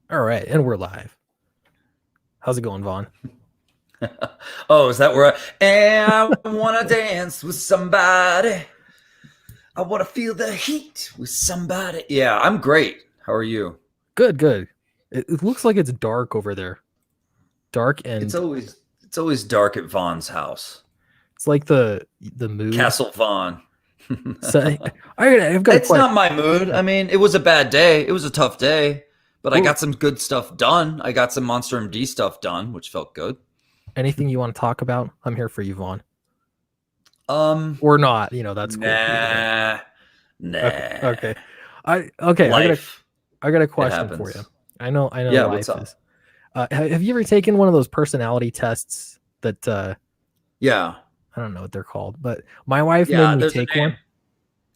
All right, and we're live. How's it going, Vaughn? Oh, is that where I wanna dance with somebody? I wanna feel the heat with somebody. Yeah, I'm great. How are you? Good, good. It looks like it's dark over there. Dark It's and always it's always dark at Vaughn's house. it's like the mood. Castle Vaughn. So I've got a It's question. not my mood. I mean, it was a bad day. It was a tough day, but I Well, got some good stuff done. I got some Monster MD stuff done, which felt good. anything you want to talk about? I'm here for you, Vaughn. Um, Or not, that's cool. Either way. nah, Okay, nah. okay. Okay, Life. I got a It question for you. happens. I know Yeah, what's life up? is. Have you ever taken one of those personality tests that Yeah. I don't know what they're called, but my wife made Yeah, me there's a take name. one.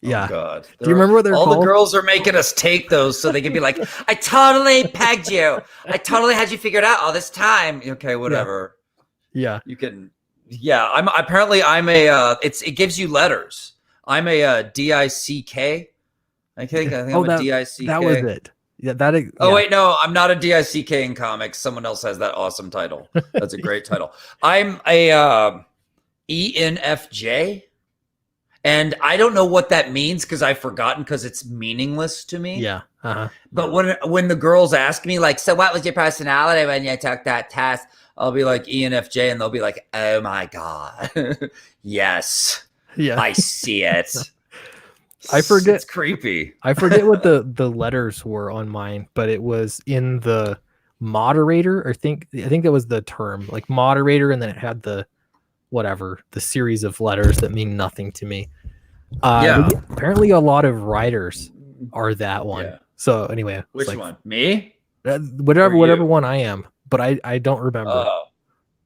Oh Yeah. God! Do you remember what they're All the called? girls are making us take those so they can be like, "I totally pegged you. I totally had you figured out all this time." Okay, Yeah. whatever. Yeah. You can. Yeah, I'm a. It gives you letters. I'm a DICK. I think Oh, I'm a that was DICK. it. Yeah, that is, Oh yeah. wait, no, I'm not a DICK in comics. Someone else has that awesome title. That's a great title. I'm a ENFJ. And I don't know what that means because I've forgotten because it's meaningless to me. Yeah. Uh-huh. But when the girls ask me like, so what was your personality when you took that test? I'll be like ENFJ, and they'll be like, oh my god, yes, Yeah. I see it. I forget It's creepy. I forget what the letters were on mine, but it was in the moderator. I think that was the term, like moderator, and then it had the series of letters that mean nothing to me. Yeah, Apparently a lot of writers are that one. yeah. So anyway, it's Which like one? Me or whatever you? one I am, but I don't remember. Oh,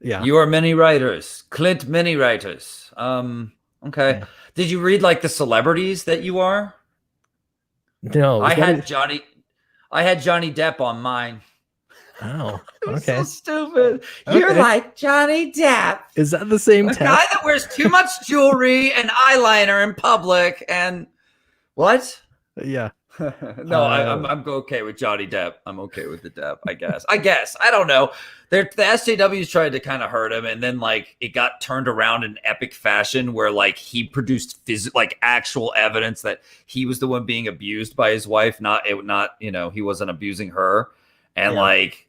Yeah. you are many writers, Clint. Many writers. Okay. Yeah. Did you read like the celebrities that you are? No, I is that had Johnny. I had Johnny Depp on mine. Oh, It was okay. so stupid. You're Okay. like Johnny Depp, Is that the same a test? guy that wears too much jewelry and eyeliner in public. And what? Yeah. No, I'm okay with Johnny Depp. I'm okay with the Depp. I guess. I don't know. The SJWs tried to kind of hurt him, and then like it got turned around in epic fashion, where like he produced like actual evidence that he was the one being abused by his wife, not he wasn't abusing her, and Yeah. like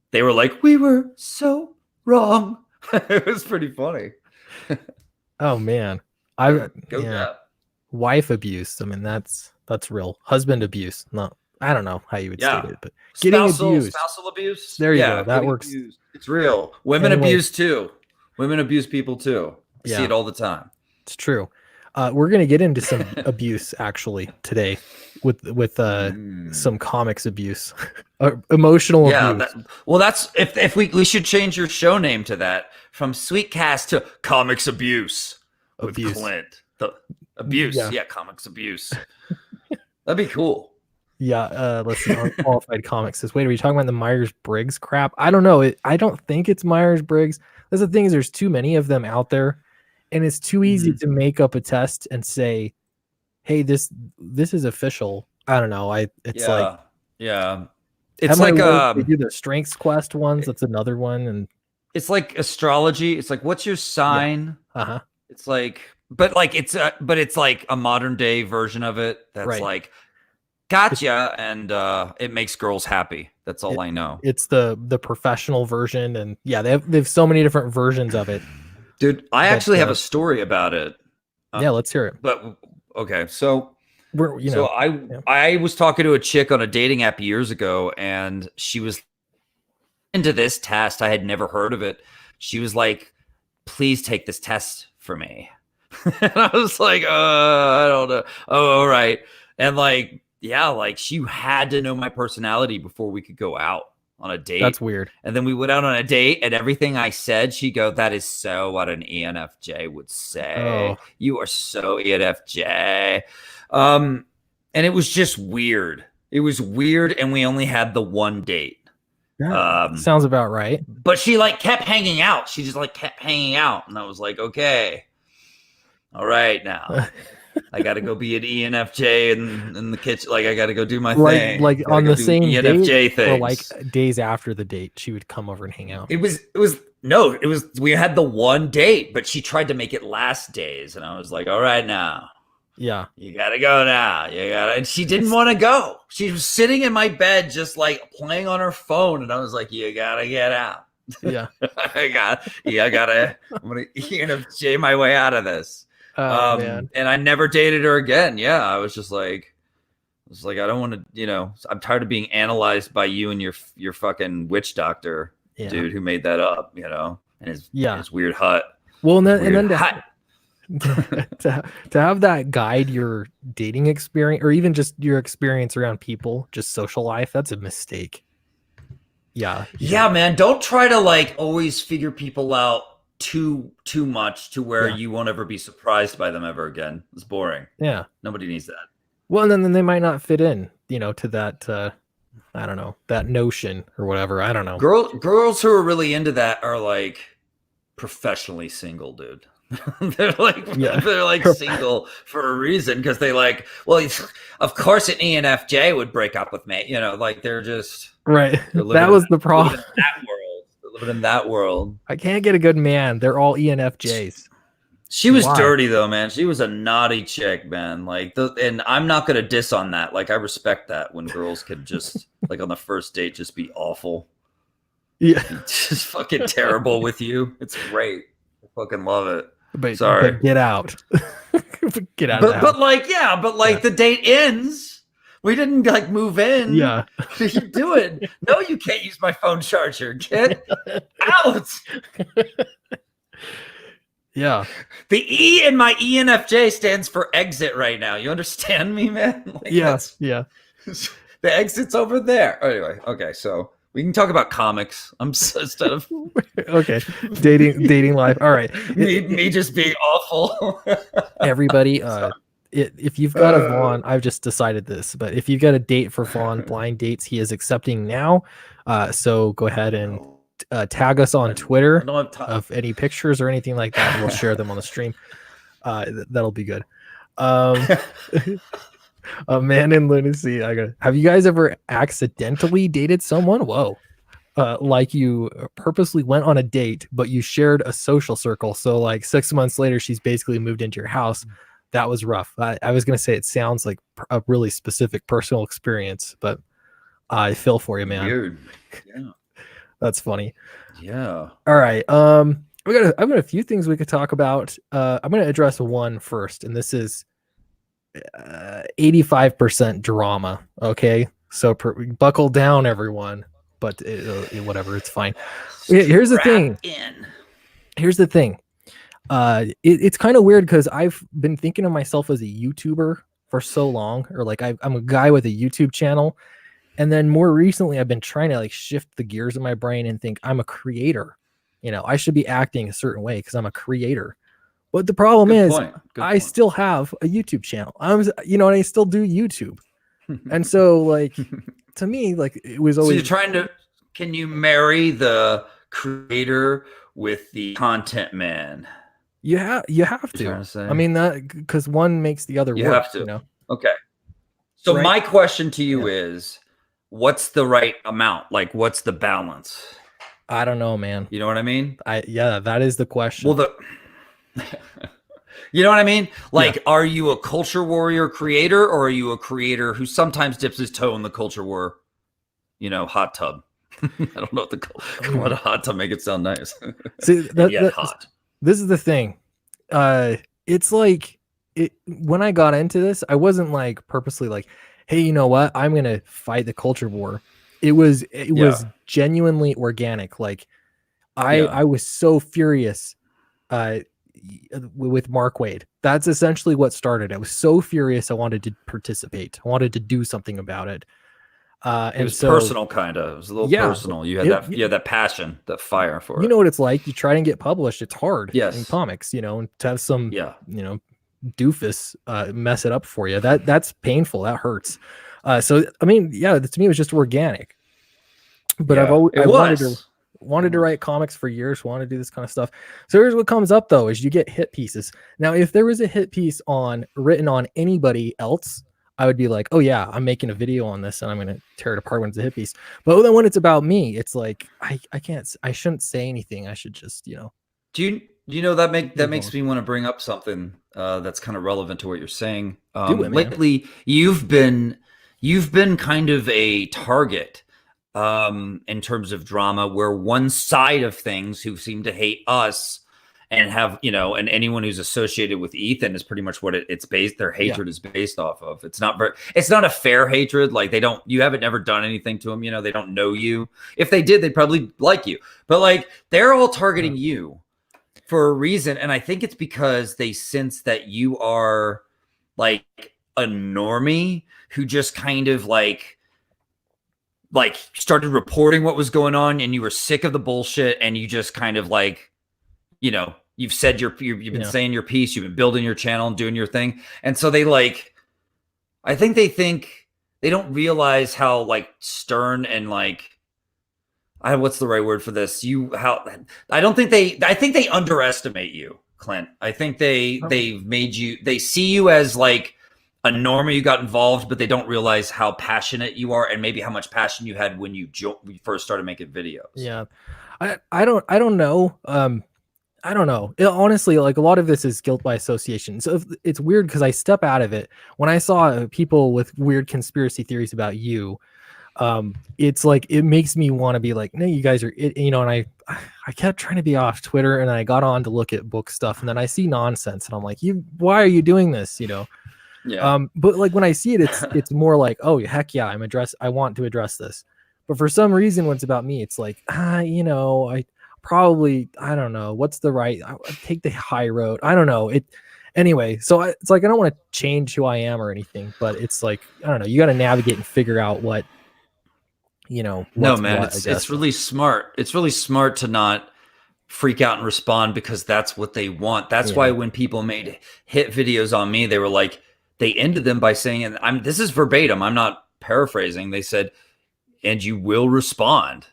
they were like, we were so wrong. It was pretty funny. Oh man. Go Yeah. Depp. Wife abuse. I mean, that's real. Husband abuse. No, I don't know how you would Yeah. state it, but getting abused. Spousal abuse. There you Yeah, go. That getting works. abused. It's real. Women Anyway. abuse too. Women abuse people too. I see Yeah. it all the time. It's true. We're gonna get into some abuse actually today with some comics abuse, emotional Yeah. abuse. That's if we should change your show name to that from Sweetcast to Comics Abuse with Abuse. Clint. The abuse. Yeah. Yeah, Comics Abuse. That'd be cool. Yeah, let's see. Unqualified Comics says, wait, are we talking about the Myers-Briggs crap? I don't know. I don't think it's Myers-Briggs. That's the thing is there's too many of them out there, and it's too easy to make up a test and say, hey, this is official. I don't know. It's like yeah. at It's my like work, they do the Strengths Quest ones. That's another one, and it's like astrology. It's like, what's your sign? uh-huh. It's like, but it's like a modern day version of it. That's Right. like, gotcha, and it makes girls happy. That's all I know. It's the professional version, and yeah, they have so many different versions of it. Dude, I actually have a story about it. Yeah, let's hear it. But okay, so We're I was talking to a chick on a dating app years ago, and she was into this test. I had never heard of it. She was like, please take this test for me. And I was like, I don't know. Oh, all right. And like, yeah, like she had to know my personality before we could go out on a date. That's weird. And then we went out on a date, and everything I said, she go, that is so what an ENFJ would say. Oh. You are so ENFJ. And it was just weird. It was weird, and we only had the one date. Sounds about right. But she like kept hanging out. She just like kept hanging out, and I was like, okay, all right now. I got to go be an ENFJ in the kitchen. Like I got to go do my like thing. like Gotta on go the do same ENFJ date things. or like days after the date she would come over and hang out? It was no, it was we had the one date, but she tried to make it last days, and I was like, all right now. Yeah. You gotta go now. You gotta and she didn't want to go. She was sitting in my bed just like playing on her phone, and I was like, you gotta get out. Yeah. I'm gonna ENFJ my way out of this. Oh man. And I never dated her again. Yeah, I was like, I don't want to, I'm tired of being analyzed by you and your fucking witch doctor dude who made that up, and his weird hut. Well, and then to have that guide your dating experience or even just your experience around people, just social life, that's a mistake. Yeah, man. Don't try to like always figure people out too much to where you won't ever be surprised by them ever again. It's boring. Yeah, nobody needs that. Well, and then they might not fit in, to that. I don't know, that notion or whatever. I don't know. Girls who are really into that are like professionally single, dude. they're like single for a reason because they like. Well, of course, an ENFJ would break up with me. Like they're just right. That was the problem. Living in that world. I can't get a good man. They're all ENFJs. She was dirty though, man. She was a naughty chick, man. And I'm not gonna diss on that. Like I respect that when girls could just like on the first date just be awful. Yeah. Just fucking terrible with you. It's great. I fucking love it. But, sorry. But get out. Get out. But the date ends. We didn't like move in. Yeah. What are you doing? No, you can't use my phone charger. Get out. Yeah. The E in my ENFJ stands for exit right now. You understand me, man? Yeah. The exit's over there. Anyway, okay, so we can talk about comics. I'm instead of okay, dating life. All right, me just being awful. Everybody, if you've got a Vaughn, I've just decided this, but if you've got a date for Vaughn, blind dates, he is accepting now. So go ahead and tag us on Twitter of any pictures or anything like that, and we'll share them on the stream. That'll be good. A man in lunacy. Have you guys ever accidentally dated someone? Whoa. Like you purposely went on a date, but you shared a social circle. So like 6 months later, she's basically moved into your house. That was rough. I was going to say it sounds like a really specific personal experience, but I feel for you, man. Weird. Yeah. That's funny. Yeah. All right. I've got a few things we could talk about. I'm going to address one first, and this is 85% drama. Okay. So buckle down, everyone. But whatever, it's fine. Here's the thing. Here's the thing. It's kind of weird because I've been thinking of myself as a YouTuber for so long, or like I'm a guy with a YouTube channel. And then more recently, I've been trying to like shift the gears in my brain and think I'm a creator. I should be acting a certain way because I'm a creator. But the problem is I still have a YouTube channel. And I still do YouTube. And so like, to me, like it was always. So can you marry the creator with the content man? You have to. I mean, that because one makes the other work. You have to. Okay. So my question to you is, what's the right amount? Like, what's the balance? I don't know, man. You know what I mean? That is the question. Well, you know what I mean? Like, are you a culture warrior creator, or are you a creator who sometimes dips his toe in the culture war, hot tub? I don't know what a hot tub make it sound nice. See, hot. This is the thing. It's like when I got into this, I wasn't like purposely like, hey, you know what? I'm gonna fight the culture war. It was genuinely organic. Like I was so furious with Mark Wade. That's essentially what started. I was so furious. I wanted to participate. I wanted to do something about it. And it was personal, kind of. It was a little personal. You had that passion, that fire for it. You know what it's like. You try and get published. It's hard. Yes. In comics, and to have some, doofus mess it up for you. That's painful. That hurts. So I mean, to me, it was just organic. But I wanted to. wanted to write comics for years, wanted to do this kind of stuff. So here's what comes up though, is you get hit pieces. Now, if there was a hit piece written on anybody else, I would be like, oh yeah, I'm making a video on this and I'm going to tear it apart when it's a hit piece. But then when it's about me, it's like, I shouldn't say anything. I should just, Do you know that makes me want to bring up something that's kind of relevant to what you're saying. Lately, you've been kind of a target in terms of drama, where one side of things who seem to hate us and have, and anyone who's associated with Ethan is pretty much what it's based. Their hatred is based off of. It's not a fair hatred. Like you haven't never done anything to them. They don't know you. If they did, they'd probably like you. But like they're all targeting you for a reason. And I think it's because they sense that you are like a normie who just kind of like started reporting what was going on, and you were sick of the bullshit, and you just kind of like, you've said you've been saying your piece, you've been building your channel and doing your thing. And so I think they don't realize how like stern and like, what's the right word for this? I think they underestimate you, Clint. I think they see you as like a normie who got involved, but they don't realize how passionate you are and maybe how much passion you had when you first started making videos. Yeah. I don't know. I don't know. Honestly, like a lot of this is guilt by association. So it's weird because I step out of it. When I saw people with weird conspiracy theories about you, it's like, it makes me want to be like, no, you guys are, and I kept trying to be off Twitter, and I got on to look at book stuff, and then I see nonsense and I'm like, why are you doing this? Yeah. But like when I see it, it's more like, oh heck yeah, I want to address this. But for some reason, when it's about me, it's like, I don't know what's the right, I take the high road. I don't know it anyway. So it's like, I don't want to change who I am or anything, but it's like, I don't know, you got to navigate and figure out what, no, man, it's really smart. It's really smart to not freak out and respond, because that's what they want. That's why when people made hit videos on me, they were like, they ended them by saying, and this is verbatim, I'm not paraphrasing. They said, and you will respond.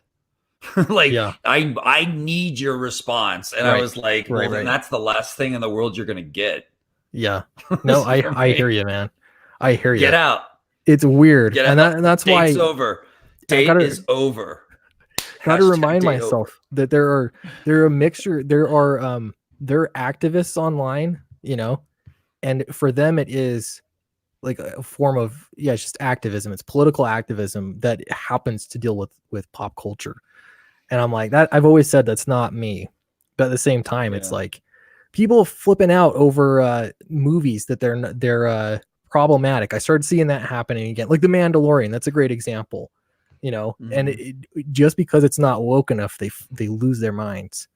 I need your response. And I was like, then that's the last thing in the world you're going to get. Yeah. No, I hear you, man. I hear you. Get out. It's weird. And that's why it's over. Date is over. Got to remind myself that there are a mixture. There are activists online, and for them it is like a form of it's just activism. It's political activism that happens to deal with pop culture. And I'm like, that I've always said that's not me. But at the same time, it's like people flipping out over movies that they're problematic. I started seeing that happening again, like The Mandalorian. That's a great example. And just because it's not woke enough, they lose their minds.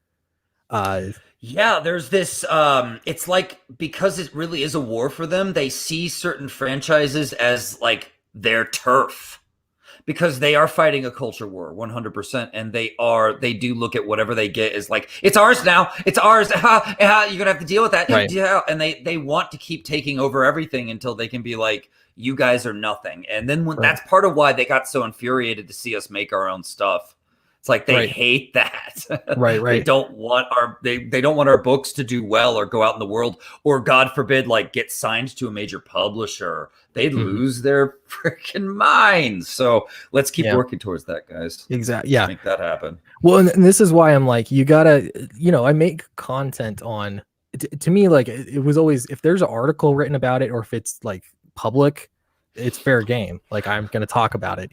There's this, it's like, because it really is a war for them, they see certain franchises as like their turf, because they are fighting a culture war 100%. And they do look at whatever they get as like, it's ours now, it's ours. You're gonna have to deal with that. Right. And they want to keep taking over everything until they can be like, you guys are nothing. And then that's part of why they got so infuriated to see us make our own stuff. It's like they hate that. Right. They don't want they don't want our books to do well or go out in the world, or God forbid, like get signed to a major publisher. They'd lose their freaking minds. So let's keep working towards that, guys. Exactly. Yeah. Make that happen. Well, and this is why I'm like, you gotta, I make content on, to me, like it was always, if there's an article written about it, or if it's like public, it's fair game. Like I'm going to talk about it,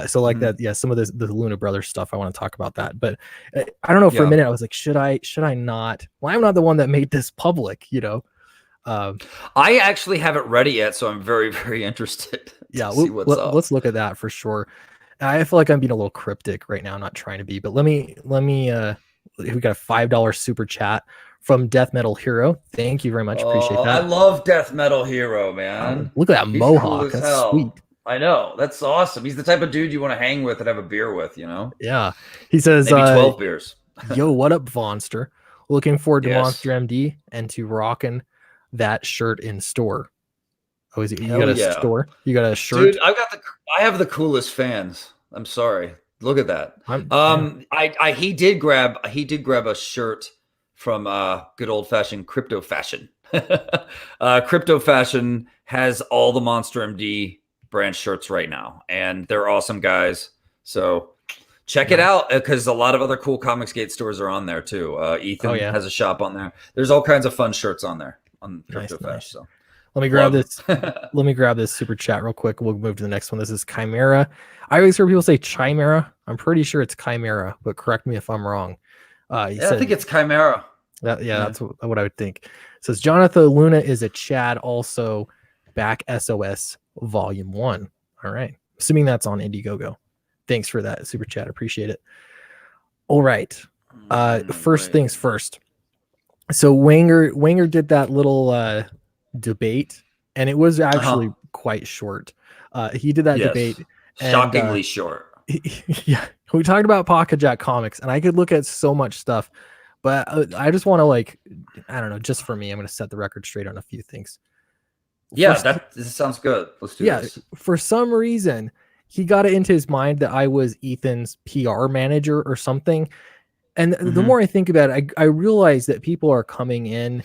so like that, some of the Luna Brothers stuff, I want to talk about that. But I don't know, for a minute I was like, should I not? Well, I'm not the one that made this public, I actually haven't read it yet, so I'm very, very interested. Let's look at that for sure. I feel like I'm being a little cryptic right now. I'm not trying to be, but let me we got a $5 super chat from Death Metal Hero. Thank you very much. Appreciate that. I love Death Metal Hero, man. Look at that mohawk. Cool. That's sweet. I know. That's awesome. He's the type of dude you want to hang with and have a beer with, Yeah. He says, maybe 12 beers. Yo, what up, Vonster? Looking forward to Monster MD and to rocking that shirt in store. Oh, is it? You got a store? You got a shirt? Dude, I have the coolest fans. I'm sorry. Look at that. He did grab a shirt from good old fashioned Crypto Fashion. Crypto Fashion has all the Monster MD brand shirts right now, and they're awesome guys. So check it out, because a lot of other cool Comicsgate stores are on there too. Ethan has a shop on there. There's all kinds of fun shirts on there on Crypto Fashion. Nice. So let me grab this. Let me grab this super chat real quick. We'll move to the next one. This is Chimera. I always hear people say Chimera. I'm pretty sure it's Chimera, but correct me if I'm wrong. I think it's Chimera. That's what I would think. It says Jonathan Luna is a Chad, also back SOS Volume 1. All right. Assuming that's on Indiegogo. Thanks for that super chat. Appreciate it. All right. First things first. So Wanger did that little debate, and it was actually quite short. He did that debate. Shockingly short. Yeah. We talked about Pocket Jack comics, and I could look at so much stuff, but I just want to, I don't know, just for me, I'm going to set the record straight on a few things. This sounds good. Let's do this. For some reason, he got it into his mind that I was Ethan's PR manager or something. And the more I think about it, I realize that people are coming in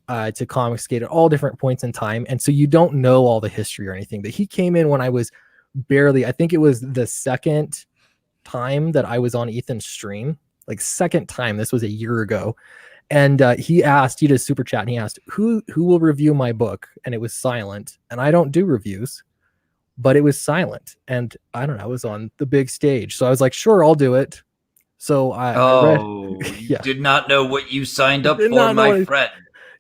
to Comicsgate at all different points in time. And so you don't know all the history or anything. But he came in when I was barely, I think it was the second time that I was on Ethan's stream, like second time. This was a year ago. And he did a super chat, and he asked, who will review my book? And it was silent. And I don't do reviews, but it was silent. And I don't know, I was on the big stage. So I was like, sure, I'll do it. So I read, did not know what you signed up for, my friend.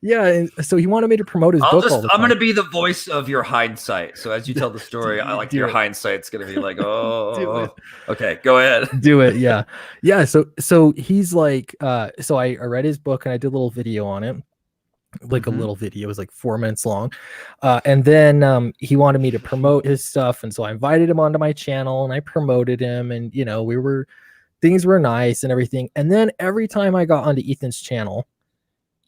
Yeah, and so he wanted me to promote his book all the time. I'm going to be the voice of your hindsight. So as you tell the story, I like your hindsight's going to be like, okay, go ahead. Do it, yeah. Yeah, so he's like, so I read his book, and I did a little video on it. Like a little video. It was like 4 minutes long. And then he wanted me to promote his stuff, and so I invited him onto my channel, and I promoted him, and, you know, things were nice and everything. And then every time I got onto Ethan's channel,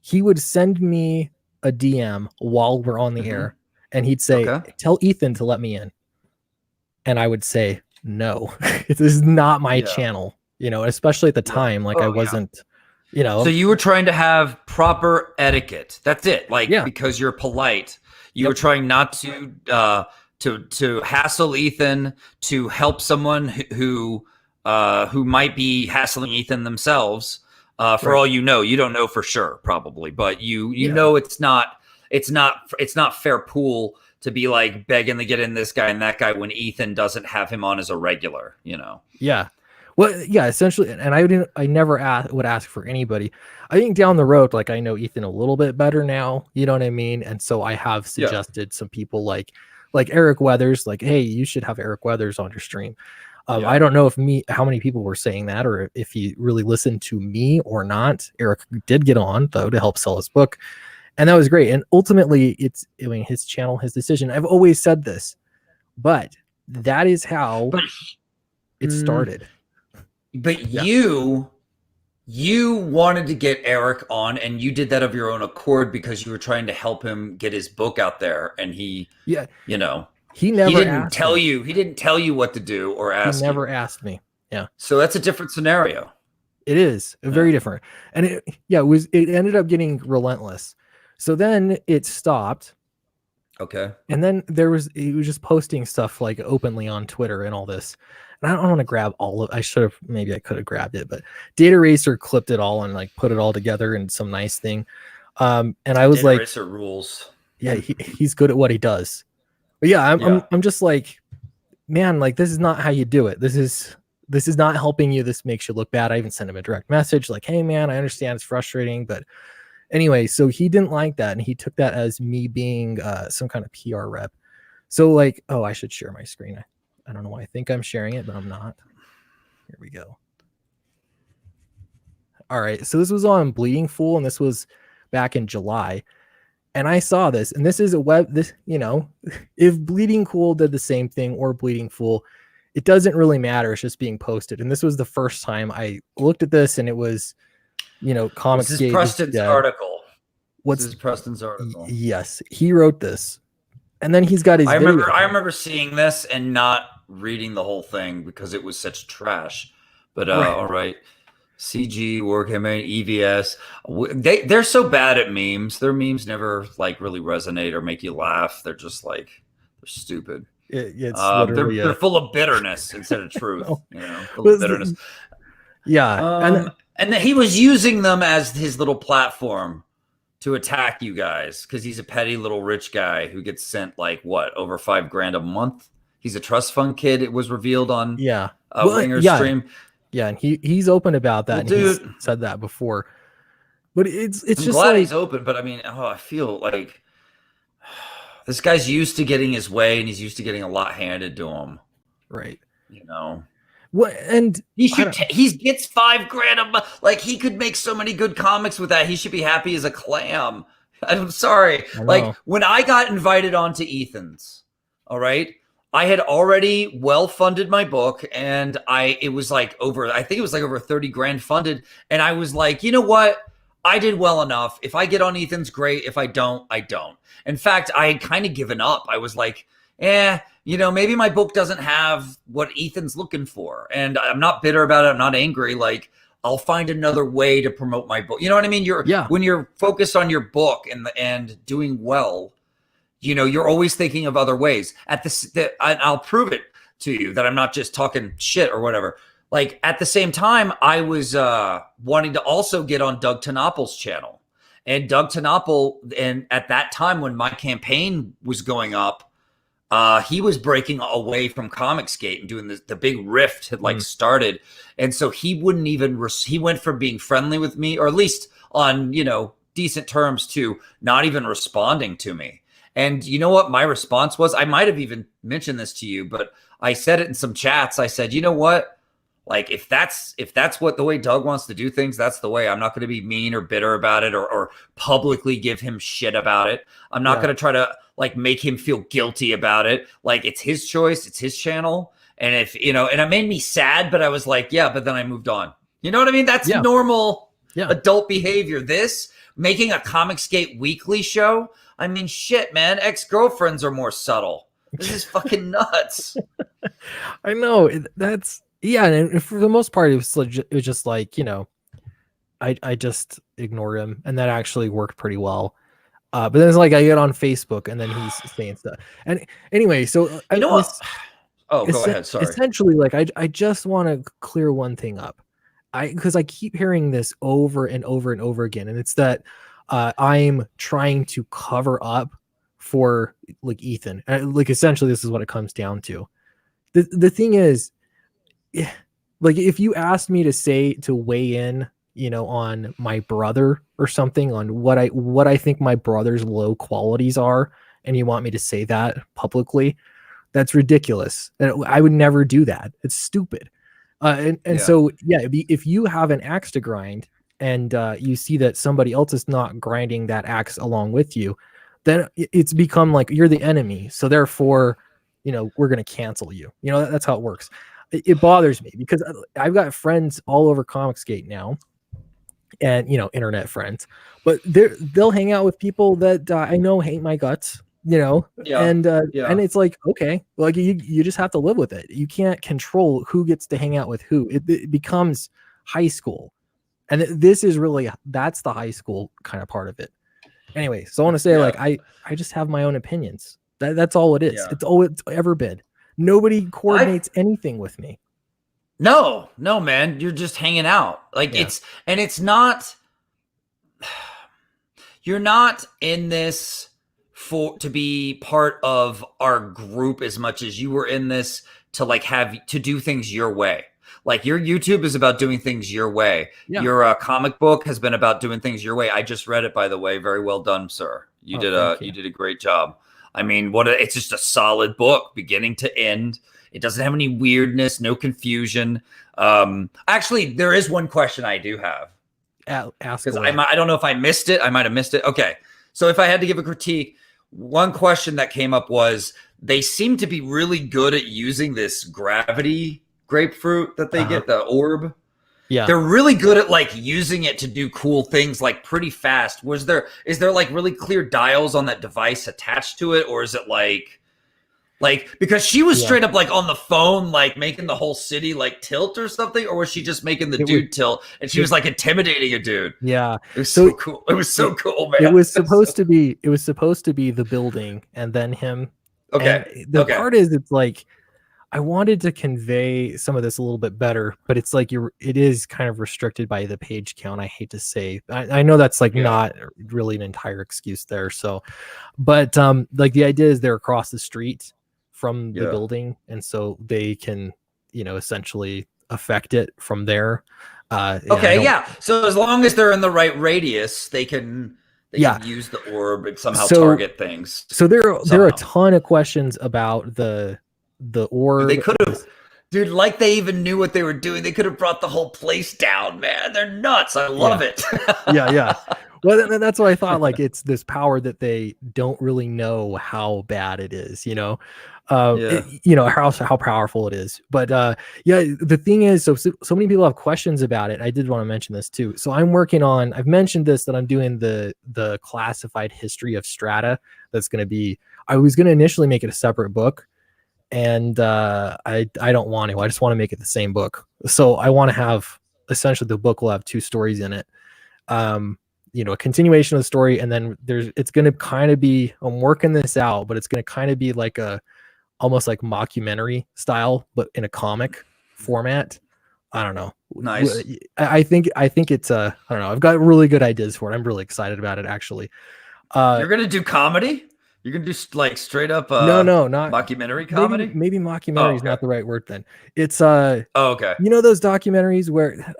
he would send me a DM while we're on the air, and he'd say, tell Ethan to let me in. And I would say, no, this is not my channel, you know, especially at the time. Like I wasn't, you know. So you were trying to have proper etiquette. That's it. Like, because you're polite, you were trying not to hassle Ethan, to help someone who might be hassling Ethan themselves. For all you know, you don't know for sure, probably, but you know it's not fair pool to be like begging to get in this guy and that guy when Ethan doesn't have him on as a regular, you know. Yeah. Well, yeah, essentially, and I never would ask for anybody. I think down the road, like I know Ethan a little bit better now, you know what I mean? And so I have suggested some people like Eric Weathers, like, hey, you should have Eric Weathers on your stream. I don't know how many people were saying that, or if he really listened to me or not. Eric did get on though to help sell his book, and that was great. And ultimately, his channel, his decision. I've always said this, but that is how it started. But you wanted to get Eric on, and you did that of your own accord because you were trying to help him get his book out there, and he, you know. He didn't tell you what to do or ask. He never asked me. Yeah. So that's a different scenario. It is very different. And it ended up getting relentless. So then it stopped. Okay. And then he was just posting stuff like openly on Twitter and all this. And I don't want to grab I could have grabbed it, but Data Racer clipped it all and like put it all together in some nice thing. And I was Data Racer rules. Yeah, he's good at what he does. But I'm just like, man, like this is not how you do it. This is not helping you. This makes you look bad. I even sent him a direct message like, hey man, I understand it's frustrating, but anyway, so he didn't like that, and he took that as me being some kind of PR rep. So like, I should share my screen. I don't know why I think I'm sharing it, but I'm not. Here we go. All right, so this was on Bleeding Fool, and this was back in July. And I saw this, and this is if Bleeding Cool did the same thing or Bleeding Fool, it doesn't really matter. It's just being posted. And this was the first time I looked at this, and it was, Comicsgate. This is Preston's article. This is Preston's article. Yes, he wrote this, and then he's got his. I remember seeing this and not reading the whole thing because it was such trash. But Right. all right. CG, Warhammer, EVS. They're so bad at memes. Their memes never like really resonate or make you laugh. They're just like they're stupid. It's literally they're full of bitterness instead of truth. No. You know, full of bitterness. Yeah. And he was using them as his little platform to attack you guys because he's a petty little rich guy who gets sent like what over $5,000 a month. He's a trust fund kid. It was revealed on Winger's stream. Yeah, and he's open about that. Well, and he's said that before. But it's I'm just glad like he's open. But I mean, I feel like this guy's used to getting his way, and he's used to getting a lot handed to him. Right. You know. What and he should he gets $5,000 a month. Like he could make so many good comics with that. He should be happy as a clam. I'm sorry. Like when I got invited onto Ethan's, all right, I had already well funded my book, and it was like over over $30,000 funded, and I was like, you know what? I did well enough. If I get on Ethan's, great. If I don't, I don't. In fact, I had kind of given up. I was like, maybe my book doesn't have what Ethan's looking for. And I'm not bitter about it. I'm not angry. Like, I'll find another way to promote my book. You know what I mean? When you're focused on your book and doing well, you're always thinking of other ways. I'll prove it to you that I'm not just talking shit or whatever. Like, at the same time, I was wanting to also get on Doug TenNapel's channel. And Doug TenNapel, and at that time when my campaign was going up, he was breaking away from Comicsgate and doing the big rift had started. And so he wouldn't even, he went from being friendly with me, or at least on, decent terms, to not even responding to me. And you know what my response was? I might have even mentioned this to you, but I said it in some chats. I said, you know what? Like, if that's what the way Doug wants to do things, that's the way. I'm not going to be mean or bitter about it or publicly give him shit about it. I'm not going to try to make him feel guilty about it. Like, it's his choice. It's his channel. And if, and it made me sad, but I was like, yeah, but then I moved on. You know what I mean? That's normal adult behavior. This, making a Comicsgate weekly show. I mean, shit, man, ex-girlfriends are more subtle. This is fucking nuts. I know that's, yeah, and for the most part, it was just like, I just ignore him, and that actually worked pretty well. But then it's like I get on Facebook, and then he's saying stuff. And anyway, so you know what? Oh, go ahead. Sorry. Essentially, like I just want to clear one thing up, because I keep hearing this over and over and over again, and it's that I'm trying to cover up for like Ethan. Like, essentially, this is what it comes down to. The thing is, like, if you asked me to weigh in, on my brother or something, on what I think my brother's low qualities are, and you want me to say that publicly, that's ridiculous. And I would never do that. It's stupid. So if you have an axe to grind, and you see that somebody else is not grinding that axe along with you, then it's become like you're the enemy. So therefore, we're going to cancel you. That's how it works. It bothers me because I've got friends all over Comicsgate now, and internet friends, but they'll hang out with people that I know hate my guts, and it's like, okay, like you just have to live with it. You can't control who gets to hang out with who. It becomes high school, and this is really, that's the high school kind of part of it. Anyway, so I want to say, like, I just have my own opinions. That's all it is. It's all it's ever been. Nobody coordinates anything with me. No, man. You're just hanging out. Like, it's not, you're not in this to be part of our group as much as you were in this to have to do things your way. Like, your YouTube is about doing things your way. Yeah. Your comic book has been about doing things your way. I just read it, by the way. Very well done, sir. You did a great job. I mean, it's just a solid book, beginning to end. It doesn't have any weirdness, no confusion. Actually, there is one question I do have. Ask, because I don't know if I missed it. I might have missed it. Okay, so if I had to give a critique, one question that came up was they seem to be really good at using this gravity grapefruit that they get, the orb. Yeah, they're really good at using it to do cool things pretty fast. Is there really clear dials on that device attached to it, or is it like Like, because she was Yeah. straight up like on the phone, like making the whole city like tilt or something, or was she just making the It dude was- tilt and she was like intimidating a dude? Yeah. It was So so cool. It was so cool, man. it was supposed to be the building and then him. Okay. And the Okay. part is, it's like I wanted to convey some of this a little bit better, but it's like it is kind of restricted by the page count. I hate to say, I know that's like Yeah. not really an entire excuse there. So, but like the idea is they're across the street from the Yeah. building, and so they can, essentially affect it from there. Okay, yeah. So as long as they're in the right radius, they can use the orb and somehow target things. So there are a somehow. ton of questions about the orb. They could have, dude, like they even knew what they were doing. They could have brought the whole place down, man. They're nuts. I love it. Yeah. Well, that's what I thought. Like, it's this power that they don't really know how bad it is, how powerful it is. But the thing is, so many people have questions about it. I did want to mention this too. So I've mentioned this, that I'm doing the classified history of Strata. I was going to initially make it a separate book, and I don't want to. I just want to make it the same book. So I want to have, essentially, the book will have 2 stories in it. A continuation of the story, and then it's going to kind of be, I'm working this out, but it's going to kind of be like almost like mockumentary style, but in a comic format. I don't know. Nice. I think it's I don't know. I've got really good ideas for it. I'm really excited about it, actually. You're gonna do comedy? You're gonna do like straight up no, not mockumentary comedy? Maybe mockumentary is not the right word then. It's okay. Those documentaries where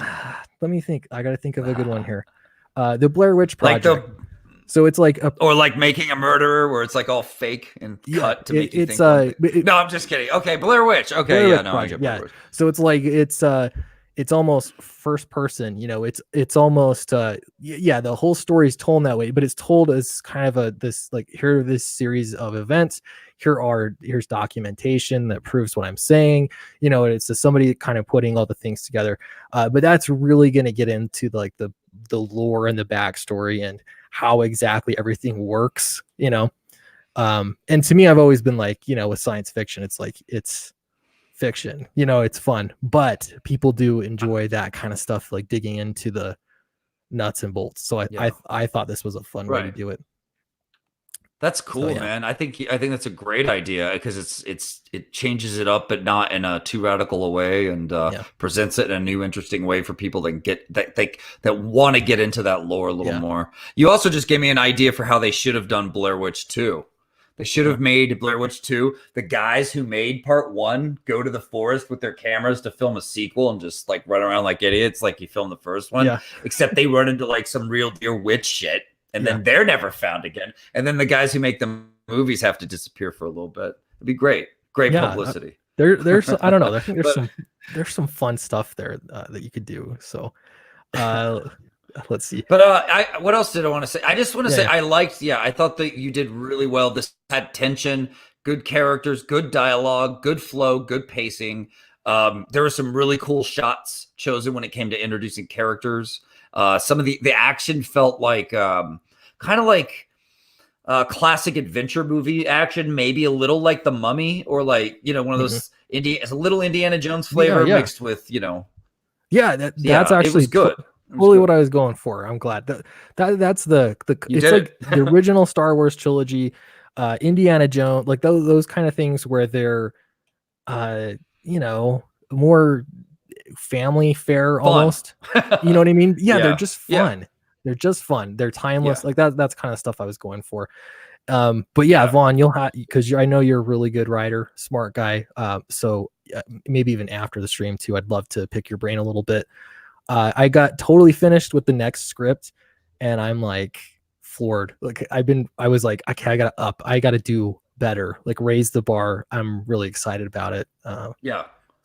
let me think. I gotta think of a good one here. The Blair Witch Project. So it's like or like Making a Murderer, where it's like all fake and cut to make you think. No, I'm just kidding. Okay, Blair Witch. Okay, Blair Witch Project. I get Blair Witch. So it's like it's almost first person. It's almost the whole story is told that way, but it's told as kind of here are this series of events. Here's documentation that proves what I'm saying. It's somebody kind of putting all the things together. But that's really going to get into like the lore and the backstory and how exactly everything works. And to me, I've always been like, with science fiction, it's like it's fiction. It's fun, but people do enjoy that kind of stuff, like digging into the nuts and bolts. So I thought this was a fun way to do it. That's cool, man. I think that's a great idea, because it changes it up, but not in a too radical a way, and presents it in a new, interesting way for people that want to get into that lore a little more. You also just gave me an idea for how they should have done Blair Witch 2. They should have made Blair Witch 2. The guys who made part 1 go to the forest with their cameras to film a sequel and just like run around like idiots, like you filmed the first one. Yeah. Except they run into like some real dear witch shit. And then they're never found again. And then the guys who make the movies have to disappear for a little bit. It'd be great. Great publicity. There's I don't know. I think there's some fun stuff there that you could do. So let's see. But what else did I want to say? I just want to say I thought that you did really well. This had tension, good characters, good dialogue, good flow, good pacing. There were some really cool shots chosen when it came to introducing characters. Some of the action felt like kind of like classic adventure movie action, maybe a little like The Mummy, or like one of those it's a little Indiana Jones flavor mixed with that's actually good. Totally what I was going for. I'm glad that's the it's like the original Star Wars trilogy, Indiana Jones, like those kind of things where they're more family fare almost. You know what I mean? They're just fun. They're just fun. They're timeless. Like that's kind of stuff I was going for. But Vaughn, you'll have, because I know you're a really good writer, smart guy. So maybe even after the stream too, I'd love to pick your brain a little bit. I got totally finished with the next script, and I'm like floored. Like I was like, okay, I gotta do better, like raise the bar. I'm really excited about it.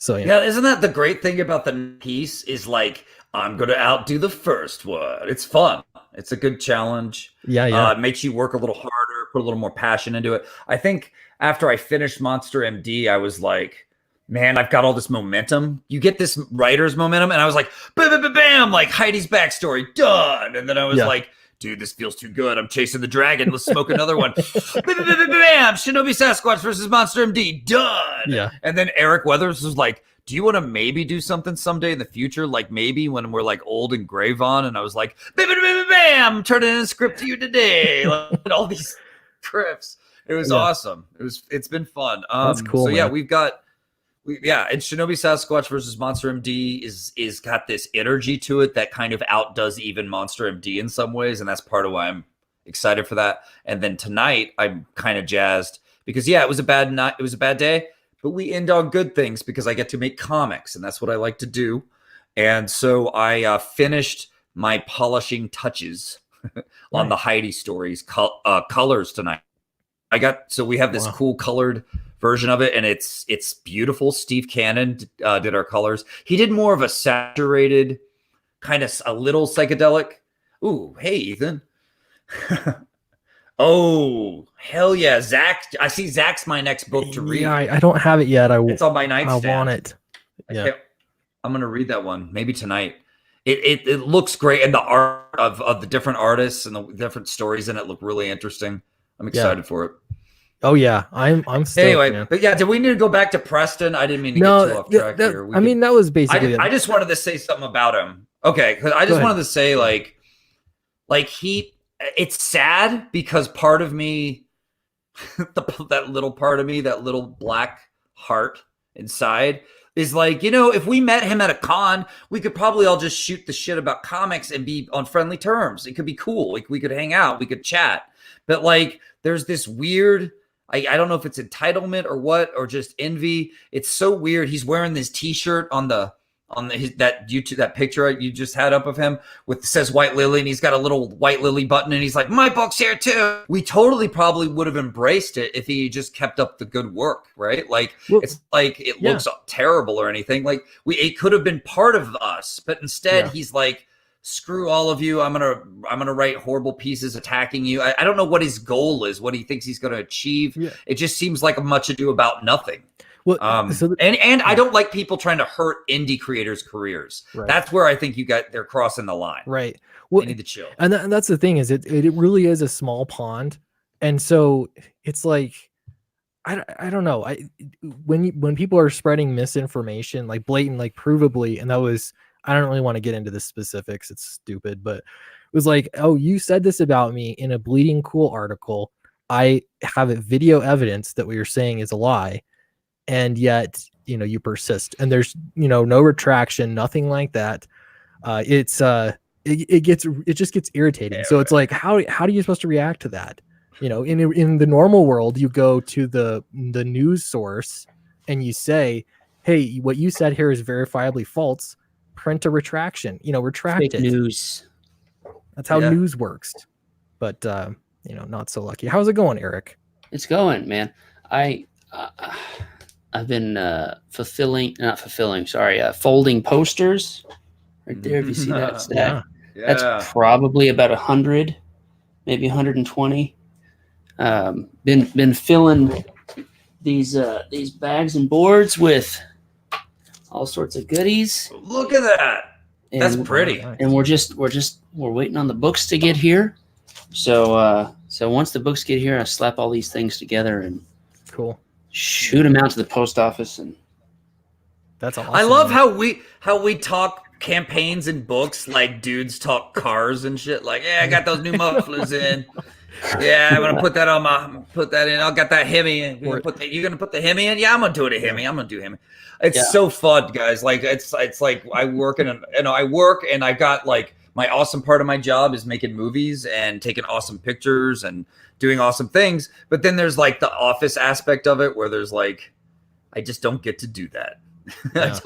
So isn't that the great thing about the piece is like, I'm going to outdo the first one. It's fun. It's a good challenge. It makes you work a little harder, put a little more passion into it. I think after I finished Monster MD, I was like, man, I've got all this momentum. You get this writer's momentum. And I was like, bam, bam, bam, bam, like Heidi's backstory, done. And then I was like, dude, this feels too good. I'm chasing the dragon. Let's smoke another one. Bam! Shinobi Sasquatch versus Monster MD. Done. Yeah. And then Eric Weathers was like, do you want to maybe do something someday in the future? Like maybe when we're like old and gray on. And I was like, bam, turning in a script to you today. Like, all these scripts. It was awesome. It's been fun. That's cool. So man. yeah, and Shinobi Sasquatch versus Monster MD is got this energy to it that kind of outdoes even Monster MD in some ways, and that's part of why I'm excited for that. And then tonight I'm kind of jazzed because it was a bad night, it was a bad day, but we end on good things because I get to make comics, and that's what I like to do. And so I finished my polishing touches on the Heidi stories colors tonight. We have this cool colored version of it, and it's beautiful. Steve Cannon did our colors. He did more of a saturated, kind of a little psychedelic. Ooh, hey Ethan. Oh, hell yeah, Zach! I see Zach's my next book to read. Yeah, I don't have it yet. It's on my nightstand. I want it. Yeah, I'm gonna read that one maybe tonight. It looks great, and the art of the different artists and the different stories in it look really interesting. I'm excited for it. Oh yeah, I'm stoked, anyway, man. But yeah, did we need to go back to Preston? I didn't mean to get too off track here. That was basically. I just wanted to say something about him. Okay, because I just wanted to say like it's sad because part of me, that little part of me, that little black heart inside is like, if we met him at a con, we could probably all just shoot the shit about comics and be on friendly terms. It could be cool. Like we could hang out, we could chat. But like, there's this weird, I don't know if it's entitlement or what, or just envy. It's so weird. He's wearing this T-shirt on that YouTube, that picture you just had up of him says White Lily, and he's got a little White Lily button, and he's like, my book's here too. We totally probably would have embraced it if he just kept up the good work, right? Like, it's like it looks terrible or anything. Like it could have been part of us, but instead he's like, screw all of you. I'm gonna write horrible pieces attacking you. I don't know what his goal is, what he thinks he's gonna achieve. Yeah. It just seems like a much ado about nothing. Well, and I don't like people trying to hurt indie creators' careers. Right. That's where I think they're crossing the line. Right. Well, they need to chill. And that's the thing is it really is a small pond, and so it's like I don't know. When people are spreading misinformation, like blatant, like provably, and that was. I don't really want to get into the specifics. It's stupid, but it was like, oh, you said this about me in a Bleeding Cool article. I have video evidence that what you're saying is a lie. And yet, you persist, and there's, no retraction, nothing like that. It just gets irritating. So it's like, how are you supposed to react to that? In the normal world, you go to the news source and you say, hey, what you said here is verifiably false. Print a retraction, retract Fake it. News. That's how news works. But not so lucky. How's it going, Eric? It's going, man. I've been folding posters right there. If you see that stack, that's probably about 100, maybe 120. Been filling these bags and boards with all sorts of goodies. Look at that. That's pretty. And we're waiting on the books to get here. So once the books get here, I slap all these things together and shoot them out to the post office. And that's awesome. I love how we talk campaigns and books like dudes talk cars and shit. Like, I got those new mufflers in. Yeah, I'm gonna put that in. I'll get that Hemi in. You're gonna put the Hemi in? Yeah, I'm gonna do it a Hemi. I'm gonna do Hemi. It's so fun, guys. Like it's like I work and I got like my awesome part of my job is making movies and taking awesome pictures and doing awesome things. But then there's like the office aspect of it where there's like I just don't get to do that. Yeah.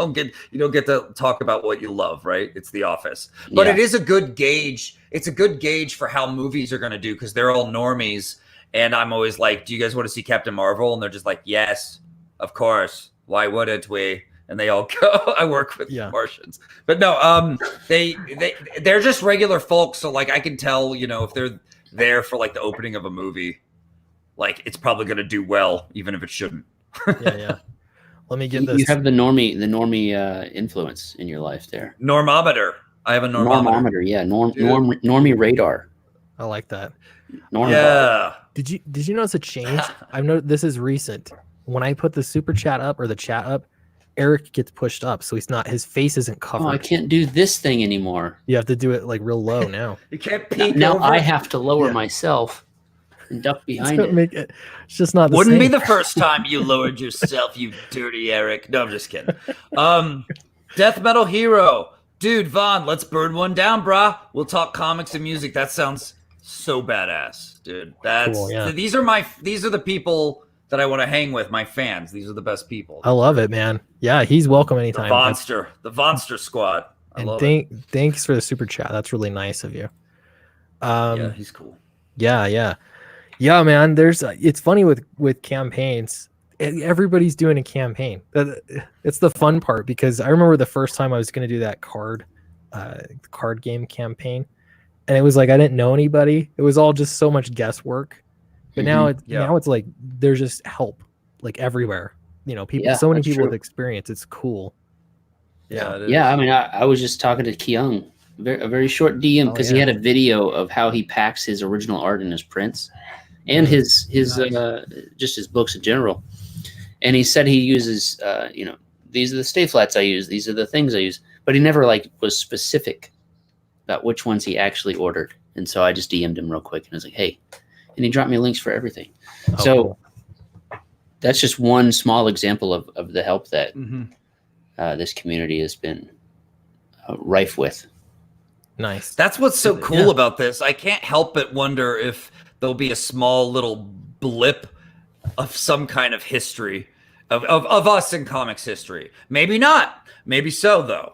You don't get to talk about what you love, right? It's the office. But it is a good gauge. It's a good gauge for how movies are going to do because they're all normies. And I'm always like, do you guys want to see Captain Marvel? And they're just like, yes, of course. Why wouldn't we? And they all go. I work with Martians. But no, they're just regular folks. So like I can tell, if they're there for like the opening of a movie, like it's probably going to do well, even if it shouldn't. Yeah. Let me get this. You have the normie influence in your life there. Normometer. I have a normometer. Yeah, normie radar. I like that. Norm. Yeah. Did you notice a change? I've noticed this is recent. When I put the super chat up or the chat up, Eric gets pushed up, so his face isn't covered. Oh, I can't do this thing anymore. You have to do it like real low now. You can't peek Now over. I have to lower myself and duck behind it. It's just not the Wouldn't same. be the first time you lowered yourself, you dirty Eric. No, I'm just kidding. Death Metal Hero. Dude, Vaughn, let's burn one down, brah. We'll talk comics and music. That sounds so badass, dude. That's Cool, yeah. these are the people that I want to hang with, my fans. These are the best people. I love it, man. Yeah, he's welcome The anytime. Vonster squad. I love it. Thanks for the super chat. That's really nice of you. Yeah, he's cool. Yeah, man. It's funny with campaigns. Everybody's doing a campaign. It's the fun part because I remember the first time I was going to do that card game campaign, and it was like I didn't know anybody. It was all just so much guesswork. But now it's like there's just help like everywhere. You know, people. So many people with experience. It's cool. Yeah. I mean, I was just talking to Kyung, a very short DM because he had a video of how he packs his original art in his prints and his just his books in general. And he said he uses, these are the stay flats I use. These are the things I use. But he never was specific about which ones he actually ordered. And so I just DM'd him real quick and I was like, hey, and he dropped me links for everything. So that's just one small example of the help that this community has been rife with. Nice. That's what's so cool about this. I can't help but wonder if there'll be a small little blip of some kind of history of us in comics history. Maybe not. Maybe so, though.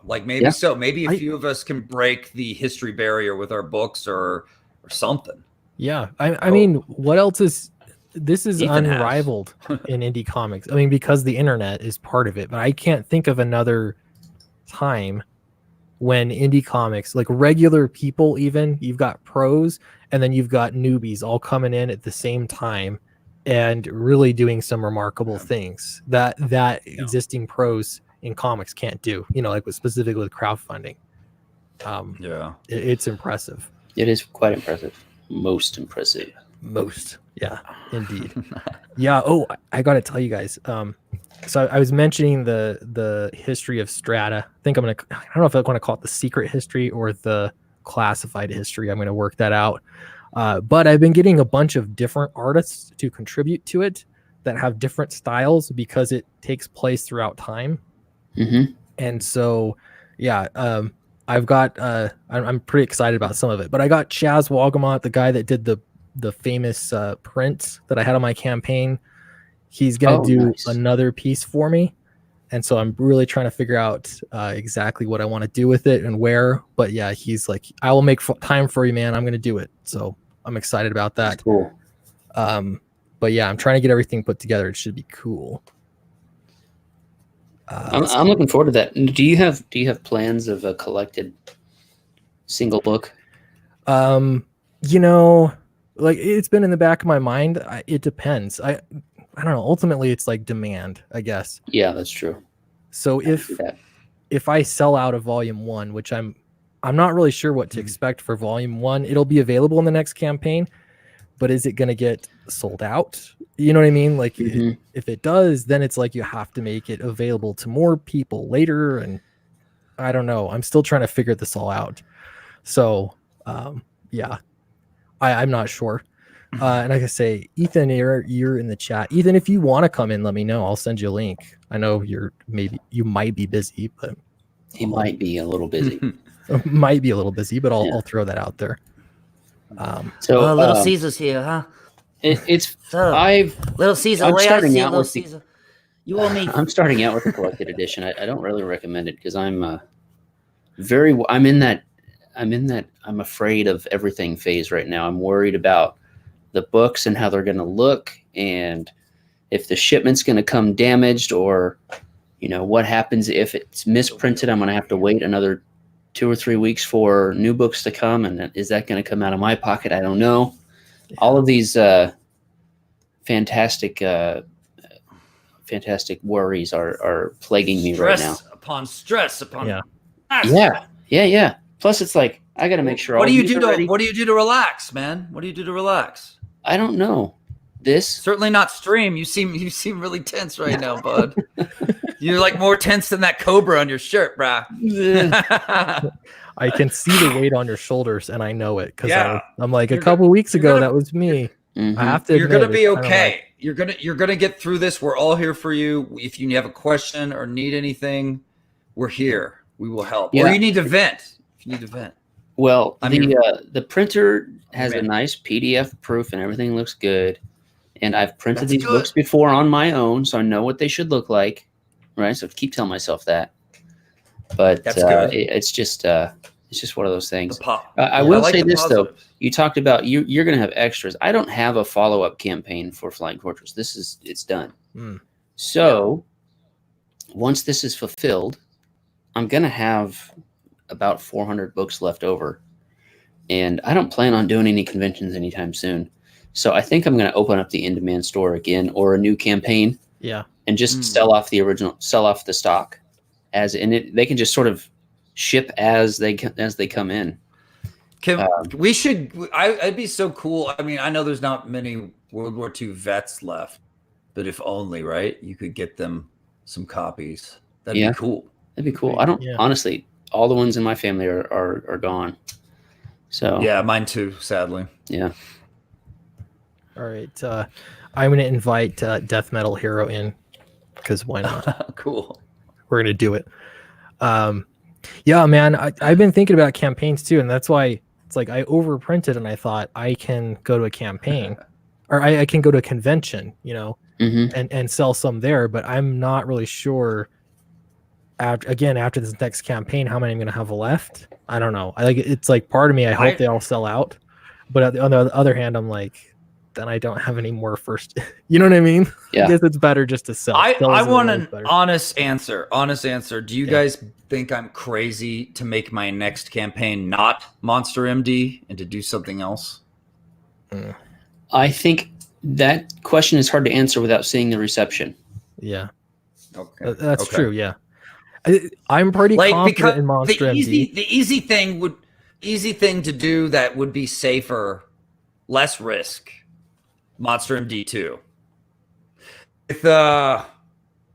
So. Maybe a few of us can break the history barrier with our books or something. Yeah. I mean, what else is... This is Ethan unrivaled in indie comics. I mean, because the internet is part of it, but I can't think of another time when indie comics, like regular people, even you've got pros and then you've got newbies all coming in at the same time and really doing some remarkable things that existing pros in comics can't do. You know, like specifically with crowdfunding. It's impressive. It is quite impressive. Most impressive. Yeah, indeed. Yeah. Oh, I got to tell you guys. So I was mentioning the history of Strata. I don't know if I want to call it the secret history or the classified history. I'm going to work that out. But I've been getting a bunch of different artists to contribute to it that have different styles because it takes place throughout time. Mm-hmm. And so, I've got, I'm pretty excited about some of it, but I got Chaz Wagamot, the guy that did the famous print that I had on my campaign. He's going to do another piece for me. And so I'm really trying to figure out exactly what I want to do with it and where. But yeah, he's like, I will make time for you, man. I'm going to do it. So I'm excited about that. That's cool. But yeah, I'm trying to get everything put together. It should be cool. I'm looking forward to that. Do you have plans of a collected single book? Like it's been in the back of my mind. It depends. I don't know. Ultimately, it's like demand, I guess. Yeah, that's true. So if I sell out of volume 1, which I'm not really sure what to expect for volume 1, it'll be available in the next campaign, but is it going to get sold out? You know what I mean? Like if it does, then it's like you have to make it available to more people later. And I don't know. I'm still trying to figure this all out. So I'm not sure. And like I say, Ethan, you're in the chat. Ethan, if you want to come in, let me know. I'll send you a link. I know you might be busy, but he might be a little busy. But I'll throw that out there. So Little Caesar's here, huh? Little Caesar. I'm starting see out Little with Caesar. You owe me. I'm starting out with the collected edition. I don't really recommend it because I'm in that I'm afraid of everything phase right now. I'm worried about the books and how they're going to look, and if the shipment's going to come damaged, or what happens if it's misprinted. I'm going to have to wait another 2 or 3 weeks for new books to come, and is that going to come out of my pocket? I don't know. Yeah. All of these fantastic worries are plaguing me right now. Stress upon yeah. Plus, it's like I got to make sure. What do all you these do are to ready. What do you do to relax, man? What do you do to relax? I don't know. This Certainly not stream. You seem really tense right now, bud. You're like more tense than that cobra on your shirt, brah. I can see the weight on your shoulders, and I know it because Yeah. I'm like, You're a couple weeks you're ago, gonna- that was me. Mhm. I have to. You're gonna admit, be it's kinda okay. like- You're gonna get through this. We're all here for you. If you have a question or need anything, we're here. We will help. Or Yeah. you need to vent. If you need to vent. Well, I'm your- the printer has a Man. nice PDF proof and everything looks good. And I've printed That's these good. books before on my own, so I know what they should look like. Right. So I keep telling myself that. But That's good. it's just one of those The things. pop. I will like say the this though. positives. You talked about you're going to have extras. I don't have a follow-up campaign for Flying Fortress. It's done. So once this is fulfilled, I'm going to have about 400 books left over. And I don't plan on doing any conventions anytime soon. So I think I'm going to open up the in-demand store again or a new campaign Yeah. and just sell off the stock they can just sort of ship as they come in. We should. I'd be so cool. I mean, I know there's not many World War II vets left, but if only, right? You could get them some copies. That'd Yeah. be cool. That'd be cool. I don't Yeah. honestly. All the ones in my family are gone. So Yeah, mine too. Sadly. yeah. All right. I'm going to invite Death Metal Hero in because why not? Cool. We're going to do it. Yeah, man. I've been thinking about campaigns too. And that's why it's like I overprinted and I thought I can go to a campaign or I can go to a convention, Mm-hmm. and sell some there. But I'm not really sure. After this next campaign, how many I'm going to have left? I don't know. It's like part of me. I hope they all sell out. But on the other hand, I'm like, then I don't have any more first. You know what I mean? Yeah. I guess it's better just to sell. I Sell is want always an better. honest answer. Honest answer. Do you Yeah. guys think I'm crazy to make my next campaign not Monster MD and to do something else? I think that question is hard to answer without seeing the reception. Yeah, Okay. that's Okay. true. Yeah, I'm pretty confident in Monster the MD. easy thing to do that would be safer, less risk. Monster MD 2.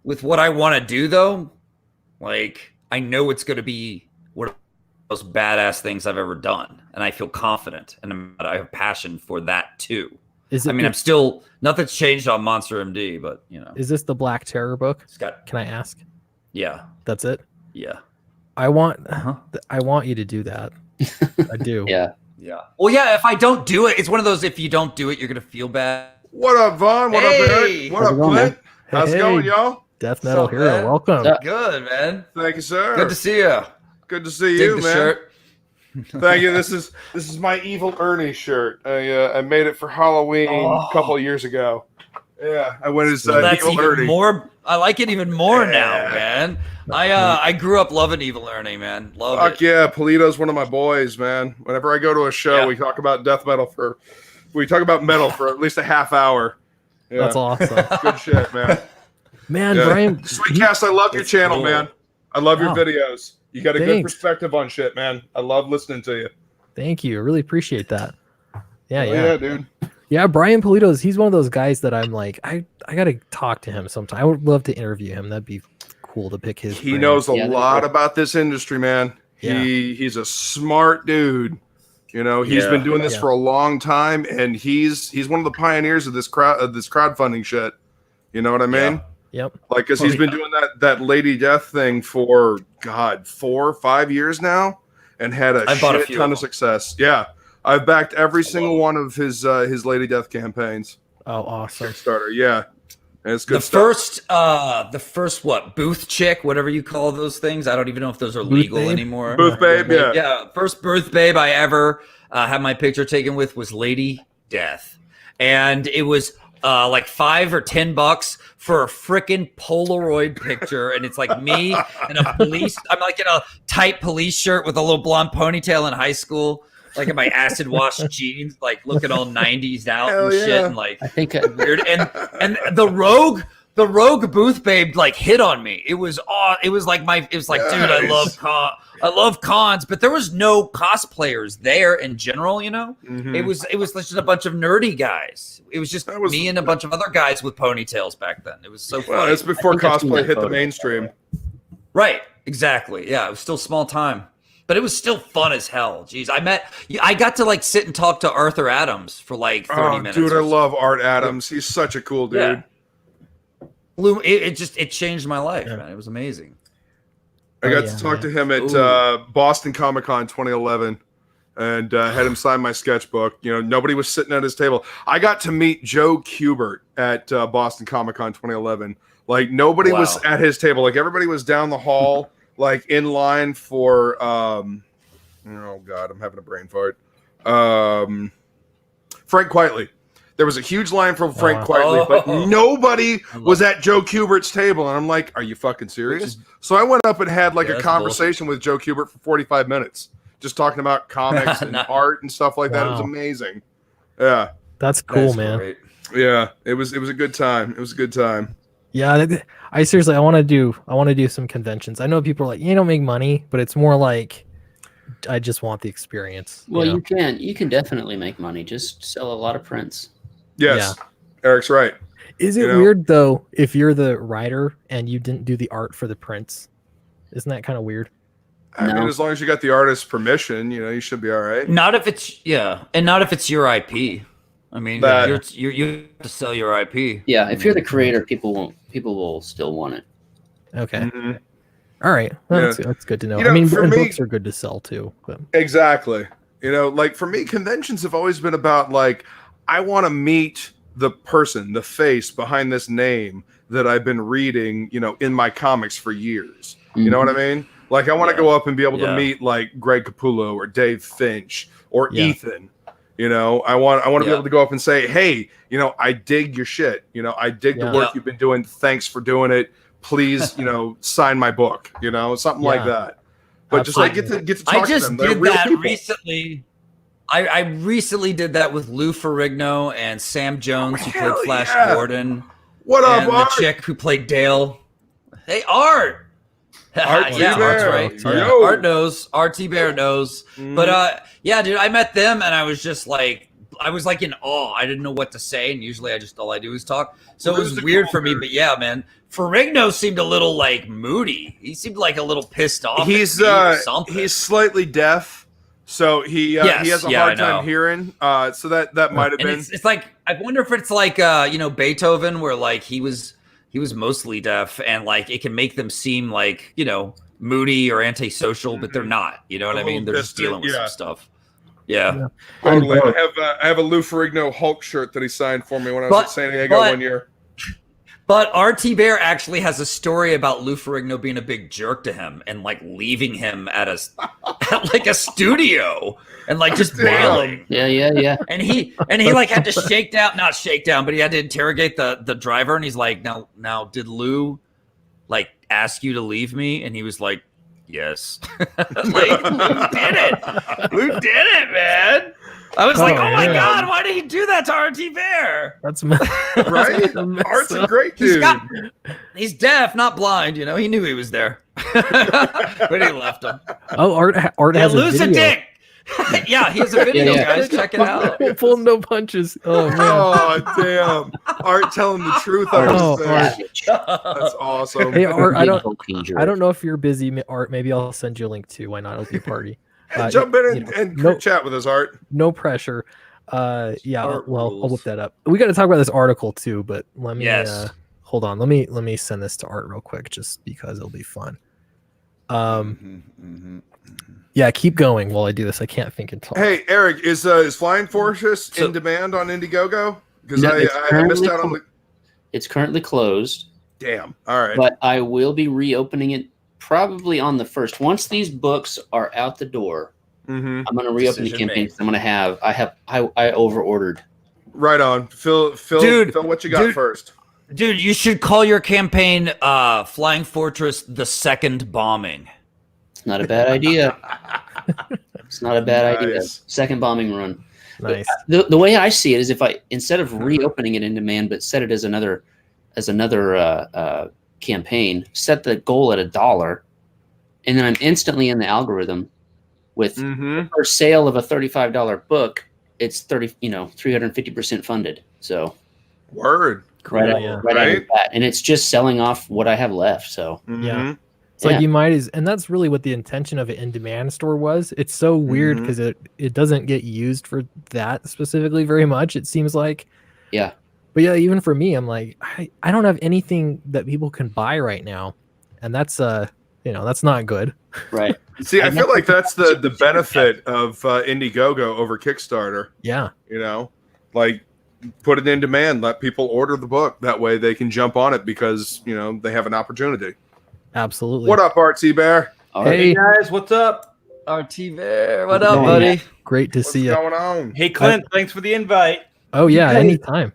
With what I want to do though, like I know it's going to be one of the most badass things I've ever done, and I feel confident and I have passion for that too. Is it? I mean, I'm still nothing's changed on Monster MD, but Is this the Black Terror book? it's got Can I ask? yeah. That's it. Yeah. I want. Uh-huh. I want you to do that. I do. Yeah. Yeah. Well, yeah, if I don't do it, it's one of those if you don't do it, you're going to feel bad. What up, Vaughn? What up, Hey! Eric? What How's up, it going, Clint? man? How's it going, y'all? Death Metal up, Hero, man? welcome. What's up? Good, man. Thank you, sir. Good to see you. Good to see Dig you, the man. shirt. Thank you. This is my Evil Ernie shirt. I made it for Halloween a couple of years ago. Yeah, I went as That's Evil even Ernie. more. I like it even more now, Yeah. man. I grew up loving Evil Ernie, man. Love Fuck it. yeah, Polito's one of my boys, man. Whenever I go to a show, Yeah. we talk about metal for at least a half hour. Yeah, That's awesome, good shit, man. man. Yeah. Brian, Sweetcast, I love your That's channel, cool. man. I love your Wow. videos. You got a good Thanks. perspective on shit, man. I love listening to you. thank you. I really appreciate that. Yeah, Hell yeah. dude. Yeah, Brian Polito's, he's one of those guys that I'm like, I gotta talk to him sometime. I would love to interview him. That'd be cool to pick his He brain. knows a Yeah, they're lot cool. about this industry, man. Yeah. He's a smart dude. He's Yeah. been doing this Yeah. for a long time, and he's one of the pioneers of this crowdfunding shit. You know what I mean? Yep. Like, because Oh, he's been doing that Lady Death thing for 4 or 5 years now, and had a I bought a shit few ton of of them. success. Yeah, I've backed every single one of his Lady Death campaigns. Oh, awesome. Kickstarter, yeah, and it's good The stuff. first what booth chick, whatever you call those things. I don't even know if those are Booth legal babe? anymore. Booth babe, yeah. Yeah, first birth babe I ever had my picture taken with was Lady Death, and it was like $5 or $10 for a freaking Polaroid picture, and it's like me and a police. I'm like in a tight police shirt with a little blonde ponytail in high school, like in my acid wash jeans, like looking all 90s out Hell and shit, yeah. and like I think weird. And the rogue the Rogue Booth Babe like hit on me. It was like dude, I love cons, but there was no cosplayers there in general, you know? Mhm. It was just a bunch of nerdy guys. It was just me and a bunch of other guys with ponytails back then. It was so funny. Well, it's before cosplay hit the mainstream. Right, exactly. Yeah, it was still small time. But it was still fun as hell. Jeez, I got to like sit and talk to Arthur Adams for like 30 minutes. Dude, I love Art Adams. He's such a cool dude. Yeah. It changed my life, man. It was amazing. I got to talk to him at Boston Comic Con 2011 and had him sign my sketchbook. You know, nobody was sitting at his table. I got to meet Joe Kubert at Boston Comic Con 2011. Like nobody was at his table. Like everybody was down the hall. Like in line for oh god, I'm having a brain fart. Frank Quitely. There was a huge line for Frank Quitely, but nobody was at Joe Kubert's table. And I'm like, are you fucking serious? So I went up and had like a conversation with Joe Kubert for 45 minutes, just talking about comics and art and stuff like that. It was amazing. Yeah. That's cool, man. Great. Yeah. It was a good time. It was a good time. Yeah, I seriously, I want to do some conventions. I know people are like, you don't make money, but it's more like, I just want the experience. Well, you can definitely make money. Just sell a lot of prints. Yes, Eric's right. Is it weird though if you're the writer and you didn't do the art for the prints? Isn't that kind of weird? I mean, as long as you got the artist's permission, you should be all right. Not if it's and not if it's your IP. I mean, you have to sell your IP. Yeah, if you're the creator, people will still want it. Okay. Mm-hmm. All right. Well, that's good to know. You know, I mean, for me, books are good to sell too. But. Exactly. Like for me, conventions have always been about like, I want to meet the person, the face behind this name that I've been reading, in my comics for years. Mm-hmm. You know what I mean? Like I want to go up and be able to meet like Greg Capullo or Dave Finch or Ethan. I want to be able to go up and say, hey, I dig your shit. I dig the work you've been doing. Thanks for doing it. Please, sign my book. Something like that. But Absolutely. just like get to talk to them. I just did that recently. I recently did that with Lou Ferrigno and Sam Jones, who played Flash Gordon. What up, and Art? The chick who played Dale. Hey, Art. Art's right. Art knows. RT Bear knows. But dude, I met them and I was just like, I was like in awe. I didn't know what to say, and usually all I do is talk. So it was weird for me. But yeah, man, Ferrigno seemed a little like moody. He seemed like a little pissed off. He's slightly deaf, so he has a hard time hearing. So that might have been. It's like, I wonder if it's like Beethoven, where like he was mostly deaf, and like it can make them seem like moody or antisocial, but they're not. You know what I mean? They're just dealing with some stuff. Yeah. Totally. I have a Lou Ferrigno Hulk shirt that he signed for me when I was at San Diego one year. But RT Bear actually has a story about Lou Ferrigno being a big jerk to him and like leaving him at like a studio and like just bailing. Yeah. And he like had to not shake down, but he had to interrogate the driver, and he's like, now did Lou like ask you to leave me? And he was like, yes. Like, Lou did it, man. I was like, oh my God, why did he do that to RT Bear? That's right. Art's a great dude. He's deaf, not blind. He knew he was there, but he left him. Oh, Art has Lou's a video. Dick. Yeah, he has a video, guys. Check it out. Full no punches. Oh man. Oh damn. Art telling the truth. That's awesome. Hey Art, I don't know if you're busy, Art. Maybe I'll send you a link too. Why not? It'll be a party. Jump in and chat with us, Art. No pressure. I'll whip that up. We got to talk about this article too, but let me hold on. Let me send this to Art real quick, just because it'll be fun. Yeah, keep going while I do this. I can't think and talk. Hey, Eric, is Flying Fortress in demand on Indiegogo? Because I missed out on the. It's currently closed. Damn. All right. But I will be reopening it probably on the 1st. Once these books are out the door, I'm going to reopen the campaign. I'm going to have. I over-ordered. Right on. Phil, what you got first? Dude, you should call your campaign Flying Fortress the Second Bombing. It's not a bad idea. It's not a bad idea. Second bombing run. Nice. The way I see it is if I, instead of reopening it in demand, but set it as another as another campaign, set the goal at $1, and then I'm instantly in the algorithm with the first sale of a $35 book. It's 350% funded. So word. Right out of the bat. And it's just selling off what I have left. So yeah. It's like you might and that's really what the intention of an in-demand store was. It's so weird because it doesn't get used for that specifically very much, it seems like. Yeah. But yeah, even for me, I'm like, I don't have anything that people can buy right now. And that's that's not good. Right. See, I feel like that's the benefit of Indiegogo over Kickstarter. Yeah. Like put it in demand, let people order the book. That way they can jump on it because, they have an opportunity. Absolutely. What up, RT Bear? Hey guys, what's up? RT Bear, what up, buddy? Great to see you. What's going on? Hey, Clint, thanks for the invite. Oh, yeah, anytime.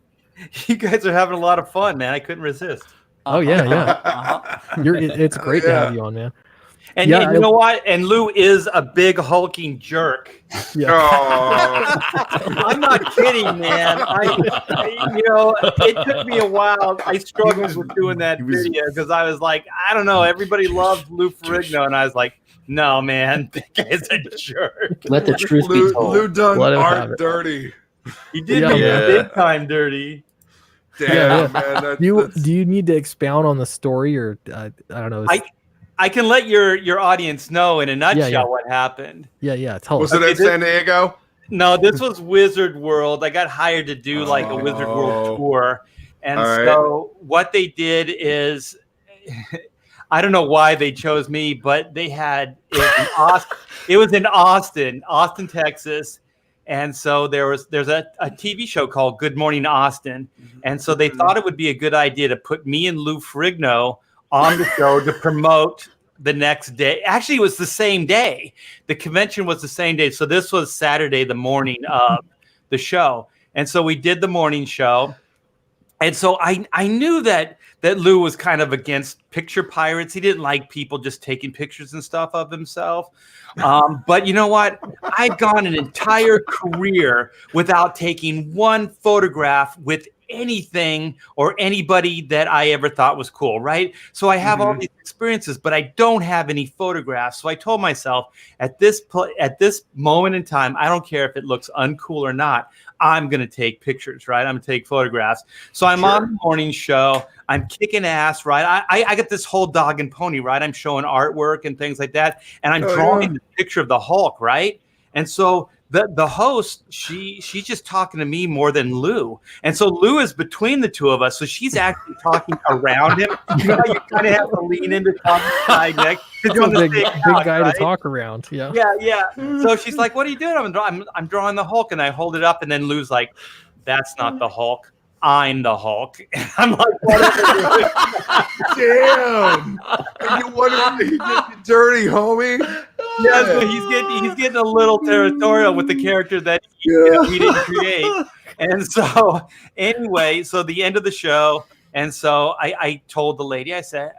You guys are having a lot of fun, man. I couldn't resist. Oh, yeah. It's great to have you on, man. And, and you know what? And Lou is a big hulking jerk. Yeah. I'm not kidding, man. It took me a while. I struggled with doing that video because I was like, I don't know. Everybody loves Lou Ferrigno, and I was like, no, man, that guy's a jerk. Let the truth be told. Lou done art dirty. He did me big time dirty. Damn, man. Do you need to expound on the story, or I don't know? I can let your audience know in a nutshell what happened. Yeah. Tell us. Was it in San Diego? No, this was Wizard World. I got hired to do like a Wizard World tour. And so what they did is, I don't know why they chose me, but they had it was in Austin, Texas. And so there's a TV show called Good Morning Austin. And so they thought it would be a good idea to put me and Lou Ferrigno on the show to promote the next day. Actually, it was the same day. The convention was the same day. So this was Saturday, the morning of the show. And so we did the morning show. And so I knew that Lou was kind of against picture pirates. He didn't like people just taking pictures and stuff of himself. But you know what? I'd gone an entire career without taking one photograph with anything or anybody that I ever thought was cool, right? So I have all these experiences, but I don't have any photographs. So I told myself at this moment in time, I don't care if it looks uncool or not, I'm going to take pictures, right? I'm going to take photographs. So I'm on the morning show. I'm kicking ass, right? I got this whole dog and pony, right? I'm showing artwork and things like that. And I'm drawing the picture of the Hulk, right? And so the host, she's just talking to me more than Lou. And so Lou is between the two of us. So she's actually talking around him. You know how you kind of have to lean into talking side neck. He's a big guy to talk around. Yeah. So she's like, what are you doing? I'm drawing the Hulk. And I hold it up. And then Lou's like, that's not the Hulk. I'm the Hulk. And I'm like, damn. You wanted to get dirty, homie. Yeah, so he's getting a little territorial with the character that he didn't create. And so anyway, so the end of the show. And so I told the lady, I said,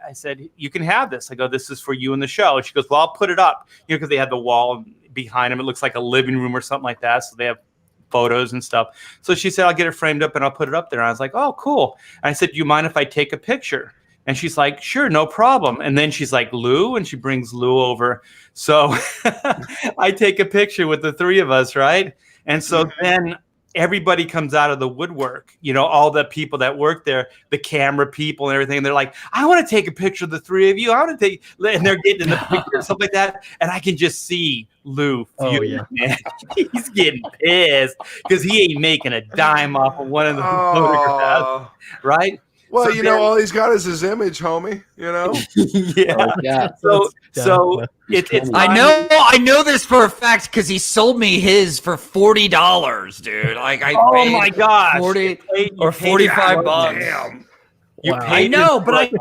you can have this. I go, this is for you in the show. And she goes, well, I'll put it up, because they had the wall behind them. It looks like a living room or something like that. So they have photos and stuff. So she said, I'll get it framed up and I'll put it up there. And I was like, oh, cool. And I said, do you mind if I take a picture? And she's like, sure, no problem. And then she's like, Lou, and she brings Lou over. So I take a picture with the three of us, right? And so then everybody comes out of the woodwork, all the people that work there, the camera people and everything. And they're like, I want to take a picture of the three of you. I want to take, and they're getting in the picture and stuff like that. And I can just see Lou. Man. He's getting pissed because he ain't making a dime off of one of the photographs, right? Well, so all he's got is his image, homie. Yeah. So it's. I know this for a fact because he sold me his for $40, dude. Like paid my gosh, $40 or $45. Damn. I know, but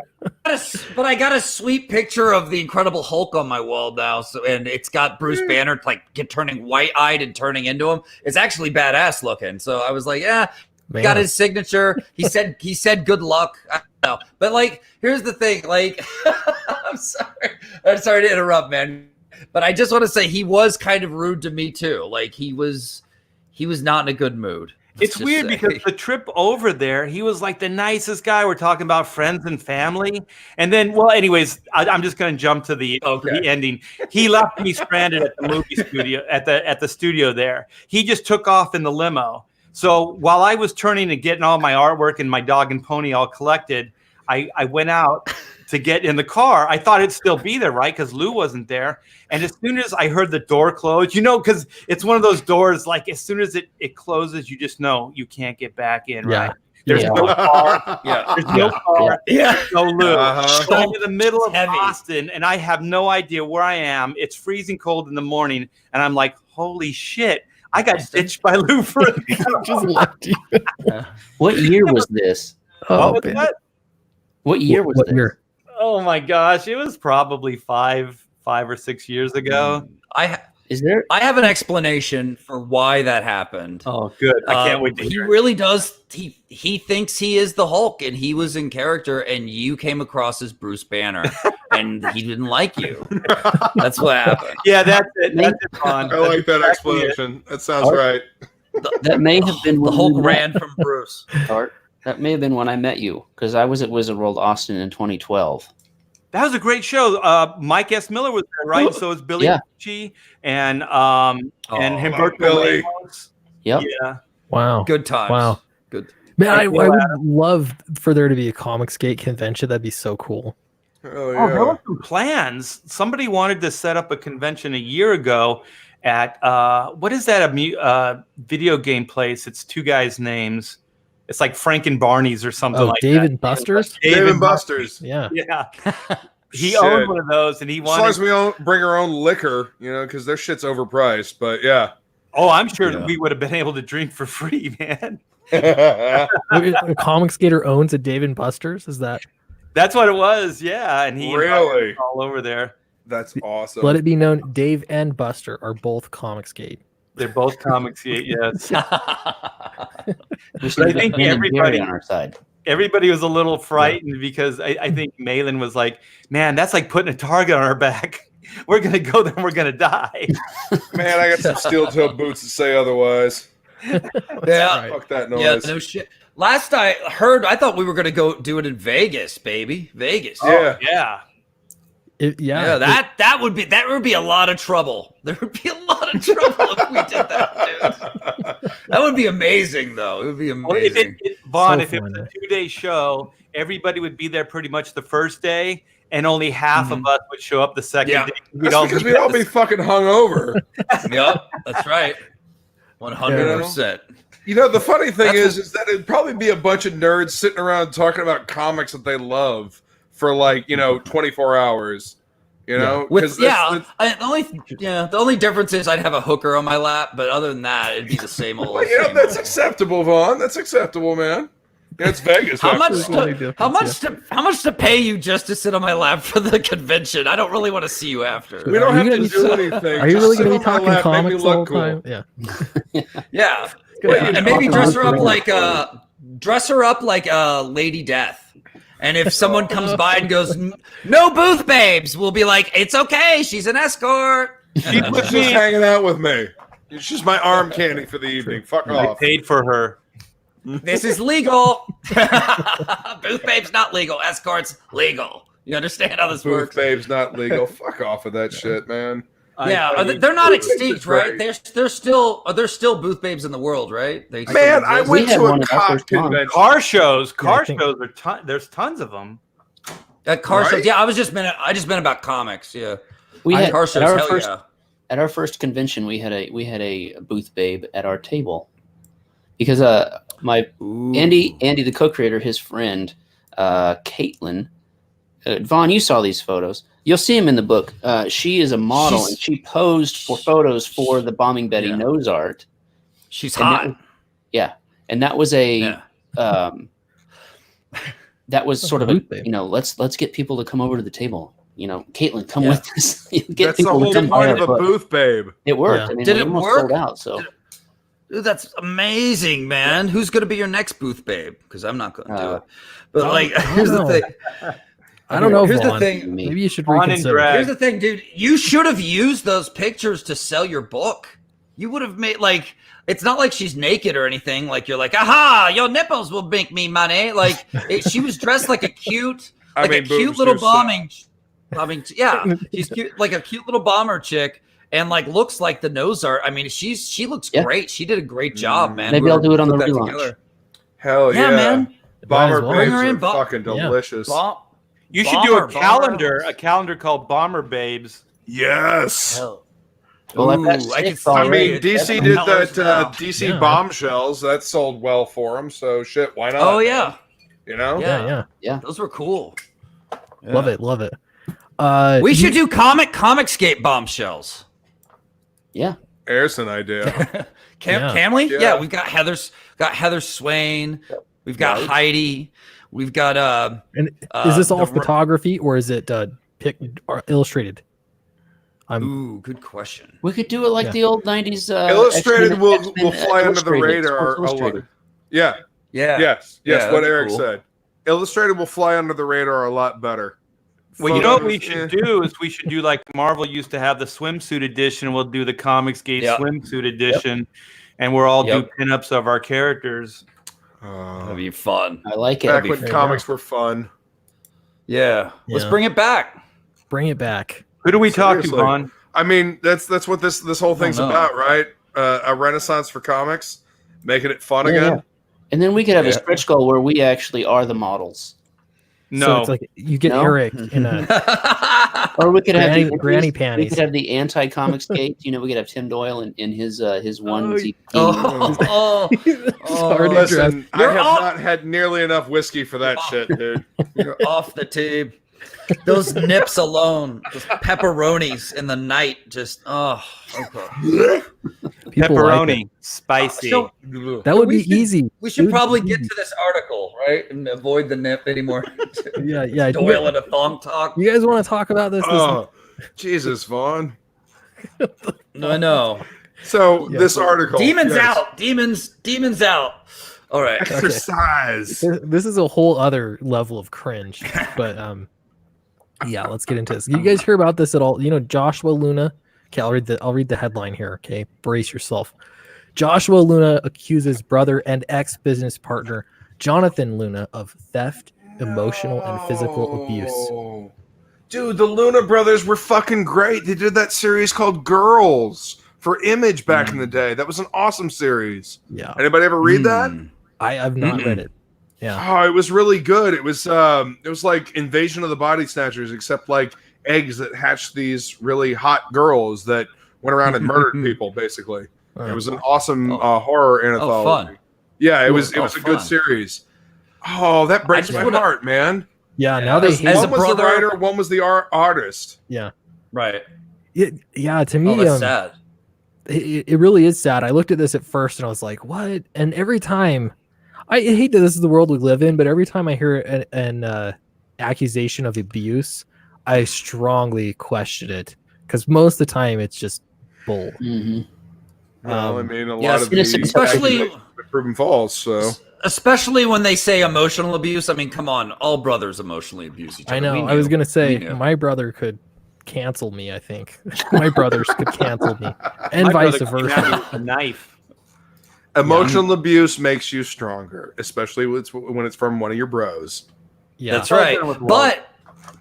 I got a sweet picture of the Incredible Hulk on my wall now. So, and it's got Bruce Banner turning white-eyed and turning into him. It's actually badass looking. So I was like, yeah. Man. Got his signature. He said good luck. I don't know. But here's the thing. I'm sorry to interrupt, man. But I just want to say he was kind of rude to me too. He was not in a good mood. It's weird because the trip over there, he was like the nicest guy. We're talking about friends and family. And then, well, anyways, I'm just going to jump to the ending. He left me stranded at the movie studio, at the studio there. He just took off in the limo. So while I was turning and getting all my artwork and my dog and pony all collected, I went out to get in the car. I thought it'd still be there, right? Because Lou wasn't there. And as soon as I heard the door close, because it's one of those doors, like as soon as it closes, you just know you can't get back in, right? There's no car. There's no car. No Lou. So I'm in the middle of Boston, and I have no idea where I am. It's freezing cold in the morning, and I'm like, holy shit. I got ditched by Lou for just left you. What year was this? What was that? What year was this? Year? Oh my gosh, it was probably five or 6 years ago. I have an explanation for why that happened. Oh, good. I can't wait to hear. He really does. He thinks he is the Hulk, and he was in character, and you came across as Bruce Banner, and he didn't like you. That's what happened. Yeah, that's it. That's it, Ron. I like that explanation. That sounds right. That may have been the Hulk ran from Bruce. That may have been when I met you, because I was at Wizard World Austin in 2012. That was a great show. Mike S. Miller was there, right? So it's Billy Pucci and Humberto Billy. Ramos. Yep. Yeah. Wow. Good times. Wow. Good. Man, I would love for there to be a Comicsgate convention. That'd be so cool. Oh, Oh, there were some plans. Somebody wanted to set up a convention a year ago at what is that? A video game place. It's two guys' names. It's like Frank and Barney's or something like Dave that. And Buster's? Dave and Buster's. Yeah. Yeah. He owned one of those, and he wanted. As long as we bring our own liquor, because their shit's overpriced. But yeah. Oh, I'm sure we would have been able to drink for free, man. A Comicsgater owns a Dave and Buster's? Is that? That's what it was, yeah. And he really all over there. That's awesome. Let it be known, Dave and Buster are both Comicsgate. They're both Comicsgate, yes. I think everybody on our side. Everybody was a little frightened because I think Malin was like, "Man, that's like putting a target on our back. We're gonna go there, and we're gonna die." Man, I got some steel-toe boots to say otherwise. Fuck that noise. Yeah, no shit. Last I heard, I thought we were gonna go do it in Vegas, baby. Vegas. Yeah. Yeah. That would be a lot of trouble. There would be a lot of trouble if we did that, dude. That would be amazing, though. It would be amazing. Vaughn, if it was a 2-day show, everybody would be there pretty much the first day, and only half of us would show up the second day. Because we'd all be fucking hungover. Yep, that's right. 100%. The funny thing is that it'd probably be a bunch of nerds sitting around talking about comics that they love for 24 hours. The only difference is I'd have a hooker on my lap, but other than that, it'd be the same old. Well, that's acceptable, Vaughn. That's acceptable, man. Yeah, it's Vegas. How much to pay you just to sit on my lap for the convention? I don't really want to see you after. We don't have to do anything. Are you really going to be talking lap, comics the whole time? Yeah. Yeah. And maybe dress her up like Lady Death. And if someone comes by and goes, "No booth babes," we'll be like, "It's okay. She's an escort. She's just hanging out with me. She's my arm candy for the evening. Fuck off. I paid for her. This is legal. Booth babes not legal. Escorts legal. You understand how this works? Booth babes not legal. Fuck off of that shit, man. Yeah, they're not extinct, right? There's still booth babes in the world, right? Man, I went to a cock convention. Car shows are there's tons of them. At car shows, yeah. I just meant about comics, yeah. We had car shows, at our first convention, we had a booth babe at our table because Andy, the co-creator, his friend, Caitlin, Vaughn, you saw these photos. You'll see him in the book. She is a model, and she posed for photos for the Bombing Betty nose art. She's hot. And that was that was sort of let's get people to come over to the table. Caitlin, come with us. That's the whole point of a booth babe. It worked. Yeah. I mean, Did it work? Sold out, so. Dude, that's amazing, man. Who's going to be your next booth babe? Because I'm not going to do it. But here's the thing. I don't know. Here's Vaughn. the thing. Maybe you should reconsider. Here's the thing, dude. You should have used those pictures to sell your book. You would have made it's not like she's naked or anything. Like you're like, aha, your nipples will make me money. Like she was dressed like a cute, cute little bombing. Yeah, she's cute, like a cute little bomber chick, and like looks like the nose art. I mean, she looks great. She did a great job, man. Maybe I'll do it on the relaunch. Hell yeah, man. Bomber Well. babes Bring her in, are fucking delicious. You should do a Bomber. calendar called Bomber Babes. Yes. Hell. Well, Ooh, that's I can sick, see I Bomber. mean, it. DC did $7 that now. DC Yeah. bombshells. That sold well for them. So shit, why not? Oh yeah, You know? yeah. Those were cool. Yeah. Love it. We should do Comicscape bombshells. Yeah. There's an idea. Can we? Yeah. Yeah, we've got Heather Swain. We've got Heidi. We've got And is this all the- photography or is it or illustrated? Ooh, good question. We could do it like Yeah. the old 90s. Illustrated X-Men- will X-Men, fly under the Illustrated. radar. Sports Illustrated. Yeah. Yeah. Yes. Yeah, What that'd be Eric cool. said. Illustrated will fly under the radar a lot better. Well, you know what we Photos, should do is we should do like Marvel used to have the swimsuit edition. We'll do the Comicsgate Yep. swimsuit edition, and we'll all Yep. do pinups of our characters. That'd be fun. I like it. Back be when fun. comics were fun. Yeah. Let's Yeah. bring it back. Bring it back. Who do we talk to, Seriously. Vaughn? I mean, that's what this whole thing's know. about, right? A renaissance for comics, making it fun Yeah, again. yeah. And then we could have Yeah. a stretch goal where we actually are the models. So No, it's like you get No? Eric in a Or we could have Granny- the, granny We panties. could have the anti-comics gate. You know, we could have Tim Doyle in his onesie. Sorry to Listen, I You're have off- not had nearly enough whiskey for that shit, dude. You're off the tube. Those nips alone, those pepperonis in the night, just okay. people pepperoni, like spicy. So- it. That would We be should- easy. We It should would be probably get easy. to this article, right, and avoid the nip anymore. Yeah. Doyle and a thong talk. You guys want to talk about this? Oh, Jesus, Vaughn. No, I know. So Yeah. this article, Demons yes. out. Demons out. All right. Exercise. This is a whole other level of cringe. But yeah, let's get into this. You guys hear about this at all? You know, Joshua Luna. Okay, I'll read the headline here. Okay, brace yourself. Joshua Luna accuses brother and ex-business partner Jonathan Luna of theft, emotional, and physical abuse. No. Dude, the Luna brothers were fucking great. They did that series called Girls for Image back in the day. That was an awesome series. Yeah, Anybody ever read that? I've not read it. Yeah, Oh, it was really good. It was like Invasion of the Body Snatchers, except like eggs that hatched these really hot girls that went around and murdered people. Basically, it was an awesome horror anthology. fun. Yeah, it was Oh, a good fun. series. Oh, that breaks just my wanna- heart, man. yeah. Now they as hate. a One was the brother- writer, one was the artist. Yeah, Right. yeah. To Oh, me, that's sad. it really is sad. I looked at this at first and I was like, what? And every time, I hate that this is the world we live in, but every time I hear an accusation of abuse, I strongly question it because most of the time it's just bull. Mhm. Well, I mean, a yes, lot of innocent- these especially- accusations have been proven false. So Especially when they say emotional abuse. I mean, come on, all brothers emotionally abuse each other. I know. We I was knew. gonna say We knew. my brother could cancel me. I think my brothers could cancel me, and My vice brother came at me versa. with a knife. emotional abuse makes you stronger, especially when it's from one of your bros. Yeah, That's right. Something with Walt.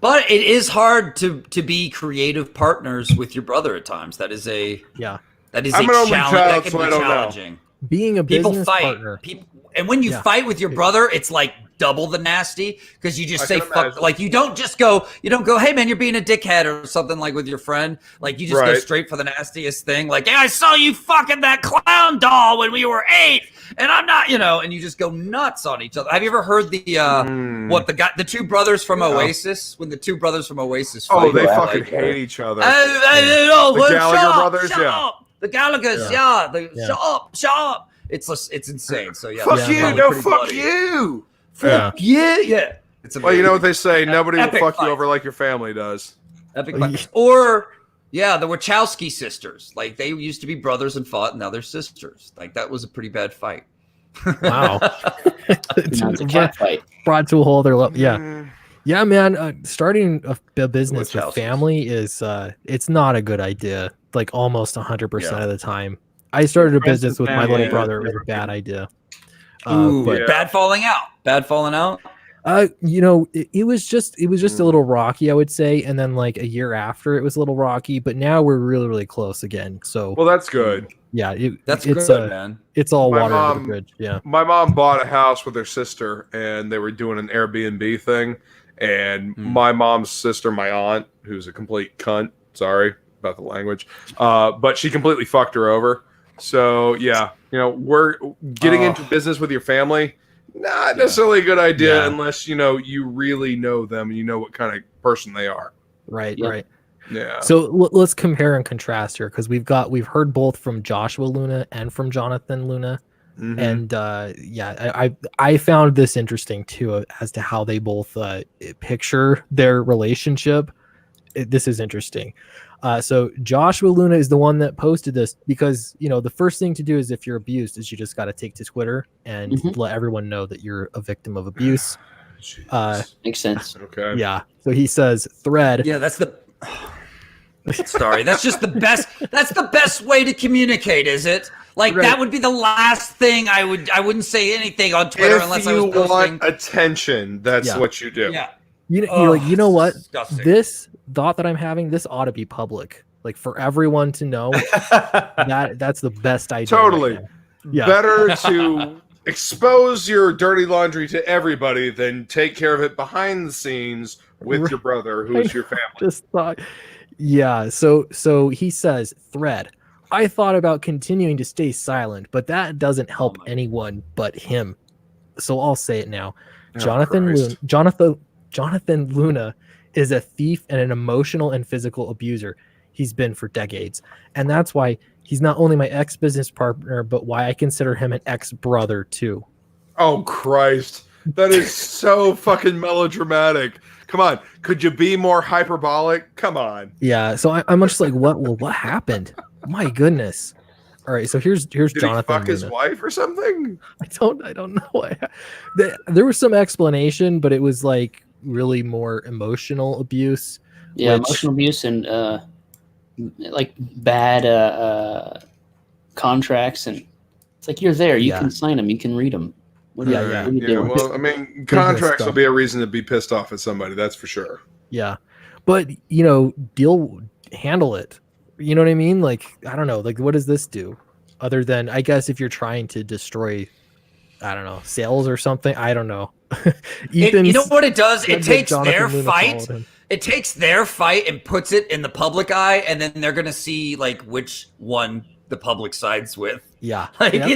But it is hard to be creative partners with your brother at times. That is a yeah. that is I'm a an only challenge. child, That can so be I don't know. challenging. Being a People business fight. partner. People, and when you Yeah. fight with your brother, it's like double the nasty because you just I say can fuck. imagine. Like you don't go, hey man, you're being a dickhead or something like with your friend. Like you just go Right. straight for the nastiest thing. Like, hey, I saw you fucking that clown doll when we were 8, and I'm not, and you just go nuts on each other. Have you ever heard the the two brothers from Oasis? When the two brothers from Oasis fight, Oh, they like, fucking hate each other. The Gallagher brothers, shut yeah. up. The Gallagher's, Yeah. shut up. It's insane. So yeah, Fuck Yeah, you, probably no, pretty fuck bloody. you. Yeah. Yeah. It's Well, you know what they say: nobody will Epic fuck fight. you over like your family does. Epic fight. Or yeah, the Wachowski sisters. Like they used to be brothers and fought, and now they're sisters. Like that was a pretty bad fight. Wow. Now it's a cat fight. Brought to a whole other level. Yeah. Mm. Yeah, man. Starting a business with Wachowskis. family is it's not a good idea. Like almost 100% Yeah. of the time. I started a business with my little family. brother. It was a bad idea. Ooh, But bad falling out. Bad falling out. it was just a little rocky, I would say, and then like a year after it was a little rocky, but now we're really, really close again. So Well, that's good. yeah, That's it's good, man. it's all My water under mom- the bridge. Yeah. My mom bought a house with her sister, and they were doing an Airbnb thing. And my mom's sister, my aunt, who's a complete cunt. Sorry about the language, but she completely fucked her over. So yeah, we're getting into business with your family. Not necessarily a good idea unless you really know them and you know what kind of person they are. Right. Yeah. Right. Yeah. So let's compare and contrast here, because we've heard both from Joshua Luna and from Jonathan Luna. Mhm. And I found this interesting too, as to how they both picture their relationship. This is interesting. So Joshua Luna is the one that posted this, because the first thing to do is, if you're abused, is you just got to take to Twitter and let everyone know that you're a victim of abuse. Jesus. Makes sense. Okay. Yeah. So he says, thread. Yeah, that's the. Sorry, that's just the best. That's the best way to communicate, is it? Like Right. that would be the last thing I would. I wouldn't say anything on Twitter If unless I you was posting. want attention, that's Yeah. what you do. Yeah. You're like, you know what? Disgusting. This thought that I'm having, this ought to be public, like for everyone to know. That's the best idea. right Totally. now. Yeah. Better to expose your dirty laundry to everybody than take care of it behind the scenes with your brother, who is your family. Just thought. Yeah. So he says, thread. I thought about continuing to stay silent, but that doesn't help anyone but him. So I'll say it now. Oh, Jonathan Christ. Jonathan Luna is a thief and an emotional and physical abuser. He's been for decades. And that's why he's not only my ex-business partner, but why I consider him an ex-brother too. Oh, Christ. That is so fucking melodramatic. Come on. Could you be more hyperbolic? Come on. Yeah. So I'm just like, what happened? My goodness. All right. So here's Did Jonathan he fuck his Luna. wife or something? I don't know. There was some explanation, but it was like really more emotional abuse. Yeah, which- emotional abuse and like bad contracts, and it's like, you're there, you Yeah. can sign them, you can read them. What are you, Yeah, what are you Yeah, doing? well, I mean, contracts will stuff. be a reason to be pissed off at somebody, that's for sure. Yeah. But handle it. You know what I mean? Like, I don't know. Like, what does this do? Other than, I guess, if you're trying to destroy, I don't know, sales or something. I don't know. You know what it does? said It that takes Jonathan their Luna fight. followed him. It takes their fight and puts it in the public eye, and then they're gonna see like which one the public sides with. Yeah. Like Yep.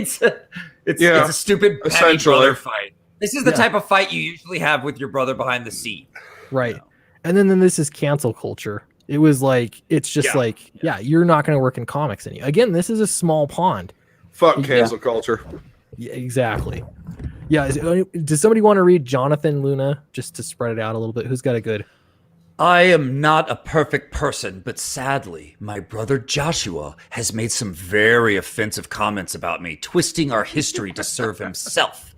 it's Yeah, a stupid petty essentially. brother fight. This is the Yeah. type of fight you usually have with your brother behind the seat. Right. And then this is cancel culture. It was like, it's just Yeah. like, you're not going to work in comics anymore. Again, this is a small pond. Fuck cancel culture. Yeah, exactly. Yeah. Does somebody want to read Jonathan Luna just to spread it out a little bit? Who's got a good? I am not a perfect person, but sadly, my brother Joshua has made some very offensive comments about me, twisting our history to serve himself.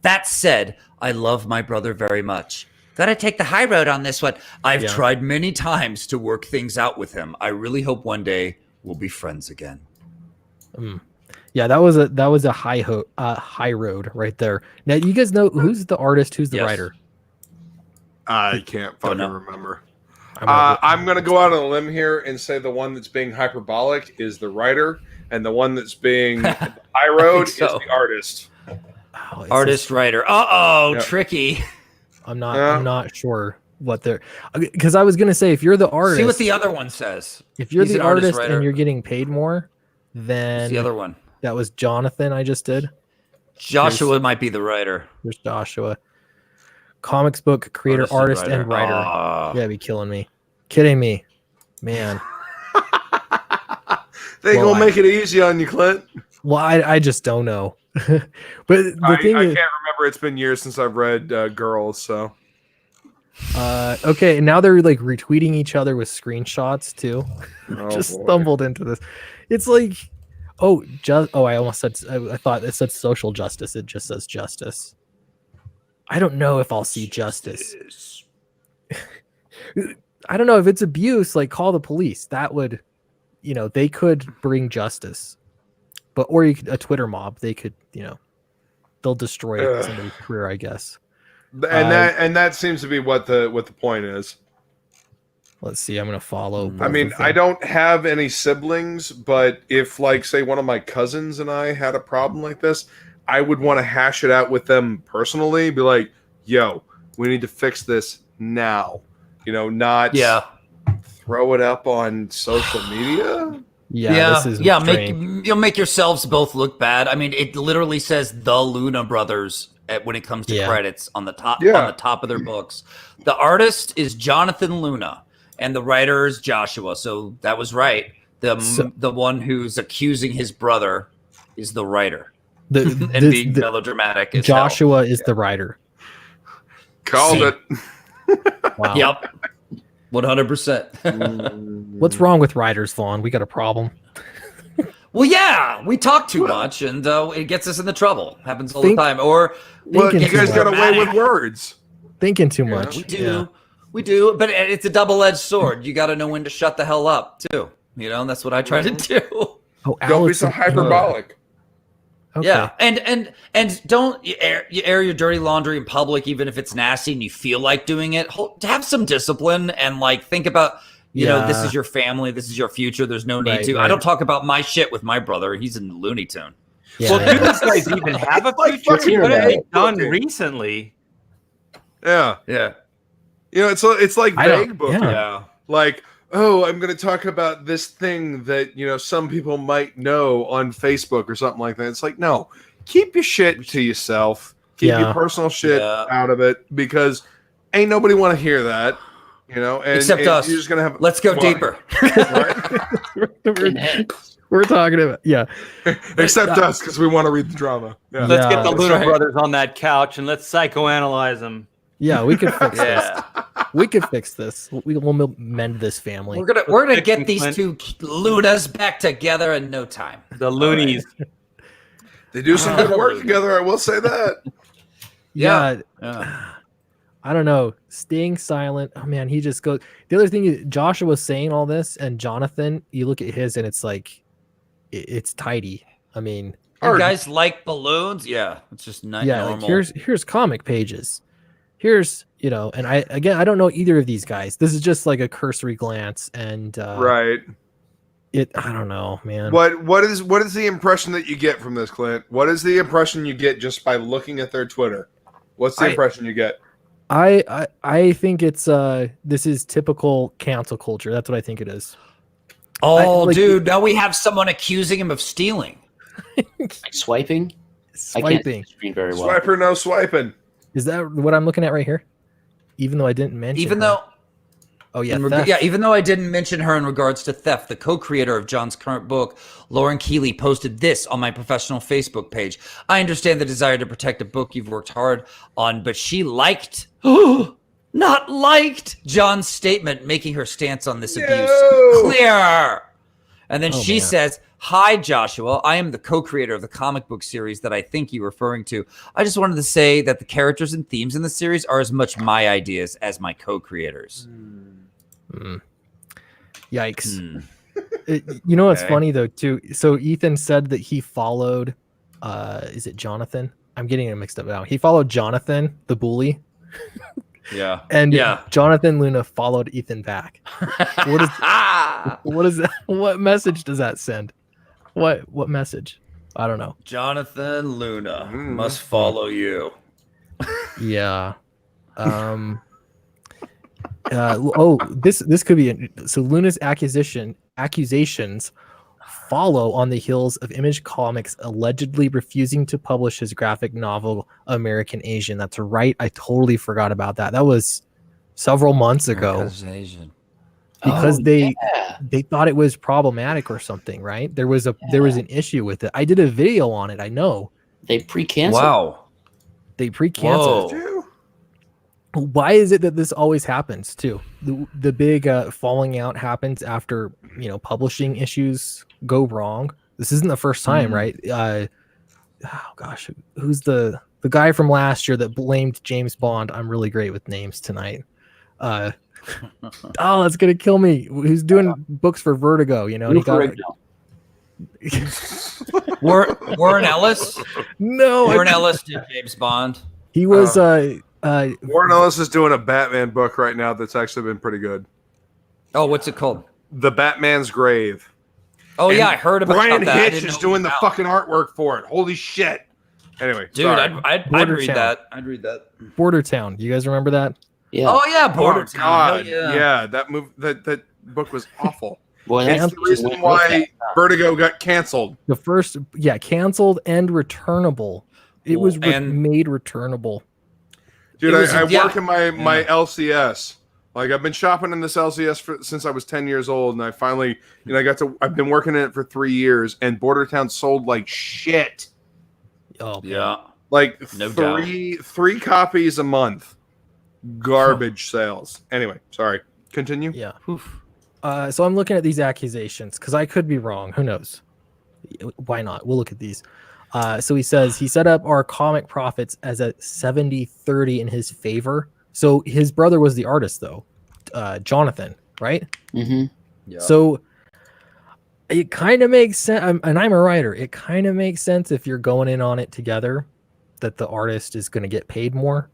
That said, I love my brother very much. Gotta take the high road on this one. I've tried many times to work things out with him. I really hope one day we'll be friends again. Yeah, that was a high road right there. Now, you guys know who's the artist, who's the Yes. writer? I can't fucking know. remember. I'm I'm going to go out on a limb here and say the one that's being hyperbolic is the writer, and the one that's being high road so. is the artist. oh, it's Artist, writer. Uh-oh, Yep. tricky. I'm Yeah. not sure what they're, because I was gonna say, if you're the artist, See what the other one says. if you're he's the an artist, artist writer. and you're getting paid more, What's then the other one? that was Jonathan. I just did. Joshua might be the writer. There's Joshua. Comics book creator, artist, and writer. Ah. Yeah, be killing me. Kidding me, man. They Well, gonna make it easy on you, Clint. Well, I just don't know. But the I thing can't is, remember. It's been years since I've read Girls, so okay, now they're like retweeting each other with screenshots too. oh, Just boy. stumbled into this. It's like, I almost said, I thought it said social justice. It just says justice. I don't know if I'll see justice. I don't know if it's abuse. Like, call the police. That would, they could bring justice. But or you could, a Twitter mob, they could, they'll destroy somebody's career, I guess. And that seems to be what the point is. Let's see. I'm gonna follow. I mean, I don't have any siblings, but if, like, say one of my cousins and I had a problem like this, I would want to hash it out with them personally. Be like, "Yo, we need to fix this now." Not throw it up on social media. This is you'll make yourselves both look bad. I mean, it literally says the Luna brothers when it comes to credits on the top of their books. The artist is Jonathan Luna. And the writer is Joshua, so that was right. The one who's accusing his brother is the writer, and being melodramatic. Joshua is the writer. Called it. Wow. Yep. 100%. What's wrong with writers, Vaughn? We got a problem. Well, yeah, we talk too much, and it gets us into trouble. Happens all the time. Or you guys got away with words. Thinking too much. We do. Yeah. We do, but it's a double-edged sword. You got to know when to shut the hell up, too. That's what I try to do. Oh, don't be so hyperbolic. Okay. Yeah, and don't air your dirty laundry in public, even if it's nasty and you feel like doing it. Have some discipline and think about, this is your family, this is your future. There's no need to. Right. I don't talk about my shit with my brother. He's in Looney Tune. Yeah. Well, do these guys even have a future? What have they done recently? Yeah. Yeah. It's like vague booking. Yeah. Like, oh, I'm going to talk about this thing that, some people might know on Facebook or something like that. It's like, no, keep your shit to yourself. Keep your personal shit out of it, because ain't nobody want to hear that, And, except us. You're just going to have. Let's go deeper. We're talking about, Except us, because we want to read the drama. Yeah. Let's get the Luna brothers on that couch and let's psychoanalyze them. Yeah, we could fix this. We could fix this. We'll mend this family. We're gonna get these two Lunas back together in no time. The Loonies. They do some good work together. I will say that. Yeah. I don't know. Staying silent. Oh man, he just goes. The other thing is, Joshua was saying all this, and Jonathan. You look at his, and it's like, it's tidy. I mean, you guys like balloons? Yeah, it's just not normal. Like here's comic pages. Here's, and I don't know either of these guys. This is just like a cursory glance, and right. I don't know, man. What is the impression that you get from this, Clint? What is the impression you get just by looking at their Twitter? What's the impression you get? I think it's this is typical cancel culture. That's what I think it is. Oh, dude, now we have someone accusing him of stealing. Like swiping? I can't see the screen very well. Swiper, no swiping. Is that what I'm looking at right here? Even though I didn't mention even though I didn't mention her in regards to theft, the co-creator of John's current book, Lauren Keeley, posted this on my professional Facebook page. I understand the desire to protect a book you've worked hard on, but she liked John's statement, making her stance on this abuse clear. And then she says, "Hi, Joshua. I am the co-creator of the comic book series that I think you're referring to. I just wanted to say that the characters and themes in the series are as much my ideas as my co-creators." Yikes. You know what's funny, though, too? So Ethan said that he followed, is it Jonathan? I'm getting it mixed up now. He followed Jonathan, the bully. Yeah. And Jonathan Luna followed Ethan back. What is that? What message does that send? What message? I don't know. Jonathan Luna must follow you. Yeah. This could be so Luna's accusations follow on the heels of Image Comics allegedly refusing to publish his graphic novel American Asian. That's right. I totally forgot about that. That was several months ago. Because they thought it was problematic or something, right? There was an issue with it. I did a video on it. I know. They pre-canceled. Wow. They pre-canceled. Whoa. Why is it that this always happens too? The big falling out happens after publishing issues go wrong. This isn't the first time, right? Oh gosh, who's the guy from last year that blamed James Bond? I'm really great with names tonight. Oh, that's gonna kill me. Who's doing books for Vertigo? Warren Ellis. No, Warren Ellis did James Bond. he was Warren Ellis is doing a Batman book right now that's actually been pretty good. Oh, what's it called? The Batman's Grave. Oh And yeah, I heard about Brian that. I Hitch didn't is know doing it the was out. fucking artwork for it. Holy shit! Anyway, Dude, sorry. I'd Border read Town. that. I'd read that. Border Town. You guys remember that? Yeah. Oh yeah, Border Oh Town. God, Hell yeah. That book was awful. Boy, It's that's the reason why Vertigo got canceled. The first, canceled and returnable. It was And- made returnable. Dude, It was- I yeah. work in my LCS. Like I've been shopping in this LCS since I was 10 years old, and I finally, I've been working in it for 3 years, and Border Town sold like shit. Oh, Yeah. Like No three copies a month. Garbage sales. Anyway, sorry. Continue. yeah. So I'm looking at these accusations because I could be wrong. Who knows? Why not? We'll look at these. So he says he set up our comic profits as a 70-30 in his favor. So his brother was the artist, though, Jonathan, right? Mm-hmm. Yeah. So it kind of makes sense. And I'm a writer. It kind of makes sense if you're going in on it together that the artist is going to get paid more.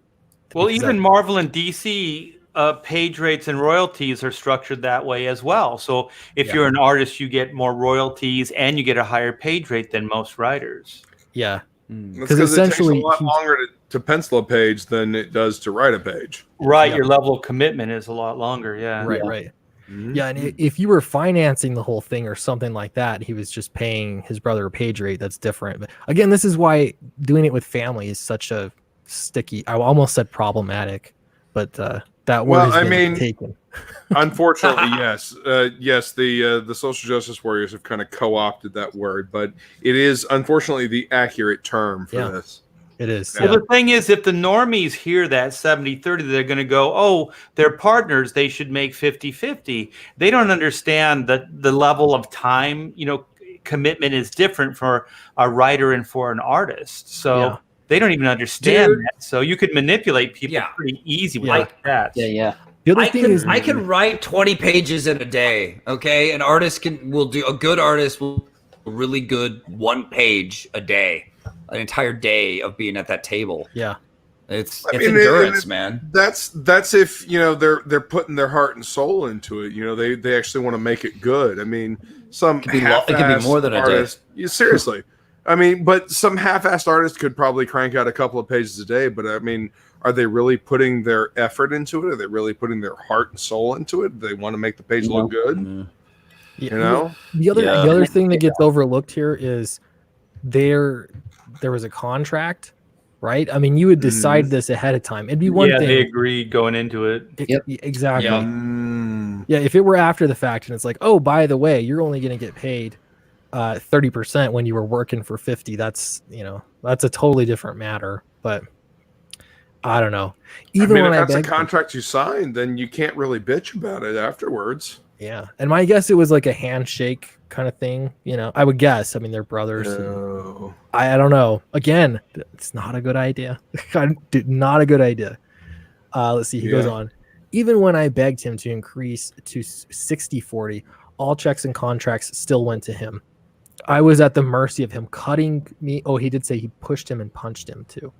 Well, Because even Marvel and DC page rates and royalties are structured that way as well. So if Yeah. you're an artist, you get more royalties and you get a higher page rate than most writers. Yeah. That's 'Cause because essentially it takes a lot he's- longer to pencil a page than it does to write a page. Right. Yeah. Your level of commitment is a lot longer. Yeah. Right, Yeah. right. Mhm. Yeah, and if you were financing the whole thing or something like that, he was just paying his brother a page rate. That's different. But again, this is why doing it with family is such a sticky. I almost said problematic, but that word Well, has I been mean, taken. Unfortunately, yes, yes. The social justice warriors have kind of co-opted that word, but it is unfortunately the accurate term for Yeah. this. It is. Well, Yeah. the thing is, if the normies hear that 70-30, they're going to go, oh, they're partners. They should make 50-50. They don't understand that the level of time, commitment is different for a writer and for an artist. So Yeah. they don't even understand Dude. that. So you could manipulate people Yeah. pretty easy with Yeah. like that. Yeah. The other I thing can is, I can write 20 pages in a day. Okay, an artist a good artist will do a really good 1 page a day, an entire day of being at that table. yeah, It's I it's mean, endurance, and man. That's if they're putting their heart and soul into it. They actually want to make it good. I mean, some It could be half-assed more than a day. artist. Seriously, I mean, but some half-assed artist could probably crank out a couple of pages a day. But I mean, are they really putting their effort into it? Are they really putting their heart and soul into it? Do they want to make the page look good? yeah. You know, The other Yeah. the other thing that gets overlooked here is there was a contract, right? I mean, you would decide this ahead of time. It'd be one Yeah, thing. they agreed going into it. Exactly. Yeah. Yeah, if it were after the fact and it's like, oh, by the way, you're only going to get paid 30% when you were working for 50, that's a totally different matter. But I don't know. Even if when that's a begged- contract you signed, then you can't really bitch about it afterwards. yeah, and my guess it was like a handshake kind of thing. I would guess. I mean, they're brothers. and No. I don't know. Again, it's not a good idea. Not a good idea. Let's see. He goes Yeah. on. Even when I begged him to increase to 60-40, all checks and contracts still went to him. I was at the mercy of him cutting me. Oh, he did say he pushed him and punched him too.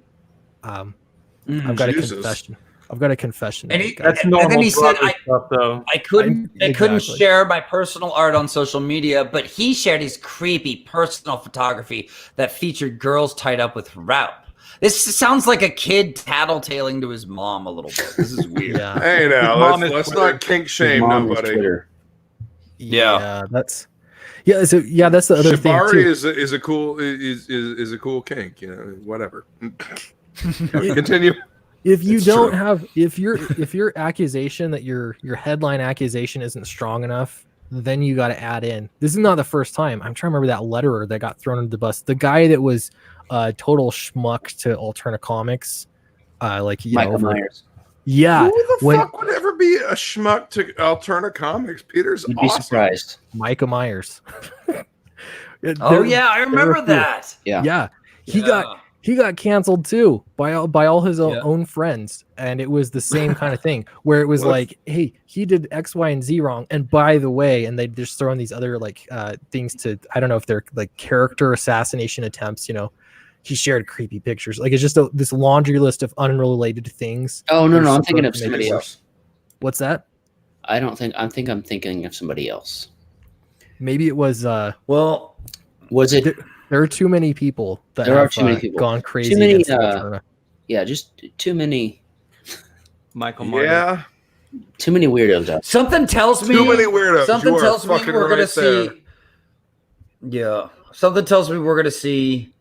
I've got Jesus. a confession. I've got a confession. And to he- make, guys. That's And normal then he said, brother stuff, though. I couldn't Exactly. share my personal art on social media, but he shared his creepy personal photography that featured girls tied up with rope. This sounds like a kid tattletaling to his mom a little bit. This is weird. yeah. Hey, now Mom let's is not kink shame Mom is nobody. Twitter. Yeah. That's So that's the other thing Shibari too. is a cool is a cool kink, whatever. Continue. If you It's don't true. have if your accusation that your headline accusation isn't strong enough, then you got to add in. This is not the first time. I'm trying to remember that letterer that got thrown under the bus. The guy that was total schmuck to Alterna Comics, Michael Myers. Yeah, Who the when fuck would ever be a schmuck to Alterna Comics? Peter's You'd be awesome. surprised. Micah Myers. Oh yeah, I remember that. Yeah. Yeah, he he got canceled too by all his own friends, and it was the same kind of thing where it was like, hey, he did X, Y, and Z wrong, and by the way, and they just throw in these other like things to, I don't know if they're like character assassination attempts, you know. He shared creepy pictures. Like it's just this laundry list of unrelated things. Oh no, I'm thinking of somebody else. What's that? I'm thinking of somebody else. Maybe it was. Well, was it? There are too many people that there are too many people gone crazy. Too many. Yeah, just too many. Michael Martin. Yeah. Too many weirdos out. Something tells me. Too many weirdos. Something tells me we're gonna see. Yeah. Something tells me we're gonna see.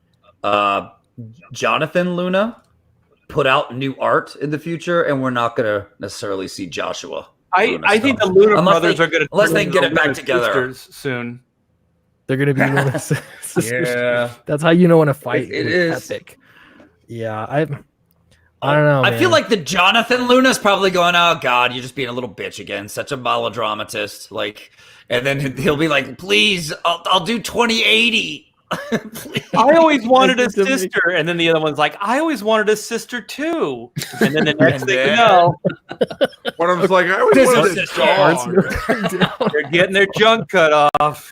Jonathan Luna put out new art in the future, and we're not going to necessarily see Joshua. I think the Luna brothers are going to, unless they can get it back together soon. They're going to be Luna sisters. Yeah, that's how you know when a fight is epic. Yeah, I don't know. I feel like the Jonathan Luna's probably going, "Oh God, you're just being a little bitch again, such a melodramatist." Like, and then he'll be like, "Please, I'll do 2080." I always wanted a sister, and then the other one's like, I always wanted a sister too, and then the next thing you know, one of them's like, I always wanted a dog. They're getting their junk cut off.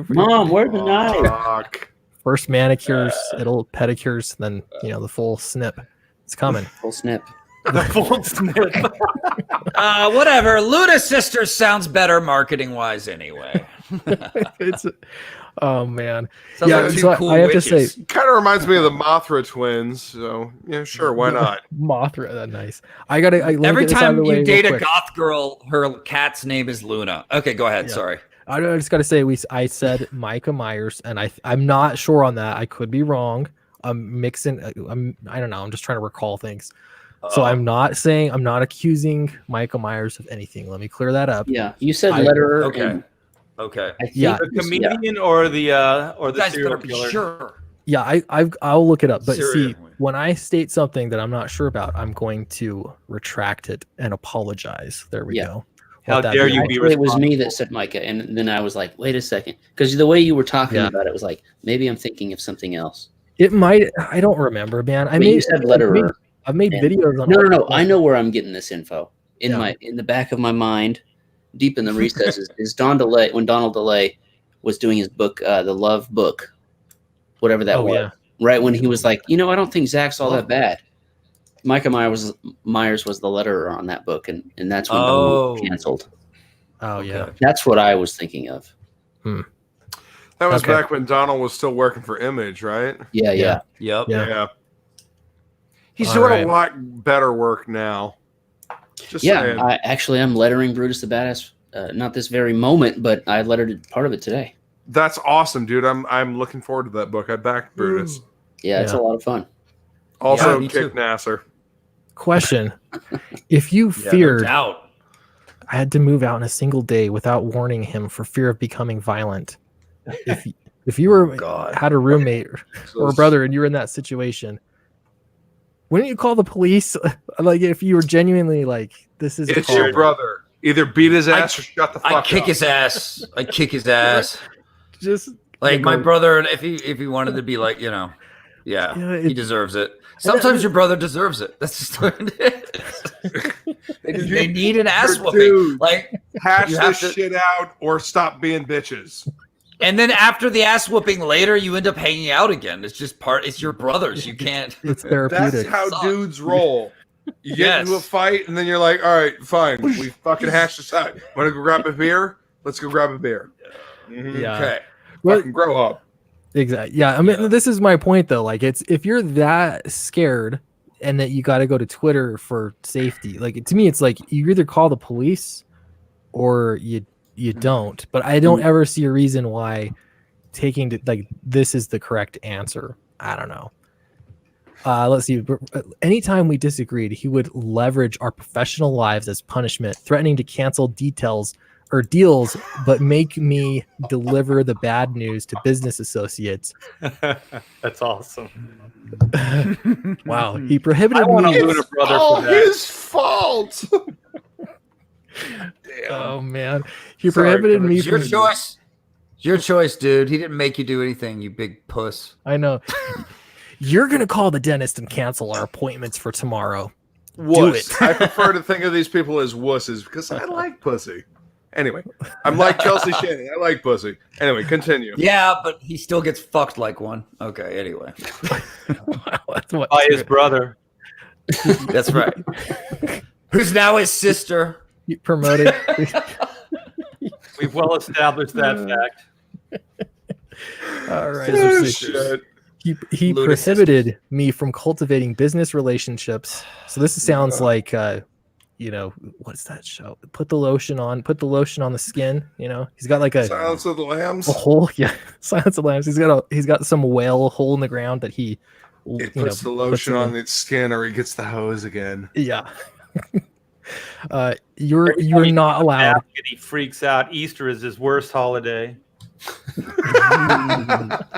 Mom, where's the knife? First manicures, it'll pedicures, then the full snip. It's coming. Full snip. The full snip. Whatever. Luna Sisters sounds better marketing wise anyway. It's. Oh man, sounds like two cool I have witches. to say, kind of reminds me of the Mothra twins. So yeah, sure, why not? Mothra, nice. Every time you date a goth girl, her cat's name is Luna. Okay, go ahead. Yeah. Sorry, I just got to say, I said Micah Myers, and I'm not sure on that. I could be wrong. I'm mixing. I don't know. I'm just trying to recall things. So I'm not accusing Micah Myers of anything. Let me clear that up. Yeah, you said letterer. Okay. Okay. The comedian or the serial killer. Sure. Yeah, I'll look it up. But see, when I state something that I'm not sure about, I'm going to retract it and apologize. There we go. How dare you be responsible? It was me that said Micah, and then I was like, wait a second, because the way you were talking about it was like, maybe I'm thinking of something else. It might. I don't remember, man. You said letterer. I've made videos on. No. I know where I'm getting this info in the back of my mind. Deep in the recesses is Don DeLay, when Donald DeLay was doing his book, The Love Book, whatever that was. Yeah. Right when he was like, I don't think Zach's all that bad. Micah Myers was the letterer on that book, and that's when Donald was canceled. Oh yeah, that's what I was thinking of. That was back when Donald was still working for Image, right? Yeah. Yep. Yeah. He's doing a lot better work now. Just saying. I'm lettering Brutus the Badass. Not this very moment, but I lettered part of it today. That's awesome, dude. I'm looking forward to that book. I backed Brutus. Yeah, it's a lot of fun. Also, kick Nasser. Question: if you feared, I had to move out in a single day without warning him for fear of becoming violent. If you had a roommate or a brother and you were in that situation, wouldn't you call the police? Like, if you were genuinely like, this is it's your brother. Either beat his ass or shut the fuck up. I'd kick his ass. I'd kick his ass. Just like my brother, if he wanted to be like, he deserves it. Sometimes your brother deserves it. That's just what it is. They need an ass whooping. Dude, like, hash this shit out or stop being bitches. And then after the ass whooping later, you end up hanging out again. It's just it's your brothers. You can't. It's therapeutic. That's how dudes roll. You get into a fight, and then you're like, all right, fine. We fucking hash this out. Want to go grab a beer? Let's go grab a beer. Yeah. Okay. Fucking grow up. Exactly. Yeah. I mean, this is my point, though. Like, it's if you're that scared and that you got to go to Twitter for safety, like, to me, it's like you either call the police or you don't, but I don't ever see a reason why this is the correct answer. I don't know. Let's see. Anytime we disagreed, he would leverage our professional lives as punishment, threatening to cancel deals, but make me deliver the bad news to business associates. That's awesome. Wow. He prohibited me. His fault. Damn. Oh man, he prohibited me. It's your choice. It's your choice, dude. He didn't make you do anything, you big puss. I know. You're gonna call the dentist and cancel our appointments for tomorrow. Wuss. I prefer to think of these people as wusses because I like pussy. Anyway, I'm like Chelsea Shannon. I like pussy. Anyway, continue. Yeah, but he still gets fucked like one. Okay, anyway. By his brother. That's right. Who's now his sister. You promoted. We've well established that fact. All right. Oh, shit. He prohibited me from cultivating business relationships. So this sounds like what's that show? Put the lotion on the skin, He's got like a Silence of the Lambs. A hole, yeah. Silence of the Lambs. He's got some whale hole in the ground that he puts the lotion on its skin or he gets the hose again. Yeah. You're not allowed. He freaks out. Easter is his worst holiday.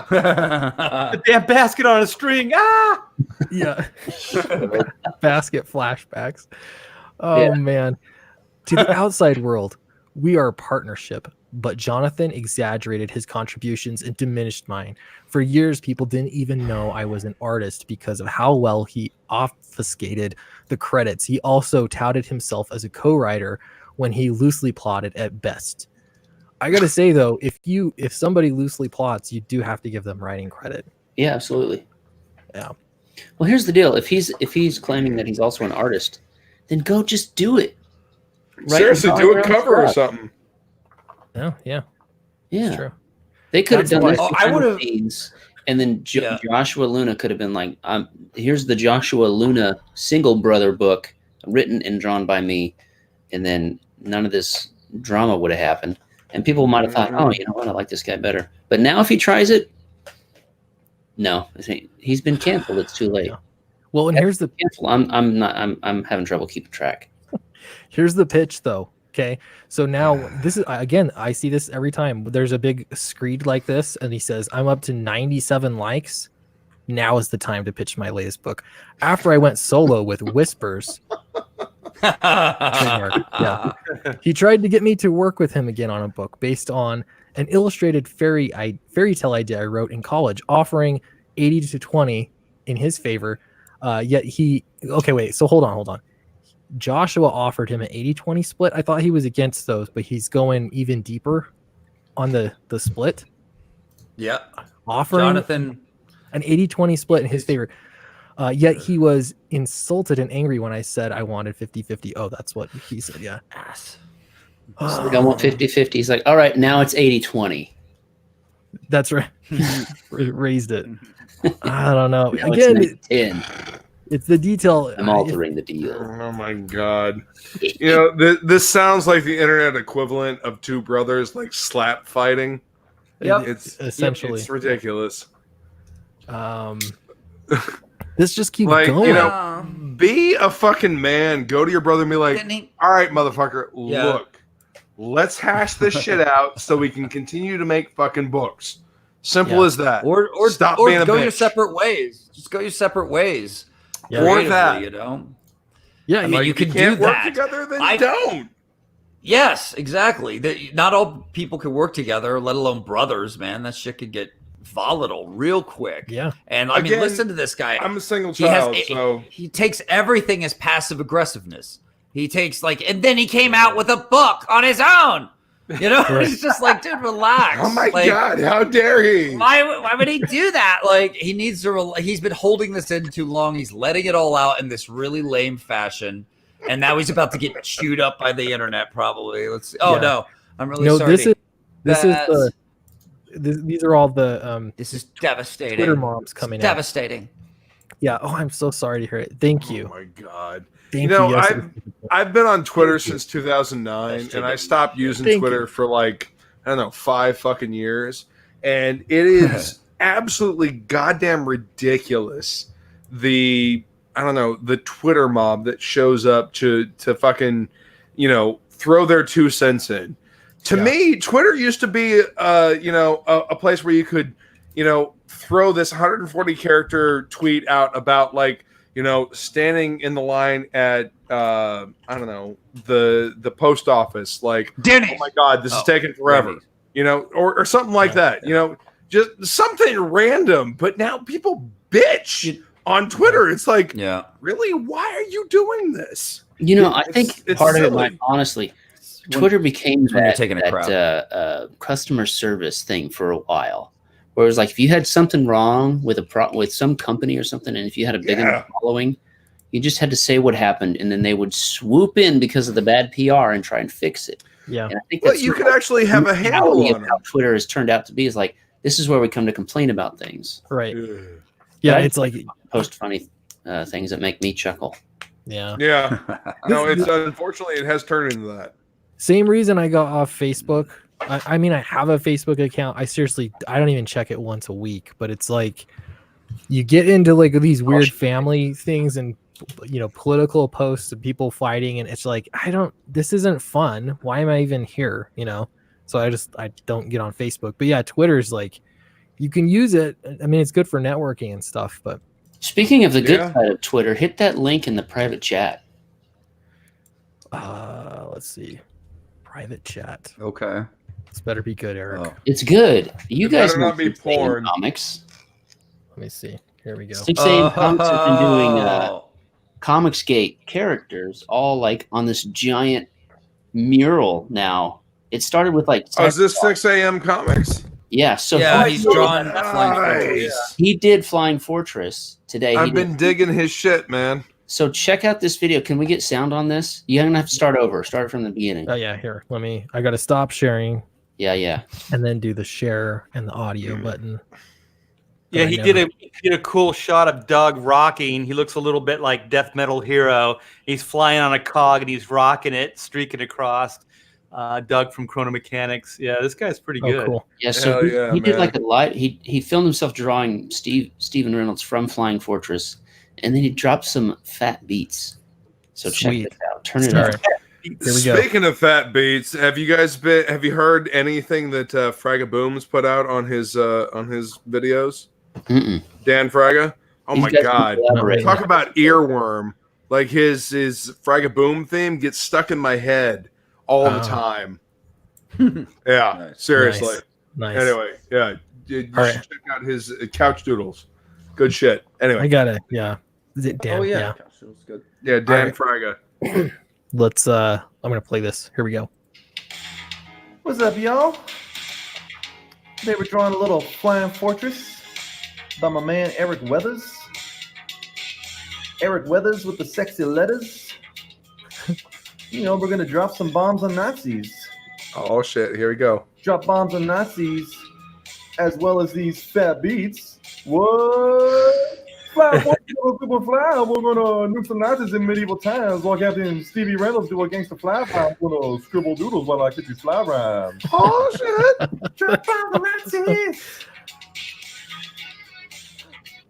The damn basket on a string. Ah! Yeah. Basket flashbacks. Oh, man. To the outside world, we are a partnership, but Jonathan exaggerated his contributions and diminished mine. For years, people didn't even know I was an artist because of how well he obfuscated the credits. He also touted himself as a co-writer when he loosely plotted at best. I gotta say though, if somebody loosely plots, you do have to give them writing credit. Yeah, absolutely. Yeah. Well, here's the deal: if he's claiming that he's also an artist, then go just do it. Seriously, do a cover or something. Oh, yeah. Yeah. That's true. They could have done this I would have. And then Joshua Luna could have been like, here's the Joshua Luna single brother book written and drawn by me. And then none of this drama would have happened. And people might have thought, oh, you know what? I like this guy better. But now if he tries it, no, he's been canceled. It's too late. Yeah. Well, and here's the cancel. I'm having trouble keeping track. Here's the pitch though. Okay. So now this is, again, I see this every time there's a big screed like this and he says, I'm up to 97 likes. Now is the time to pitch my latest book. After I went solo with Whispers, yeah, he tried to get me to work with him again on a book based on an illustrated fairy tale idea I wrote in college, offering 80 to 20 in his favor. Yet so hold on. Joshua offered him an 80-20 split. I thought he was against those, but he's going even deeper on the split. Yeah. Offering Jonathan an 80-20 split in his favor. Yet he was insulted and angry when I said I wanted 50-50. Oh, that's what he said. Yeah. So I want 50-50. He's like, all right, now it's 80-20. That's right. He raised it. I don't know. Now Again, it's 10. It's the detail. I'm altering the deal. Oh my god! This sounds like the internet equivalent of two brothers like slap fighting. Yep. It's essentially it's ridiculous. This just keeps going. Be a fucking man. Go to your brother and be like, "All right, motherfucker, look, let's hash this shit out so we can continue to make fucking books. Simple as that. Or stop or being a go bitch. your separate ways. Just go your separate ways. Yeah. Or that, Yeah, I mean, you can can't do work that. together. Then don't. Yes, exactly. Not all people can work together, let alone brothers. Man, that shit could get volatile real quick. Yeah. And I mean, listen to this guy. I'm a single child, so he takes everything as passive aggressiveness. He takes and then he came out with a book on his own. You know, it's just like, dude, relax. Oh my god, how dare he? Why would he do that? Like, he needs to. He's been holding this in too long. He's letting it all out in this really lame fashion, and now he's about to get chewed up by the internet. Probably. No, I'm really sorry. These are all the this is devastating. Twitter moms coming out. Devastating. Yeah. Oh, I'm so sorry to hear it. Thank you. Oh my god. Thank you. I've been on Twitter since 2009, and I stopped using Twitter for I don't know, 5 fucking years, and it is absolutely goddamn ridiculous. The Twitter mob that shows up to fucking throw their 2 cents in. To me, Twitter used to be a place where you could throw this 140 character tweet out about standing in the line at I don't know, the post office, like, Denny's. Oh my god, this is taking forever, or something like that. Just something random. But now people bitch on Twitter. It's like, Yeah. really? Why are you doing this? You know, I think It's part of it silly. might honestly, Twitter became when you're taking a crowd. that customer service thing for a while. Where it was like if you had something wrong with with some company or something, and if you had a big enough following, you just had to say what happened, and then they would swoop in because of the bad PR and try and fix it. Yeah. And I think Well, that's you could actually have a handle reality on of how Twitter has turned out to be. Is like this is where we come to complain about things. Right. it. Yeah, But I it's like post funny things that make me chuckle. yeah. Yeah. No, it's unfortunately it has turned into that. Same reason I got off Facebook. I mean, I have a Facebook account. I don't even check it once a week, but it's like you get into like these weird family things and political posts of people fighting, and it's like this isn't fun. Why am I even here? So I don't get on Facebook. But yeah, Twitter's like you can use it. I mean, it's good for networking and stuff, but Speaking of the good side of Twitter, hit that link in the private chat. let's see. Private chat. Okay. This better be good, Eric. Oh. It's good. You It guys better know not be 6 a.m. porn. Comics. Let me see. Here we go. 6 a.m. Comics have been doing Oh. Comicsgate characters all like on this giant mural now. It started with like Oh, is this 6 a.m. comics? yeah, so Yeah, he's drawn Nice. Flying Fortress. he did Flying Fortress today. I've been digging his shit, man. So check out this video. Can we get sound on this? You're gonna have to start over. Start from the beginning. Oh yeah, here. I gotta stop sharing Yeah. and then do the share and the audio button. Yeah, But I he never- did a cool shot of Doug rocking. He looks a little bit like Death Metal Hero. He's flying on a cog and he's rocking it, streaking across. Doug from Chrono Mechanics. Yeah, this guy's pretty good. Oh, cool. Yeah, so Hell he, yeah, he did man. like a live. He filmed himself drawing Steven Reynolds from Flying Fortress, and then he dropped some fat beats. So Sweet. check this out. Turn it All up. right. Here we go. Speaking of fat beats, have you heard anything that Fragaboom's put out on his videos? Mm-mm. Dan Fraga? Oh These my guys god. can collaborate. Talk about earworm. Like his Fragaboom theme gets stuck in my head all the Oh. time. Yeah, Nice. seriously. Nice. Anyway, yeah. You All should right. check out his Couch Doodles. Good shit. I Anyway, gotta, yeah. Is it Dan? Oh yeah. Yeah. Gosh, it was good. yeah, Dan All Fraga. Let's I'm gonna play this. Here we go. What's up, y'all? They were drawing a little Flying Fortress by my man Eric Weathers. Eric Weathers with the sexy letters. We're gonna drop some bombs on Nazis. Oh shit, here we go. Drop bombs on Nazis, as well as these fat beats. What? Fly, super fly. We're gonna nuke some Nazis in medieval times, while Captain Stevie Reynolds do a gangster fly rhyme. Gonna scribble doodles while I get these fly rhymes. Oh shit. Drop bombs on Nazis.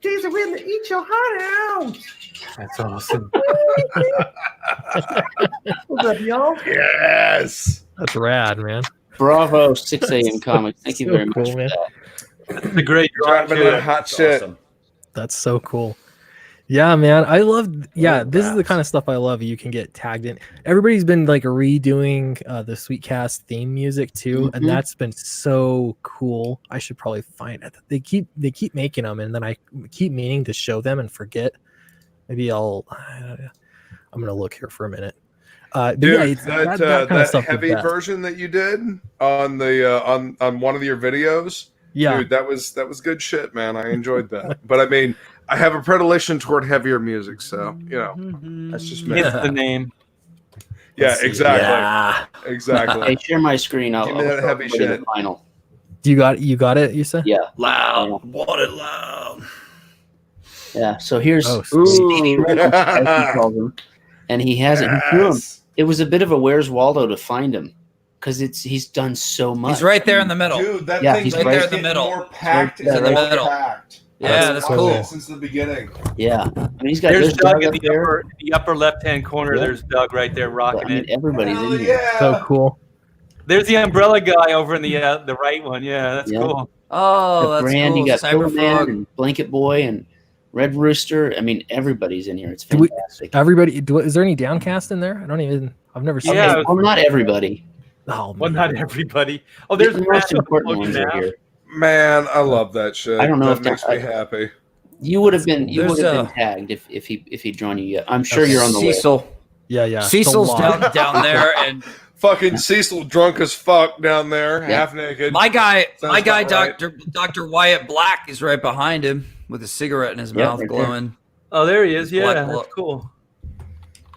These are going to eat your heart out. That's awesome. What's up, y'all? Yes. That's rad, man. Bravo, 6 a.m. Comics. Thank you So very much cool, for man. that. It's a great drawing Dropping too. that hot shit. Awesome. That's so cool. Yeah, man. I love this is the rats. kind of stuff I love. You can get tagged in. Everybody's been like redoing the Sweetcast theme music too, and Mhm. that's been so cool. I should probably find it. They keep making them, and then I keep meaning to show them and forget. Maybe I'm gonna look here for a minute. But Dude, yeah, it's, that kind of stuff is heavy best. version that you did on the on one of your videos, Yeah, dude, that was good shit, man. I enjoyed that. But I mean, I have a predilection toward heavier music, so that's just me. Hits the name. Yeah, Let's see. exactly, Yeah. exactly. Hey, share my screen. I'll Give me that show heavy everybody shit. the final. you got it. You said Yeah, Loud. Want it loud. yeah. So here's Oh, Stevie Ooh. Reynolds, as he calls him, and he has it. He drew him. Yes. It was a bit of a Where's Waldo to find him because he's done so much. He's right there in the middle. Dude, that Yeah, thing's he's been right there in the getting middle. more packed. He's in and the more middle. packed. Yeah, that's watched cool. it since the beginning. Yeah, I mean he's got There's there's Doug Doug in up the there. upper left-hand corner. Yeah. There's Doug right there I rocking mean it. everybody's Hell in here. yeah. so cool. There's the umbrella guy over in the right one. Yeah, that's Yeah. cool. Oh, Got that's Brand, cool. you got Cyberfrog. Cyberman and Blanket Boy and Red Rooster. I mean everybody's in here. It's Do we- fantastic. Everybody, is there any Downcast in there? I've never seen. Yeah, it. Well, not everybody. Oh, Well, man. not everybody. Oh, there's the most Matt important ones now. are here. Man, I love that shit. I don't know that if makes that- me happy. You would have been There's tagged if he'd drawn you yet. I'm sure you're on the Cecil. list. Yeah. Cecil's down there, and Fucking Cecil drunk as fuck down there, half naked. my guy, right. Dr. Wyatt Black is right behind him with a cigarette in his mouth, right glowing. Oh, there he is. Yeah, Black that's blood. cool.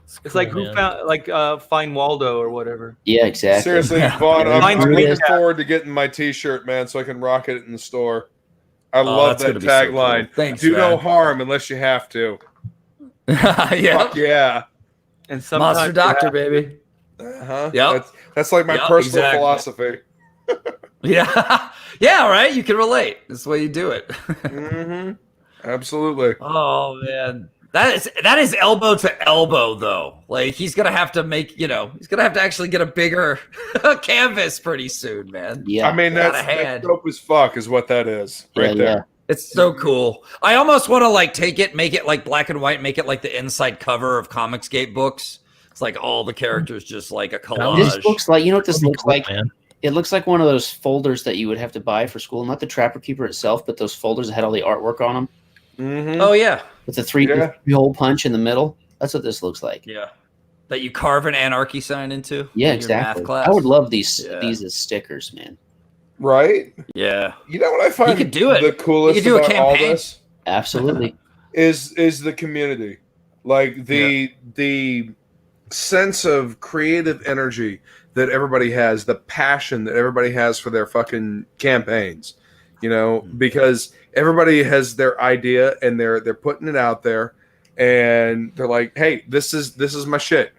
It's cool, like who man. found Find Waldo or whatever. Yeah, exactly. Seriously, Vaughn, I'm Mine's looking green. forward to getting my T-shirt, man, so I can rock it in the store. I Oh, love that's that gonna be so tagline. cool. Thanks, Do no man. harm unless you have to. Yeah, Fuck yeah. And sometimes Monster Doctor, baby. Uh-huh. Yep. That's like my Yep, personal exactly. philosophy. Yeah, yeah, right. You can relate. That's the way you do it. Mm-hmm. Absolutely. Oh man, that is elbow to elbow though. Like he's gonna have to he's gonna have to actually get a bigger canvas pretty soon, man. Yeah. I mean, Got a that's hand. dope as fuck is what that is right Yeah, there. It's so cool. I almost want to like take it, make it like black and white, make it like the inside cover of Comicsgate books. It's like all the characters just like a collage. This looks like, you know what this That'd be looks cool, like? man. It looks like one of those folders that you would have to buy for school. Not the Trapper Keeper itself, but those folders that had all the artwork on them Mm-hmm. Oh yeah, with the three hole punch in the middle. That's what this looks like. yeah. That you carve an anarchy sign into. Yeah, in your exactly. Math class. I would love these Yeah. these as stickers, man. Right? Yeah. You know what I find could do it. the coolest You could do a about all campaign. this Absolutely. is the community. Like the sense of creative energy that everybody has, the passion that everybody has for their fucking campaigns. You know, because everybody has their idea and they're putting it out there and they're like, hey, this is my shit.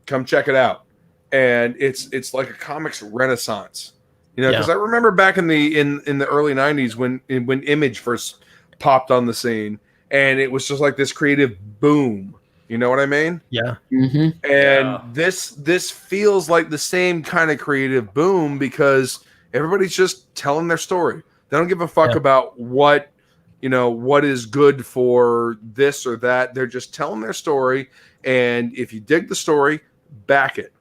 Come check it out. And it's like a comics renaissance. You know, because I remember back in the early 90s when Image first popped on the scene and it was just like this creative boom. You know what I mean? Yeah. Mm-hmm. And this feels like the same kind of creative boom because everybody's just telling their story. They don't give a fuck about what is good for this or that. They're just telling their story, and if you dig the story, back it.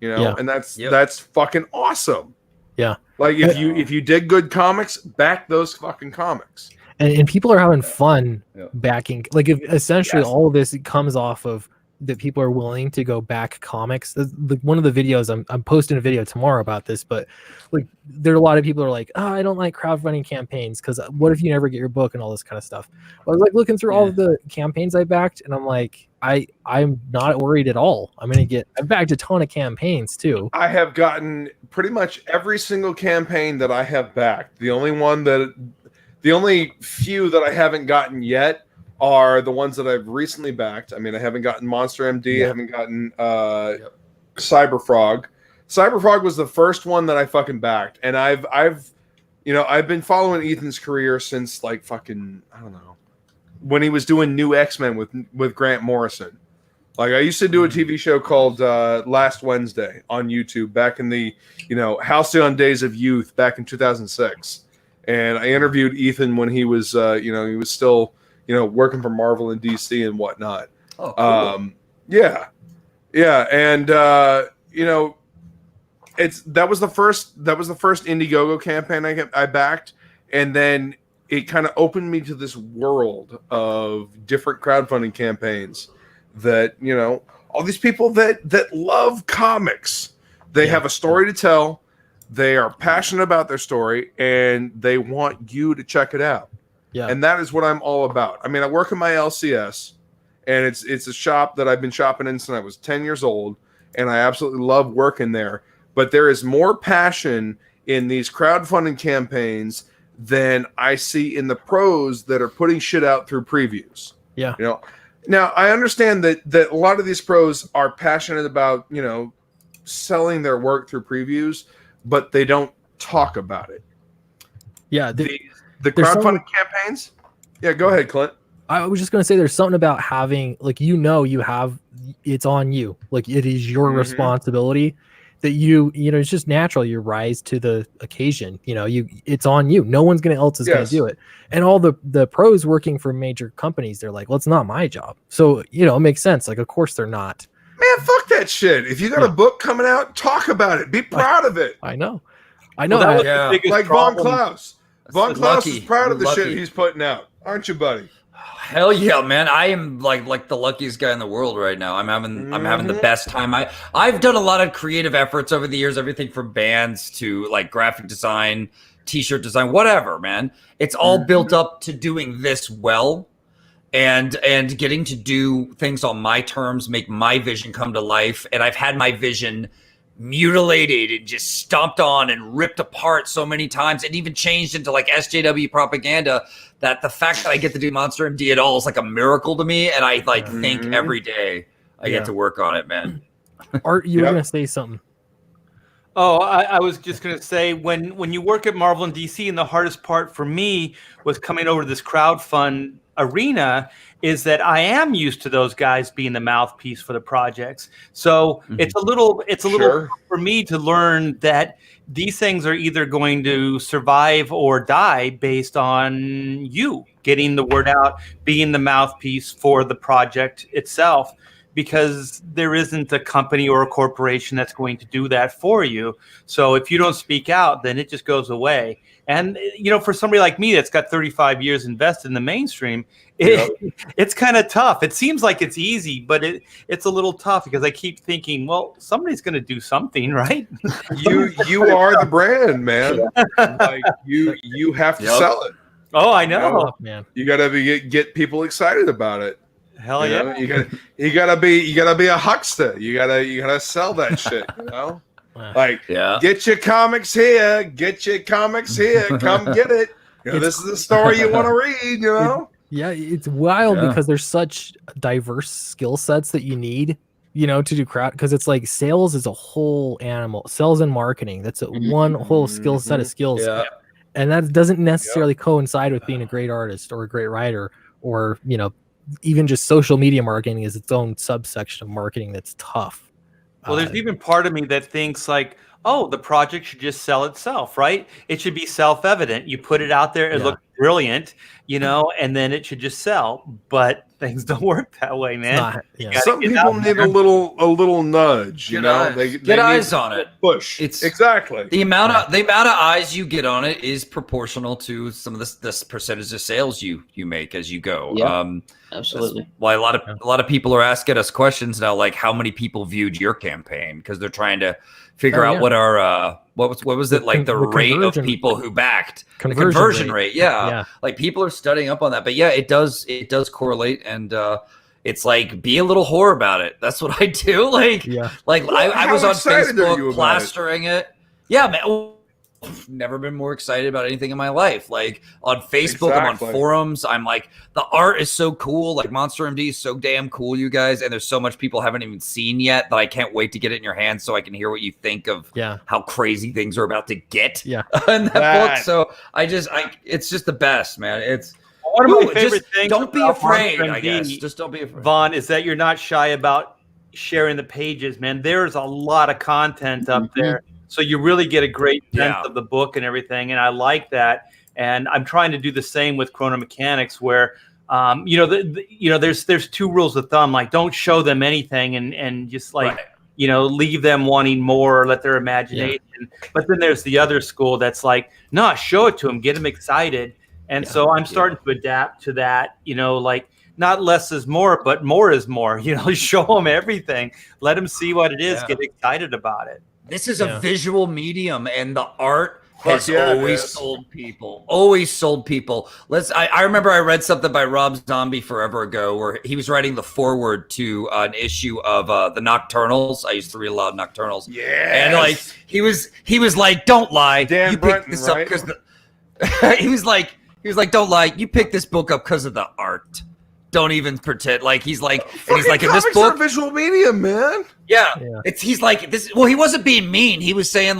You know, and that's fucking awesome. Yeah. Like if you dig good comics, back those fucking comics. And people are having fun backing. Like if essentially all of this comes off of that people are willing to go back comics. One of the videos I'm posting a video tomorrow about this, but like there are a lot of people who are like, oh, I don't like crowdfunding campaigns because what if you never get your book and all this kind of stuff. I was like looking through all of the campaigns I backed, and I'm like, I'm not worried at all. I've backed a ton of campaigns too. I have gotten pretty much every single campaign that I have backed. The only few that I haven't gotten yet are the ones that I've recently backed. I mean, I haven't gotten Monster MD. I haven't gotten Cyberfrog. Cyberfrog was the first one that I fucking backed, and I've been following Ethan's career since like fucking I don't know when he was doing New X-Men with Grant Morrison. Like I used to do a TV show called Last Wednesday on YouTube back in the Halcyon days of youth back in 2006, and I interviewed Ethan when he was he was still working for Marvel and DC and whatnot. Oh, cool. Yeah, and that was the first Indiegogo campaign I backed, and then it kind of opened me to this world of different crowdfunding campaigns that all these people that love comics, they have a story to tell, they are passionate about their story, and they want you to check it out. Yeah. And that is what I'm all about. I mean, I work in my LCS, and it's a shop that I've been shopping in since I was 10 years old, and I absolutely love working there. But there is more passion in these crowdfunding campaigns than I see in the pros that are putting shit out through previews. Yeah. Now I understand that a lot of these pros are passionate about, selling their work through previews, but they don't talk about it. Yeah. The crowdfunding campaigns? Yeah, go ahead, Clint. I was just going to say there's something about having, like, you have, it's on you. Like, it is your responsibility that it's just natural. You rise to the occasion. It's on you. No one's else is going to do it. And all the pros working for major companies, they're like, well, it's not my job. So, it makes sense. Like, of course they're not. Man, fuck that shit. If you got a book coming out, talk about it. Be proud of it. I know. Like Von Klaus. Von Klaus is proud of the lucky. shit he's putting out. Aren't you, buddy? Hell yeah, man! I am like the luckiest guy in the world right now. I'm having the best time. I've done a lot of creative efforts over the years, everything from bands to like graphic design, t-shirt design, whatever, man. It's all built up to doing this well and getting to do things on my terms, make my vision come to life. And I've had my vision mutilated and just stomped on and ripped apart so many times, and even changed into like SJW propaganda, that the fact that I get to do Monster MD at all is like a miracle to me. And I like think every day I get to work on it, man. Art, you were going to say something. Oh, I was just going to say, when you work at Marvel and DC, and the hardest part for me was coming over to this crowdfund arena, is that I am used to those guys being the mouthpiece for the projects. So it's a little for me to learn that these things are either going to survive or die based on you getting the word out, being the mouthpiece for the project itself, because there isn't a company or a corporation that's going to do that for you. So if you don't speak out, then it just goes away. And, you know, for somebody like me that's got 35 years invested in the mainstream, it's kind of tough. It seems like it's easy, but it's a little tough, because I keep thinking, well, somebody's going to do something, right? You are the brand, man. Like you have to sell it. Oh, I know. Man. You got to get people excited about it. Hell yeah. You gotta be a huckster. You gotta sell that shit, you know? Like, get your comics here, come get it. You know, this is the story you want to read, you know? Yeah, it's wild because there's such diverse skill sets that you need, you know, to do crowd, because it's like sales is a whole animal. Sales and marketing, that's one whole skill set of skills. Yeah. And that doesn't necessarily coincide with being a great artist or a great writer, or, you know, even just social media marketing is its own subsection of marketing that's tough. Well, there's even part of me that thinks like, oh, the project should just sell itself, right? It should be self-evident. You put it out there, it looks brilliant, you know, and then it should just sell. But things don't work that way, man. Some people need a little nudge, you know. They get eyes on it. Push. It's exactly the amount of eyes you get on it is proportional to some of this percentage of sales you make as you go. Yeah, absolutely. Why a lot of people are asking us questions now, like how many people viewed your campaign, because they're trying to figure out what our what was it like the rate of people who backed, the conversion rate. Yeah, like people are studying up on that. But yeah, it does correlate, and it's like, be a little whore about it. That's what I do. Like I was on Facebook plastering it. Yeah, man. Never been more excited about anything in my life. Like on Facebook, I'm on forums. I'm like, the art is so cool. Like Monster MD is so damn cool, you guys. And there's so much people haven't even seen yet that I can't wait to get it in your hands so I can hear what you think of how crazy things are about to get in that book. So it's just the best, man. It's one of my favorite things. Don't be afraid, I guess. Just don't be afraid. Vaughn, is that you're not shy about sharing the pages, man. There's a lot of content up there. So you really get a great sense of the book and everything, and I like that. And I'm trying to do the same with Chrono Mechanics, where there's two rules of thumb, like don't show them anything and just like leave them wanting more, or let their imagination. But then there's the other school that's like, no, show it to them, get them excited. And so I'm starting to adapt to that. Like not less is more, but more is more. Show them everything, let them see what it is, get excited about it. This is a visual medium, and the art has always sold people. Always sold people. I remember I read something by Rob Zombie forever ago where he was writing the foreword to an issue of the Nocturnals. I used to read a lot of Nocturnals. Yeah. And like he was like, don't lie. Dan you Brenton, picked this up because he was like, don't lie. You picked this book up because of the art. Don't even pretend. Like he's like, and he's like, in this book, are visual medium, man. Yeah. He's like this. Well, he wasn't being mean. He was saying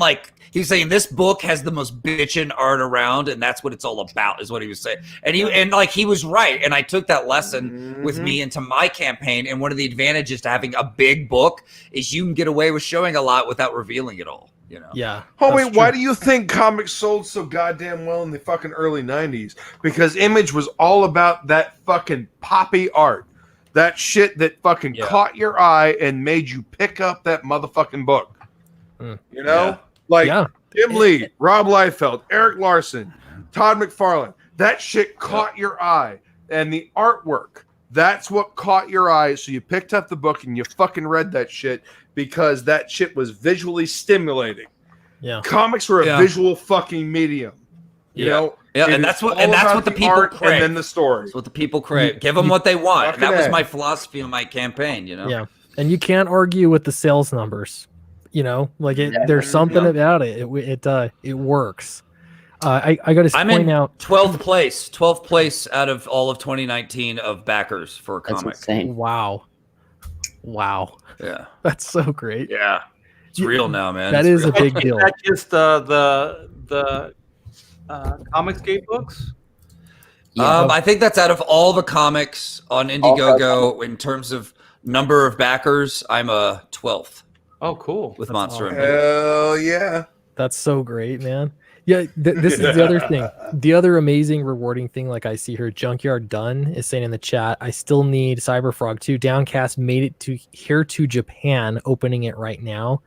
this book has the most bitchin' art around, and that's what it's all about, is what he was saying. And he was right. And I took that lesson with me into my campaign. And one of the advantages to having a big book is you can get away with showing a lot without revealing it all. Yeah. Oh wait, why do you think comics sold so goddamn well in the fucking early 90s? Because Image was all about that fucking poppy art. That shit that fucking caught your eye and made you pick up that motherfucking book. You know? Jim Lee, Rob Liefeld, Eric Larson, Todd McFarlane. That shit caught your eye. and the artwork. That's what caught your eye. So you picked up the book and you fucking read that shit because that shit was visually stimulating. Yeah. Comics were a visual fucking medium. You know? Yeah, and that's what the people crave. And then the story. That's what the people crave. Give them what they want. And that was my philosophy on my campaign, you know? Yeah. And you can't argue with the sales numbers. You know, like there's something about it. It works. I got to point out 12th place out of all of 2019 of backers for a comic. That's insane. Wow. Yeah. That's so great. Yeah. It's real now, man. That is a big deal. Is that just the Comicsgate books? I think that's out of all the comics on Indiegogo in terms of number of backers. I'm a 12th. Oh, cool. With Monster awesome. Hell yeah. That's so great, man. Yeah, this is the other thing. The other amazing, rewarding thing, like I see here, Junkyard Dunn is saying in the chat, I still need Cyberfrog 2. Downcast made it to Japan, opening it right now.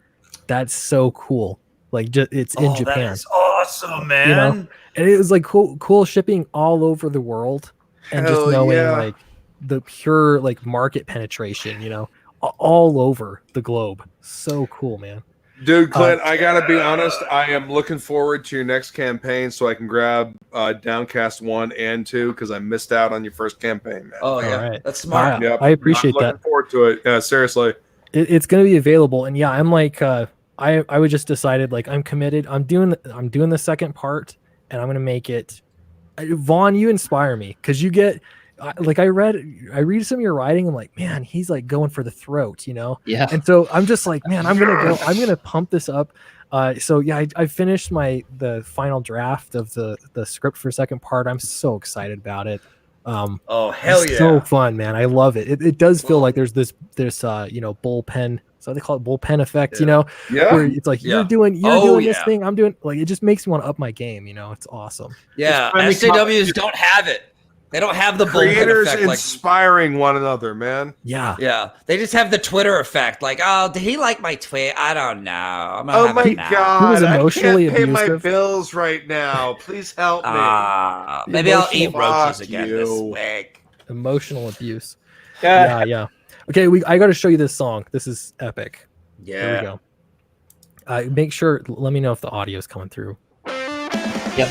That's so cool. Like, it's in Japan. That is awesome, man. You know? And it was like cool shipping all over the world, and just knowing like the pure like market penetration, you know, all over the globe. So cool, man. Dude, Clint, I gotta be honest. I am looking forward to your next campaign so I can grab Downcast 1 and 2 because I missed out on your first campaign, man. Oh yeah, right. That's smart. Yep. I appreciate that. Looking forward to it. Seriously, it's going to be available, and yeah, I'm like, I would just decided like I'm committed. I'm doing the second part, and I'm going to make it. Vaughn, you inspire me because you get. Like I read some of your writing. I'm like, man, he's like going for the throat, you know? Yeah. And so I'm just like, man, I'm going to pump this up. So yeah, I finished the final draft of the script for second part. I'm so excited about it. Oh, hell yeah. So fun, man. I love it. It does feel like there's this bullpen. So they call it bullpen effect, you know? Yeah. Where it's like, you're doing this thing. I'm doing like, it just makes me want to up my game, you know? It's awesome. Yeah. SJWs don't have it. They don't have the creators effect, inspiring one another, man. Yeah. Yeah. They just have the Twitter effect. Like, oh, did he like my tweet? I don't know. Oh my God. He was emotionally I can't pay abusive. my bills right now. Please help me. Maybe I'll eat roaches again this week. Emotional abuse. Yeah. Okay, I got to show you this song. This is epic. Yeah. Here we go. Make sure. Let me know if the audio is coming through. Yep.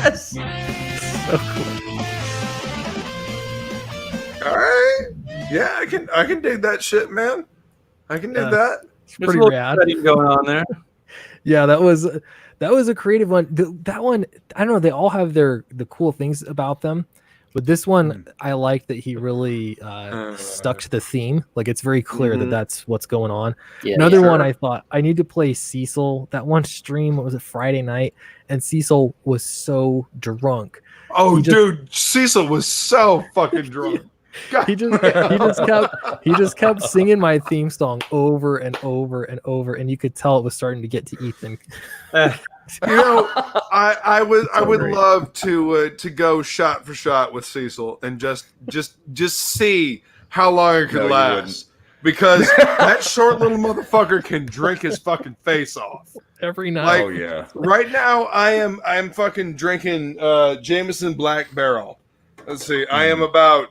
Yes. So cool. All right. Yeah, I can dig that shit, man. I can dig that. It's pretty rad going on there. Yeah, that was a creative one. That one, I don't know. They all have the cool things about them, but this one I like that he really stuck to the theme. Like it's very clear that that's what's going on. Yeah, Another one I thought I need to play Cecil. That one stream, what was it, Friday night, and Cecil was so drunk. Oh, dude, Cecil was so fucking drunk. He just kept singing my theme song over and over and over, and you could tell it was starting to get to Ethan. You know, I would love to go shot for shot with Cecil and just see how long it could last. Because that short little motherfucker can drink his fucking face off every night. Like, oh yeah. Right now, I am fucking drinking Jameson Black Barrel. Let's see, I am about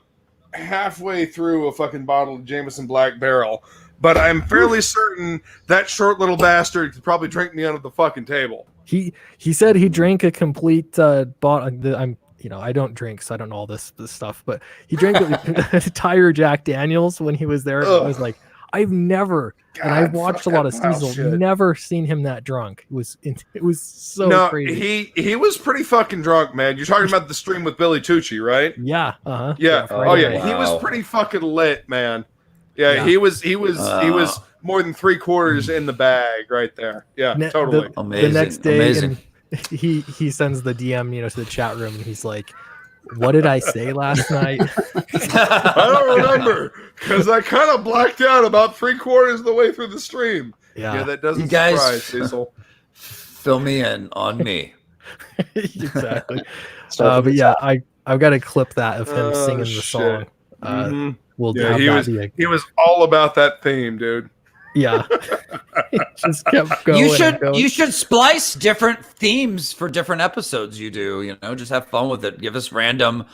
halfway through a fucking bottle of Jameson Black Barrel, but I'm fairly certain that short little bastard could probably drink me under the fucking table. He said he drank a complete bottle. I don't drink, so I don't know all this stuff, but he drank an entire Jack Daniels when he was there. And I was like, I've never, and I've watched a lot of Cecil, never seen him that drunk. It was so crazy. He was pretty fucking drunk, man. You're talking about the stream with Billy Tucci, right? Yeah. Yeah. Oh yeah. Wow. He was pretty fucking lit, man. Yeah. He was more than 3/4 in the bag right there. Yeah. Totally. Amazing. The next day, he sends the DM, to the chat room, and he's like, what did I say last night? I don't remember because I kind of blacked out about 3/4 of the way through the stream. Yeah, that doesn't surprise Cecil. Fill me in on me. Exactly. But yeah, I've got to clip that of him singing the song. He was all about that theme, dude. Yeah. Just kept going. You should splice different themes for different episodes you do, you know, just have fun with it. Give us random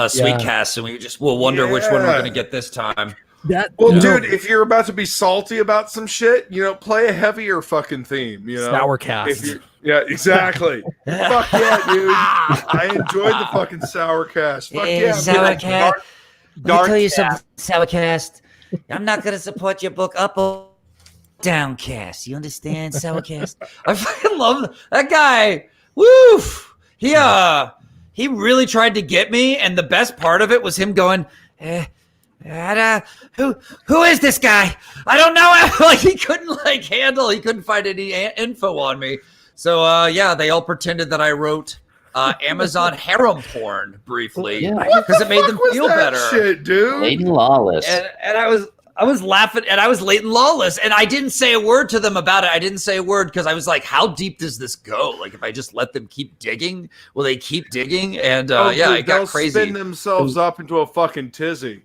sweet casts and we'll wonder which one we're going to get this time. Dude, if you're about to be salty about some shit, you know, play a heavier fucking theme, you know. Sour cast. Yeah, exactly. Fuck yeah, dude. I enjoyed the fucking sour cast. Fuck yeah. Sour cast. Let me tell you something, sour cast. I'm not going to support your book up or downcast. You understand, Sourcast? I fucking love that guy. Woo! He really tried to get me, and the best part of it was him going, who is this guy? I don't know him. Like he couldn't find any info on me. So they all pretended that I wrote Amazon harem porn briefly because it made them feel better. Shit, dude. Leighton Lawless. And I was laughing, and I was Leighton Lawless, and I didn't say a word to them about it. I didn't say a word because I was like, how deep does this go? Like, if I just let them keep digging, will they keep digging? And it got crazy. Spin themselves up into a fucking tizzy.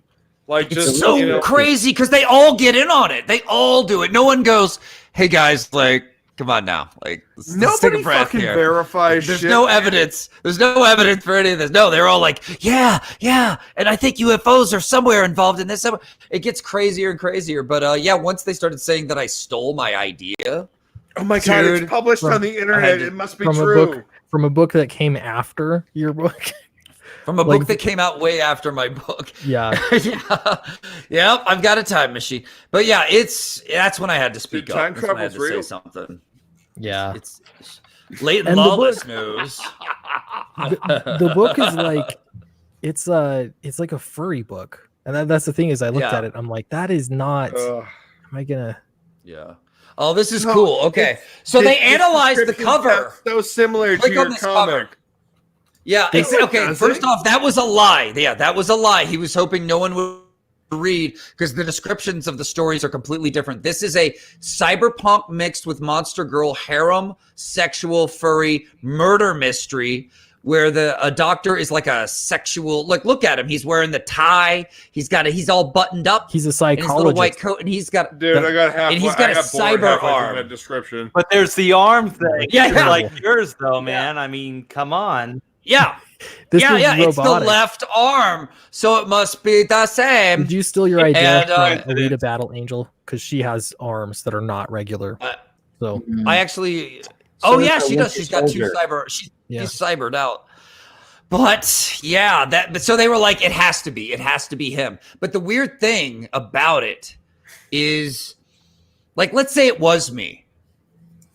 Like, it's so crazy because they all get in on it. They all do it. No one goes, hey guys, like, come on now. Like, let's take a breath here. Verifies There's shit. no evidence. There's no evidence for any of this. No, they're all like, yeah. And I think UFOs are somewhere involved in this. It gets crazier and crazier. But once they started saying that I stole my idea. Oh my God, it's published on the internet. It must be true. From a book that came after your book. From a book that came out way after my book. Yeah. Yeah, I've got a time machine. But yeah, that's when I had to speak up. Time That's when I had travel's to real. say something. Yeah. It's Leighton Lawless news. The book is like it's like a furry book. And that's the thing is I looked at it, I'm like, that is not am I gonna Oh, this is cool. Okay. So they analyzed the cover. So similar to your comic. Yeah. Okay. First off, that was a lie. Yeah, that was a lie. He was hoping no one would read because the descriptions of the stories are completely different. This is a cyberpunk mixed with Monster Girl harem, sexual, furry, murder mystery where a doctor is like a sexual, like, look at him. He's wearing the tie. He's all buttoned up. He's a psychologist. In his little white coat, and he's got I got half. And he's got a cyber arm. That description. But there's the arm thing. Yeah. Like yours though, man. I mean, come on. Yeah. It's the left arm, so it must be the same. Did you steal your idea from Alita Battle Angel? Because she has arms that are not regular. So I actually. She does. She's got two cyber. She's cybered out. But so they were like, it has to be him. But the weird thing about it is, like, let's say it was me.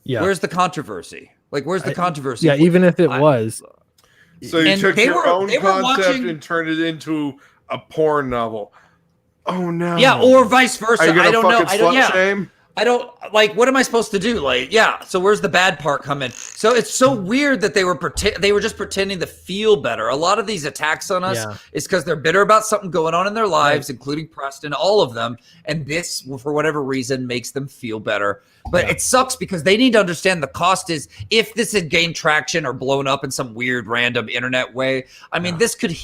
Yeah. Where's the controversy? Like, where's the controversy? Yeah, even if it was. So you took your own concept and turned it into a porn novel. Oh no. Yeah, or vice versa. I don't know. Shame? I don't like. What am I supposed to do? Like, so where's the bad part come in? So it's so weird that they were just pretending to feel better. A lot of these attacks on us is because they're bitter about something going on in their lives, including Preston, all of them. And this, for whatever reason, makes them feel better. But it sucks because they need to understand the cost is if this had gained traction or blown up in some weird random internet way. I mean, this could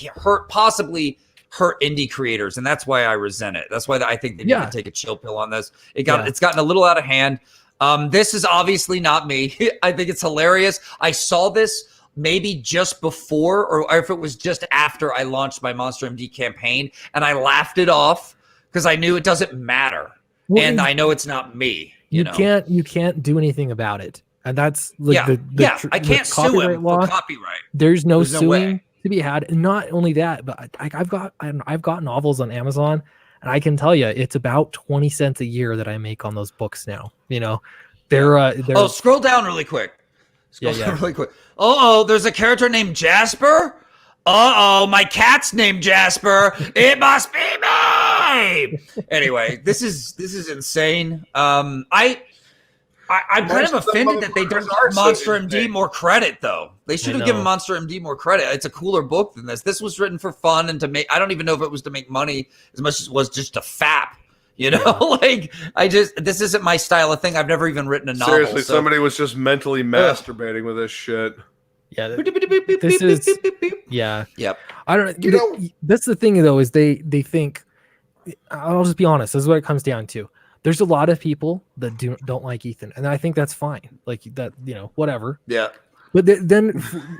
possibly hurt indie creators, and that's why I resent it. That's why I think they need to take a chill pill on this. It's gotten a little out of hand. This is obviously not me. I think it's hilarious. I saw this maybe just before, or if it was just after I launched my Monster MD campaign, and I laughed it off because I knew it doesn't matter, and I know it's not me. You can't do anything about it, and that's like I can't sue him for copyright. There's no suing to be had. And not only that, but I've got novels on Amazon, and I can tell you it's about 20 cents a year that I make on those books now. You know, they're scroll down really quick. Really quick. There's a character named Jasper. My cat's named Jasper. It must be me. Anyway, this is insane. I'm kind of offended that they don't give Monster MD more credit, though. They should have given Monster MD more credit. It's a cooler book than this. This was written for fun and to make. I don't even know if it was to make money as much as it was just a fap. You know, this isn't my style of thing. I've never even written a novel. Seriously, somebody was just mentally masturbating with this shit. Yeah, this is. Yeah. Yep. I don't know. That's the thing, though, is they think. I'll just be honest. This is what it comes down to. there's a lot of people that don't like Ethan, and I think that's fine. Like that, whatever. Yeah. But then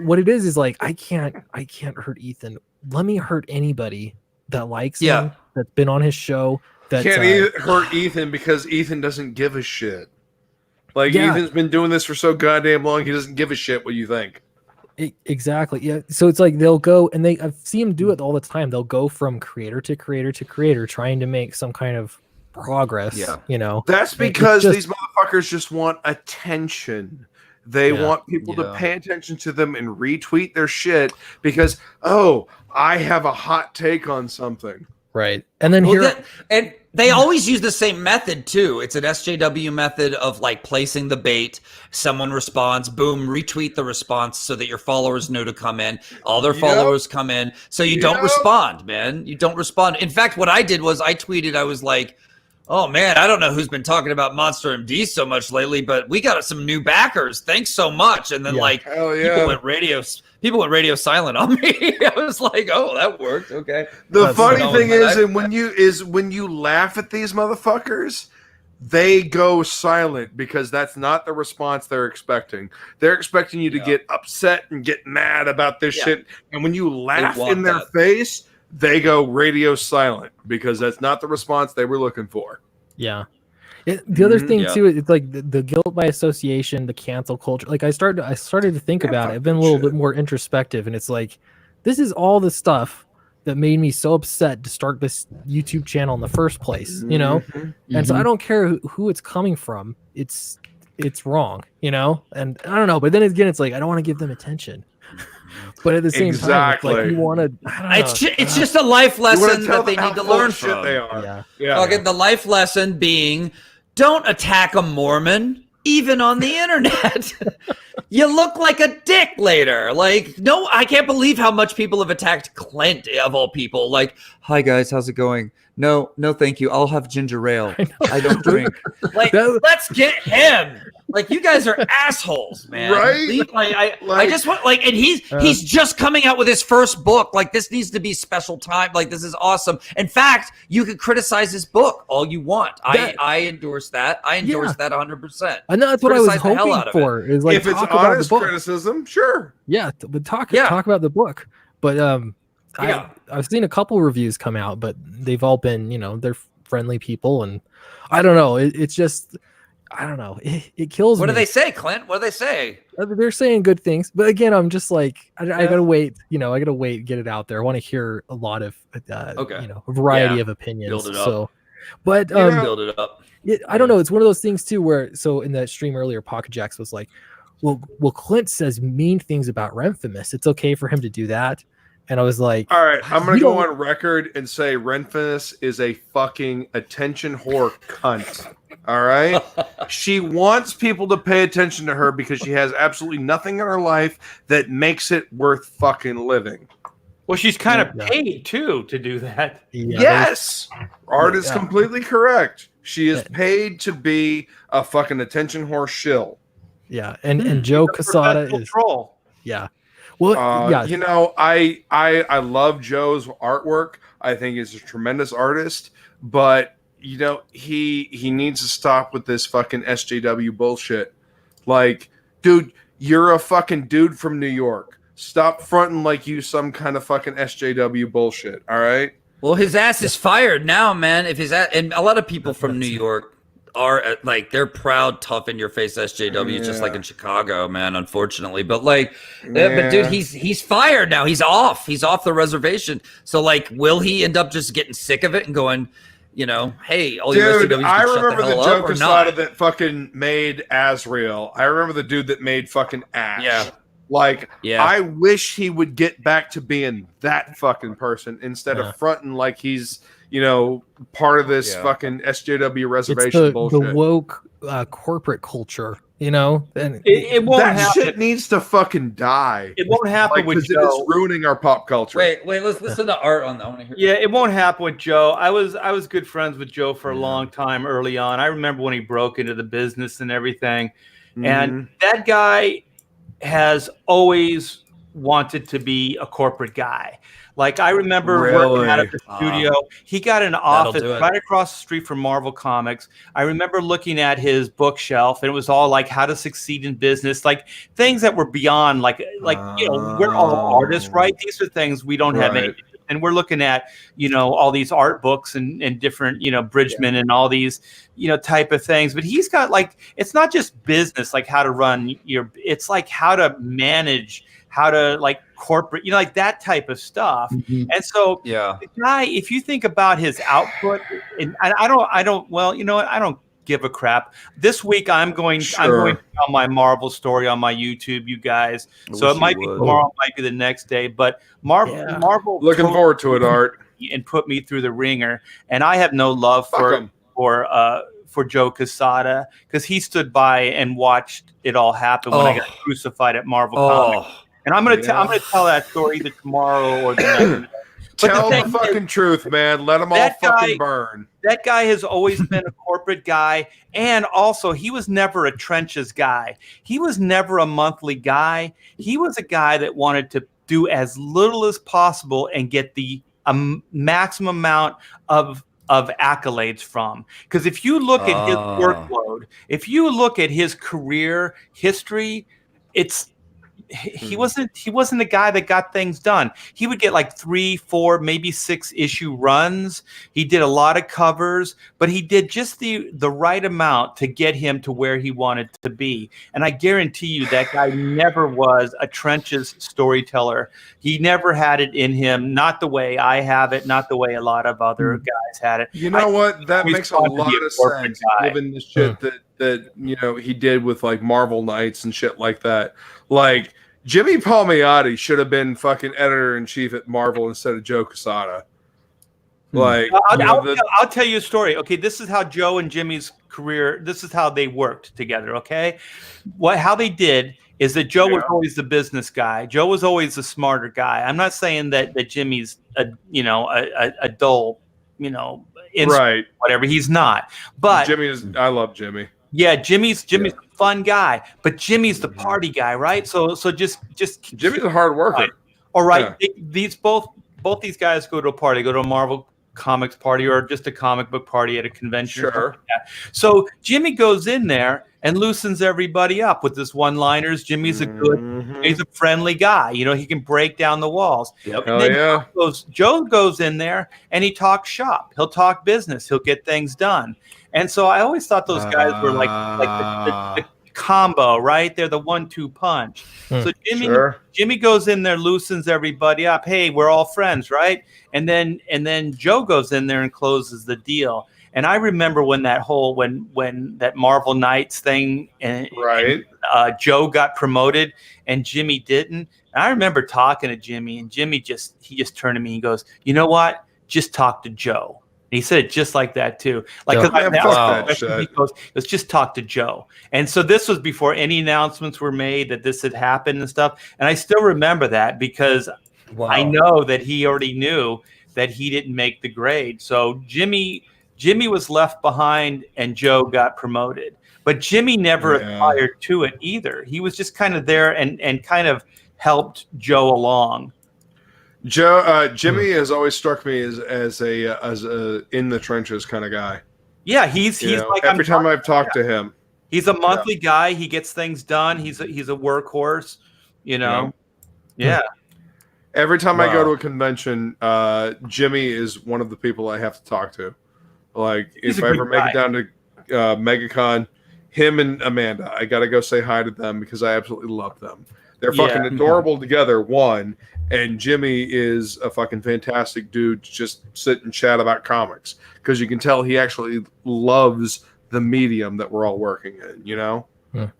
what it is like I can't hurt Ethan. Let me hurt anybody that likes him, that's been on his show. That can't hurt Ethan because Ethan doesn't give a shit. Like Ethan's been doing this for so goddamn long, he doesn't give a shit what you think. Exactly. Yeah. So it's like they'll go, and I've seen them do it all the time. They'll go from creator to creator to creator, trying to make some kind of progress. Yeah. That's because these motherfuckers just want attention. They want people to pay attention to them and retweet their shit because, I have a hot take on something. Right. And then and they always use the same method too. It's an SJW method of like placing the bait. Someone responds, boom, retweet the response so that your followers know to come in. All their followers come in. So you don't respond, man. You don't respond. In fact, what I did was I tweeted, I was like, oh man, I don't know who's been talking about Monster MD so much lately, but we got some new backers. Thanks so much. And then people went radio silent on me. I was like, oh, that worked. Okay. The funny thing is, when you laugh at these motherfuckers, they go silent because that's not the response they're expecting. They're expecting you to get upset and get mad about this shit. And when you laugh in their face, they go radio silent because that's not the response they were looking for. Yeah. The other thing too, it's like the guilt by association, the cancel culture. Like I started to think about it. I've been a little bit more introspective, and it's like, this is all the stuff that made me so upset to start this YouTube channel in the first place, And so I don't care who it's coming from. It's wrong, and I don't know. But then again, it's like, I don't want to give them attention. But at the same time, it's like you want to. It's just a life lesson that they need to learn from. They are. Okay, the life lesson being, don't attack a Mormon, even on the internet. You look like a dick later. Like, no, I can't believe how much people have attacked Clint, of all people. Like, hi guys, how's it going? No, thank you. I'll have ginger ale. I don't drink. Like, let's get him. Like, you guys are assholes, man. Right? I just want, like, and he's just coming out with his first book. Like, this needs to be special time. Like, this is awesome. In fact, you could criticize his book all you want. I endorse that. I endorse that 100%. I know that's what I was hoping for. Is like, if it's honest criticism, sure. Yeah, but talk about the book. But I've seen a couple reviews come out, but they've all been, they're friendly people, and I don't know. It's just, I don't know. It kills me. What do they say, Clint? What do they say? They're saying good things, but again, I'm just like, I gotta wait. I gotta wait, get it out there. I want to hear a lot of, a variety of opinions. Build it up. So, but build it up. I don't know. It's one of those things too, where in that stream earlier, Pocket Jacks was like, well, Clint says mean things about Renfamous. It's okay for him to do that. And I was like, all right, I'm going to go on record and say Renfamous is a fucking attention whore cunt. All right? She wants people to pay attention to her because she has absolutely nothing in her life that makes it worth fucking living. Well, she's kind of paid, too, to do that. Yeah, yes! Art is completely correct. She is paid to be a fucking attention whore shill. Yeah, and Joe Quesada is... Troll. Yeah. Well, I love Joe's artwork. I think he's a tremendous artist, but he needs to stop with this fucking SJW bullshit. Like, dude, you're a fucking dude from New York. Stop fronting like you some kind of fucking SJW bullshit. All right. Well, his ass is fired now, man. And a lot of people from New York are like, they're proud, tough in your face SJW, just like in Chicago, man, unfortunately. But like, but dude, he's fired now. He's off the reservation. So like, will he end up just getting sick of it and going, hey, all you SJWs, I remember the Joe Quesada that fucking made Azrael. I remember the dude that made fucking Ash. Yeah. Like, I wish he would get back to being that fucking person instead of fronting like he's, part of this fucking SJW reservation bullshit. The woke corporate culture, and it won't that happen. Shit needs to fucking die. It won't happen with Joe. It's ruining our pop culture. Wait, let's listen to Art on that. I want to hear. Yeah, it won't happen with Joe. I was good friends with Joe for a long time early on. I remember when he broke into the business and everything. And that guy has always wanted to be a corporate guy. Like I remember Really? working out at the studio. He got an office do it. right across the street from Marvel Comics. I remember looking at his bookshelf, and it was all like how to succeed in business, like things that were beyond like you know, we're all artists, right? These are things we don't have any. And we're looking at, you know, all these art books and different, you know, Bridgman and all these, you know, type of things. But he's got like, it's not just business, like how to run it's like how to manage, how to like corporate, you know, like that type of stuff. And so the guy, if you think about his output, and I don't, well, you know what? I don't give a crap. This week I'm going to tell my Marvel story on my YouTube, you guys. So it might be tomorrow, it might be the next day, but Marvel looking forward to it, Art, and put me through the ringer. And I have no love for Joe Quesada, because he stood by and watched it all happen when I got crucified at Marvel Comics. And I'm gonna tell that story either tomorrow or the next. Tell the fucking truth, man. Let them all fucking burn. That guy has always been a corporate guy, and also he was never a trenches guy. He was never a monthly guy. He was a guy that wanted to do as little as possible and get the maximum amount of accolades from. Because if you look at his workload, if you look at his career history, he wasn't a guy that got things done. He would get like 3, 4, maybe 6 issue runs. He did a lot of covers, but he did just the right amount to get him to where he wanted to be. And I guarantee you that guy never was a trenches storyteller. He never had it in him, not the way I have it, not the way a lot of other guys had it. You know what? That makes a lot of sense, given the shit that you know he did with like Marvel Knights and shit like that. Like Jimmy Palmiotti should have been fucking editor-in-chief at Marvel instead of Joe Quesada. Like, I'll tell you a story. Okay, this is how Joe and Jimmy's career. This is how they worked together. Okay, how they did is that Joe was always the business guy. Joe was always the smarter guy. I'm not saying that Jimmy's a dull, right, whatever. He's not. But I love Jimmy. Yeah, Jimmy's a fun guy, but Jimmy's the party guy, right? So just Jimmy's a hard worker. Right. All right, both these guys go to a party, go to a Marvel Comics party or just a comic book party at a convention. Sure. So Jimmy goes in there and loosens everybody up with his one-liners. Jimmy's he's a friendly guy. You know, he can break down the walls. Yep. Oh, yeah. Joe goes in there and he talks shop. He'll talk business. He'll get things done. And so I always thought those guys were like the combo, right? They're the 1-2 punch. So Jimmy goes in there, loosens everybody up. Hey, we're all friends, right? And then Joe goes in there and closes the deal. And I remember when that whole when that Marvel Knights thing and Joe got promoted and Jimmy didn't. And I remember talking to Jimmy, and Jimmy just turned to me and goes, "You know what? Just talk to Joe." And he said it just like that too. Like, he goes, "Let's just talk to Joe." And so this was before any announcements were made that this had happened and stuff. And I still remember that because I know that he already knew that he didn't make the grade. So Jimmy was left behind and Joe got promoted. But Jimmy never aspired to it either. He was just kind of there and kind of helped Joe along. Jimmy has always struck me as a in the trenches kind of guy. Yeah, he's like every time I've talked to him. He's a monthly guy. He gets things done. He's a workhorse, you know. Yeah. Every time I go to a convention, Jimmy is one of the people I have to talk to. Like, if I ever make it down to MegaCon, him and Amanda, I got to go say hi to them because I absolutely love them. They're fucking adorable together, one, and Jimmy is a fucking fantastic dude to just sit and chat about comics because you can tell he actually loves the medium that we're all working in, you know?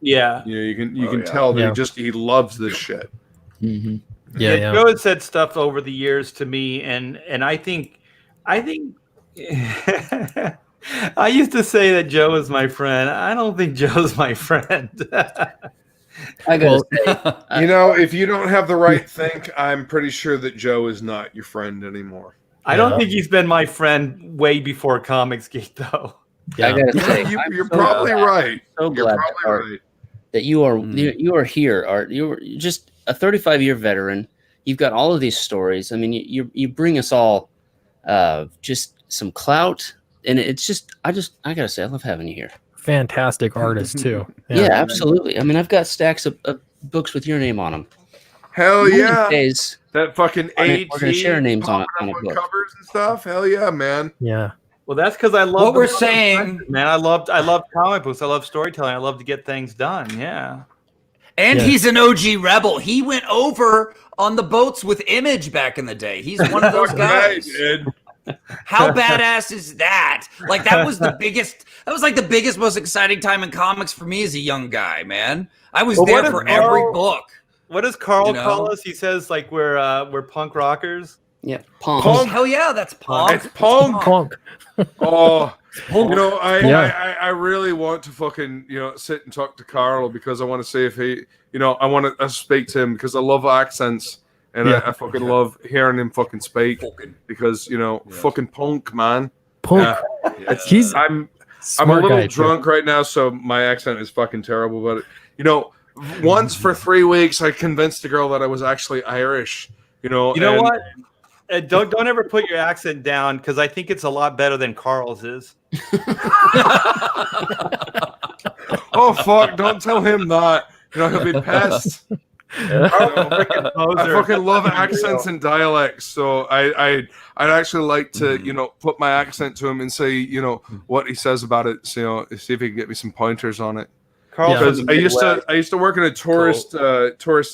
Yeah. You can tell that he loves this shit. Mm-hmm. Yeah. Joe has said stuff over the years to me, and I think I used to say that Joe is my friend. I don't think Joe's my friend. I gotta say, you know, if you don't have the right think, I'm pretty sure that Joe is not your friend anymore. I don't think he's been my friend way before Comicsgate, though. Yeah. I gotta say, you're probably right. So glad that you are here, Art. You were just a 35-year veteran. You've got all of these stories. I mean, you bring us all just some clout, and it's just I gotta say I love having you here. Fantastic artist too. Yeah, absolutely. I mean, I've got stacks of books with your name on them. Hell yeah! Days, that fucking we're gonna share names on a book. Covers and stuff. Hell yeah, man. Yeah. Well, that's because I love what we're saying, man. I love comic books. I love storytelling. I love to get things done. Yeah. And he's an OG rebel. He went over on the boats with Image back in the day. He's one of those guys. How badass is that? Like that was the biggest. That was like the biggest, most exciting time in comics for me as a young guy. Man, I was there for every book. What does Carl call us? He says like we're punk rockers. Yeah, punk. Hell yeah, that's punk. It's punk. Punk. Oh, I really want to fucking sit and talk to Carl because I want to see if he I want to speak to him because I love accents and I fucking love hearing him fucking speak because fucking punk, man. Punk. I'm a little drunk right now, so my accent is fucking terrible. But once for 3 weeks, I convinced a girl that I was actually Irish. You know what? Don't ever put your accent down because I think it's a lot better than Carl's is. Oh fuck! Don't tell him that. He'll be pissed. I fucking love accents and dialects, so I'd actually like to put my accent to him and say what he says about it. So see if he can get me some pointers on it. Because I used to work in a tourist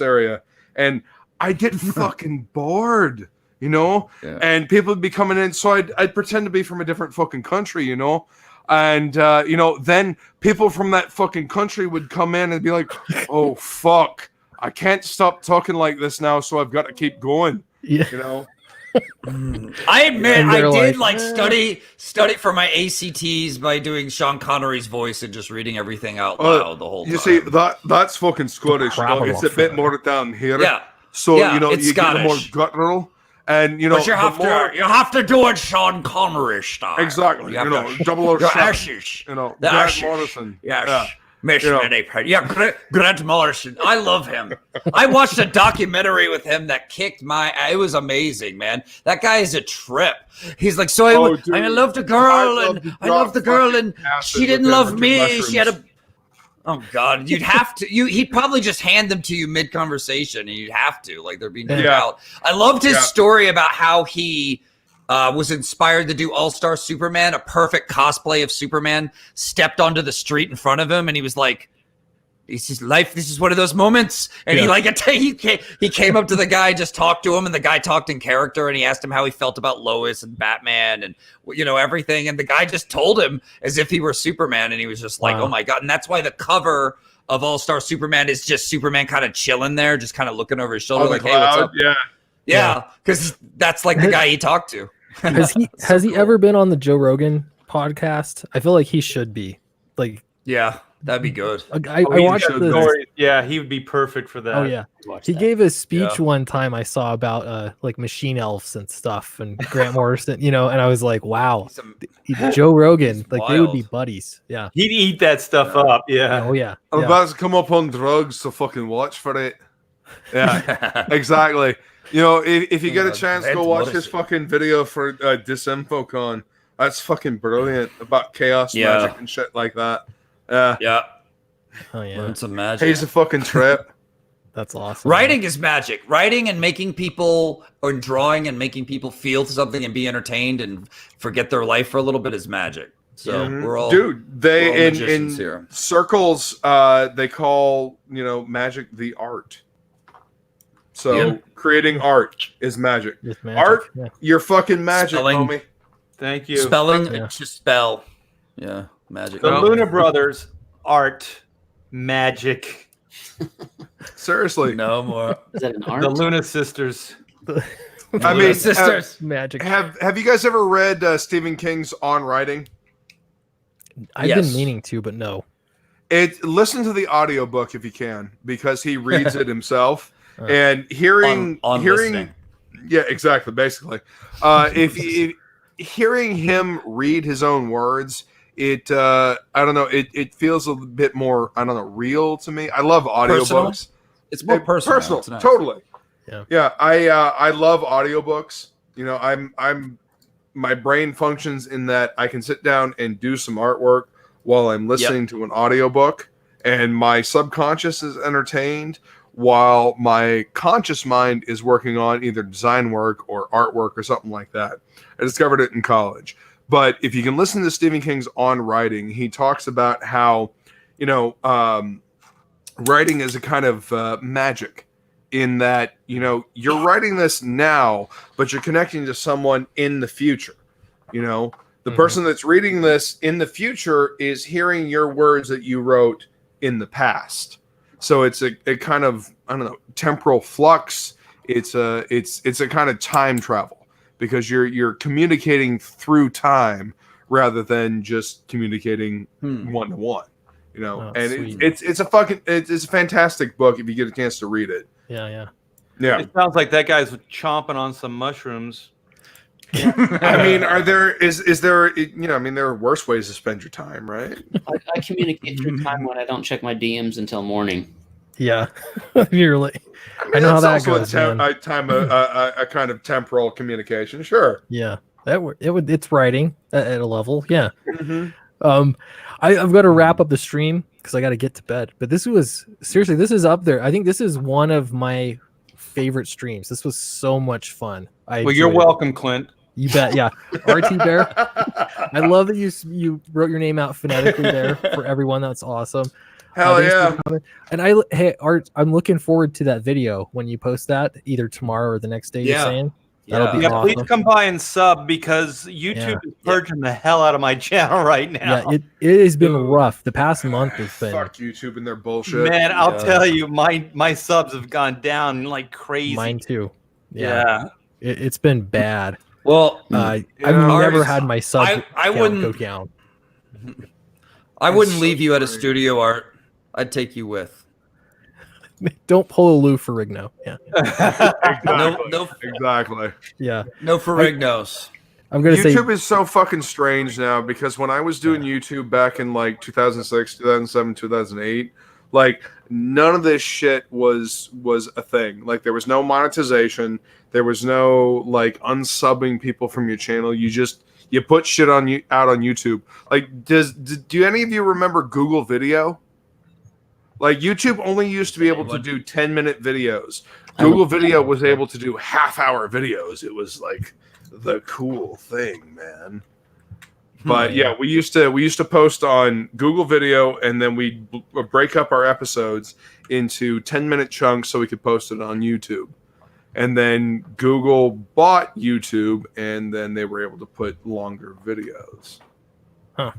area, and I get fucking bored. And people would be coming in, so I'd pretend to be from a different fucking country, and then people from that fucking country would come in and be like, "Oh fuck, I can't stop talking like this now, so I've got to keep going." I admit I did study for my ACTs by doing Sean Connery's voice and just reading everything out loud the whole time. You see, that's fucking Scottish. It's a bit more down here. Yeah. So you get a more guttural. And but you have to do it Sean Connery style. Exactly. Double or ashes. Grant Morrison. Yes. Grant Morrison. I love him. I watched a documentary with him that kicked it was amazing, man. That guy is a trip. He's like, I loved a girl and she didn't love me. She had a Oh God, you'd have to. He'd probably just hand them to you mid-conversation, and you'd have to, like they're being out. I loved his story about how he was inspired to do All-Star Superman, a perfect cosplay of Superman. Stepped onto the street in front of him, and he was like, "This is life. This is one of those moments." And he came up to the guy, just talked to him, and the guy talked in character, and he asked him how he felt about Lois and Batman and everything. And the guy just told him as if he were Superman, and he was just like, "Oh my God!" And that's why the cover of All-Star Superman is just Superman kind of chilling there, just kind of looking over his shoulder, like, "Hey, what's up?" Yeah, because that's like the guy he talked to. Has he ever been on the Joe Rogan podcast? I feel like he should be. Like, yeah. That'd be good. I watched the Yeah, he would be perfect for that. Oh yeah, he gave a speech one time I saw about like machine elves and stuff, and Grant Morrison, and I was like, wow, Joe Rogan, like they would be buddies. Yeah, he'd eat that stuff up. Yeah. Oh yeah. I'm about to come up on drugs, so fucking watch for it. Yeah, exactly. If you get a chance, go watch his fucking video for DisinfoCon. That's fucking brilliant about chaos magic and shit like that. Yeah. Oh yeah. Learn some magic. He's a fucking trip. That's awesome. Writing is magic. Writing and making people, or drawing and making people feel something and be entertained and forget their life for a little bit is magic. So we're all in here. Circles they call magic the art. So creating art is magic. Art, you're fucking magic, homie. Thank you. Spelling, just spell. Yeah. Magic. The Luna Brothers, art, magic. Seriously, no more. Is that an art? The Luna Sisters. I mean, sisters, magic. Have you guys ever read Stephen King's On Writing? I've been meaning to, but no. Listen to the audiobook if you can, because he reads it himself, and hearing. Yeah, exactly. Basically, if hearing him read his own words. I don't know. It feels a bit more, real to me. I love audiobooks. It's more personal. It's nice. Totally. Yeah. I love audiobooks. You know, I'm my brain functions in that I can sit down and do some artwork while I'm listening to an audiobook, and my subconscious is entertained while my conscious mind is working on either design work or artwork or something like that. I discovered it in college. But if you can listen to Stephen King's On Writing, he talks about how, you know, writing is a kind of magic in that, you know, you're writing this now, but you're connecting to someone in the future. You know, the person that's reading this in the future is hearing your words that you wrote in the past. So it's a kind of, I don't know, temporal flux. It's a kind of time travel because you're communicating through time rather than just communicating one to one. You know, and it's a fantastic book if you get a chance to read it. Yeah. It sounds like that guy's chomping on some mushrooms. I mean, is there you know, I mean, there are worse ways to spend your time, right? I communicate through time when I don't check my DMs until morning. Yeah. You're like, I know how that goes. A kind of temporal communication, sure. Yeah, it's writing at a level. Yeah. I've got to wrap up the stream because I got to get to bed. But this is up there. I think this is one of my favorite streams. This was so much fun. Well, you're welcome, Clint. You bet. Yeah. RT Bear. I love that you wrote your name out phonetically there for everyone. That's awesome. Hell yeah. And Art, I'm looking forward to that video when you post that either tomorrow or the next day. You're saying that'll be awesome. Please come by and sub because YouTube is purging the hell out of my channel right now. Yeah, it has been rough. The past month has been. Fuck YouTube and their bullshit. Man, I'll tell you, my subs have gone down like crazy. Mine too. Yeah. It's been bad. Well, I've never had my sub wouldn't go down. I wouldn't leave you at a studio, Art. I'd take you with. Don't pull a Lou Ferrigno. Yeah. Exactly. Yeah. No Ferrignos. I'm gonna say YouTube is so fucking strange now because when I was doing YouTube back in like 2006, 2007, 2008, like none of this shit was a thing. Like there was no monetization. There was no like unsubbing people from your channel. You put shit out on YouTube. Like do any of you remember Google Video? Like YouTube only used to be able to do 10-minute videos. Google Video was able to do half-hour videos. It was like the cool thing, man. But yeah, we used to post on Google Video, and then we'd break up our episodes into 10-minute chunks so we could post it on YouTube. And then Google bought YouTube, and then they were able to put longer videos. Huh.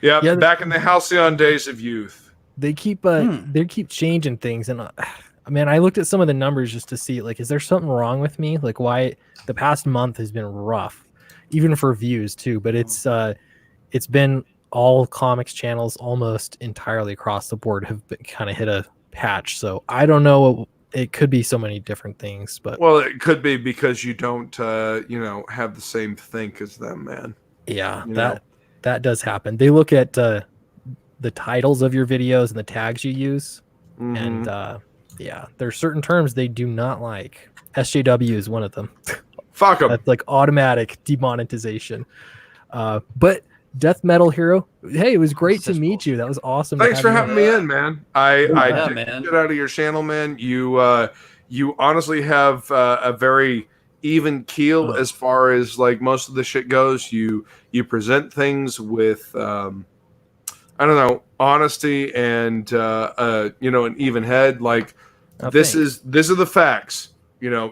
Yeah, back in the halcyon days of youth. They keep changing things, and man, I looked at some of the numbers just to see, like, is there something wrong with me? Like, why the past month has been rough, even for views too. But it's been all comics channels almost entirely across the board have kind of hit a patch. So I don't know. It could be so many different things, but it could be because you don't have the same think as them, man. Yeah, that does happen. They look at the titles of your videos and the tags you use, and there's certain terms they do not like. SJW is one of them. Fuck them. That's like automatic demonetization. But Death Metal Hero, hey, it was great to meet you. That was awesome. Thanks for having me in, man. I get out of your channel, man. You honestly have a very even keel as far as like most of the shit goes. You present things with I don't know, honesty and an even head. Like this are the facts.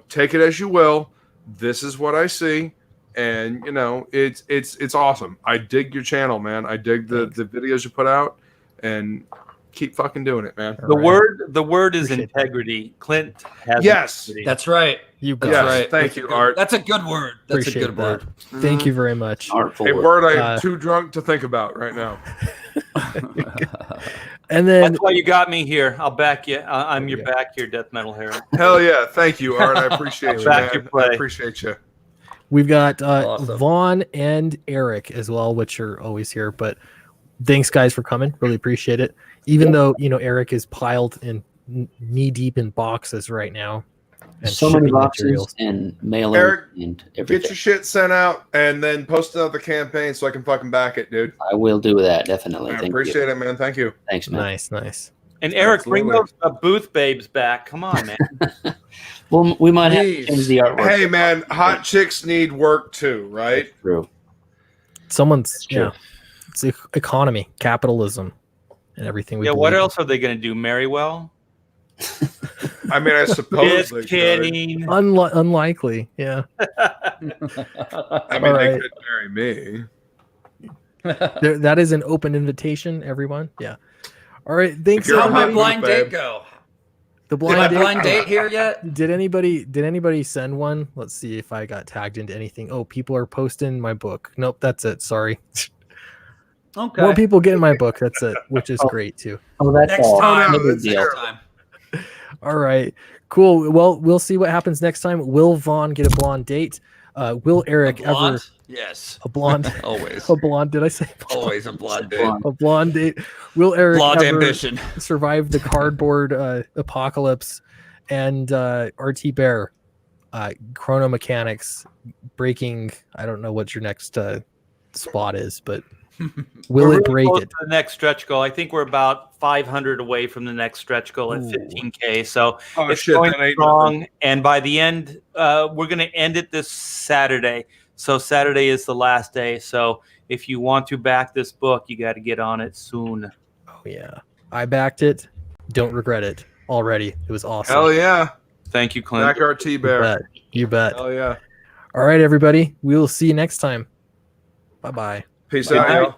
Take it as you will. This is what I see, and it's awesome. I dig your channel, man. I dig the videos you put out, and keep fucking doing it, man. The word is integrity. Clint has integrity. That's right. That's right. Thank you, Art. That's a good word. That's a good word. Thank you very much. Artful a word I am too drunk to think about right now. And then that's why you got me here. I'll back you. I'm your back here, Death Metal Hero. Hell yeah. Thank you, Art. I appreciate you, man. I appreciate you. We've got awesome. Vaughn and Eric as well, which are always here. But thanks, guys, for coming. Really appreciate it. Even though Eric is piled in knee deep in boxes right now. And So many shipping boxes materials. and mailing Eric, and Get everything. your shit sent out and then post another campaign so I can fucking back it, dude. I will do that definitely. I Thank appreciate you. it, man. Thank you. Thanks, man. Nice. And Eric, bring Absolutely. those booth babes back. Come on, man. Well, we might have to Please. change the artwork. Hey, man, hot chicks need work too, right? True. Someone's true. it's economy, capitalism, and everything. We Yeah, what believe in. else are they going to do? Marry well? I mean, I suppose Just they could. kidding. Unlikely, yeah. I mean, All they right. could marry me. That is an open invitation, everyone. Yeah. All right. Thanks, If you're How'd on my everybody. blind babe. date go? The Did my blind date. blind date here yet? Did anybody send one? Let's see if I got tagged into anything. Oh, people are posting my book. Nope, that's it. Sorry. Okay. More people get in my book. That's it, which is great too. Oh, that's Next all. time. No big That's deal. Next time. All right. Cool. Well, we'll see what happens next time. Will Vaughn get a blonde date? Will Eric A blonde? ever Yes. a blonde? Always. A blonde? Did I say blonde? Always a blonde date. A blonde date? Will Eric Blonde ever ambition. survive the cardboard apocalypse? And RT Bear, Chrono Mechanics, breaking. I don't know what your next spot is, but will We're it break close it? to the next stretch goal. I think we're about 500 away from the next stretch goal at Ooh. 15K. So Oh, it's shit. going That ain't strong. And by the end, we're going to end it this Saturday. So Saturday is the last day. So if you want to back this book, you got to get on it soon. Oh yeah, I backed it. Don't regret it already. It was awesome. Hell yeah. Thank you, Clint. Back RT You Bear. bet. You bet. Hell yeah. All right, everybody. We will see you next time. Bye bye. Peace Bye. out, y'all.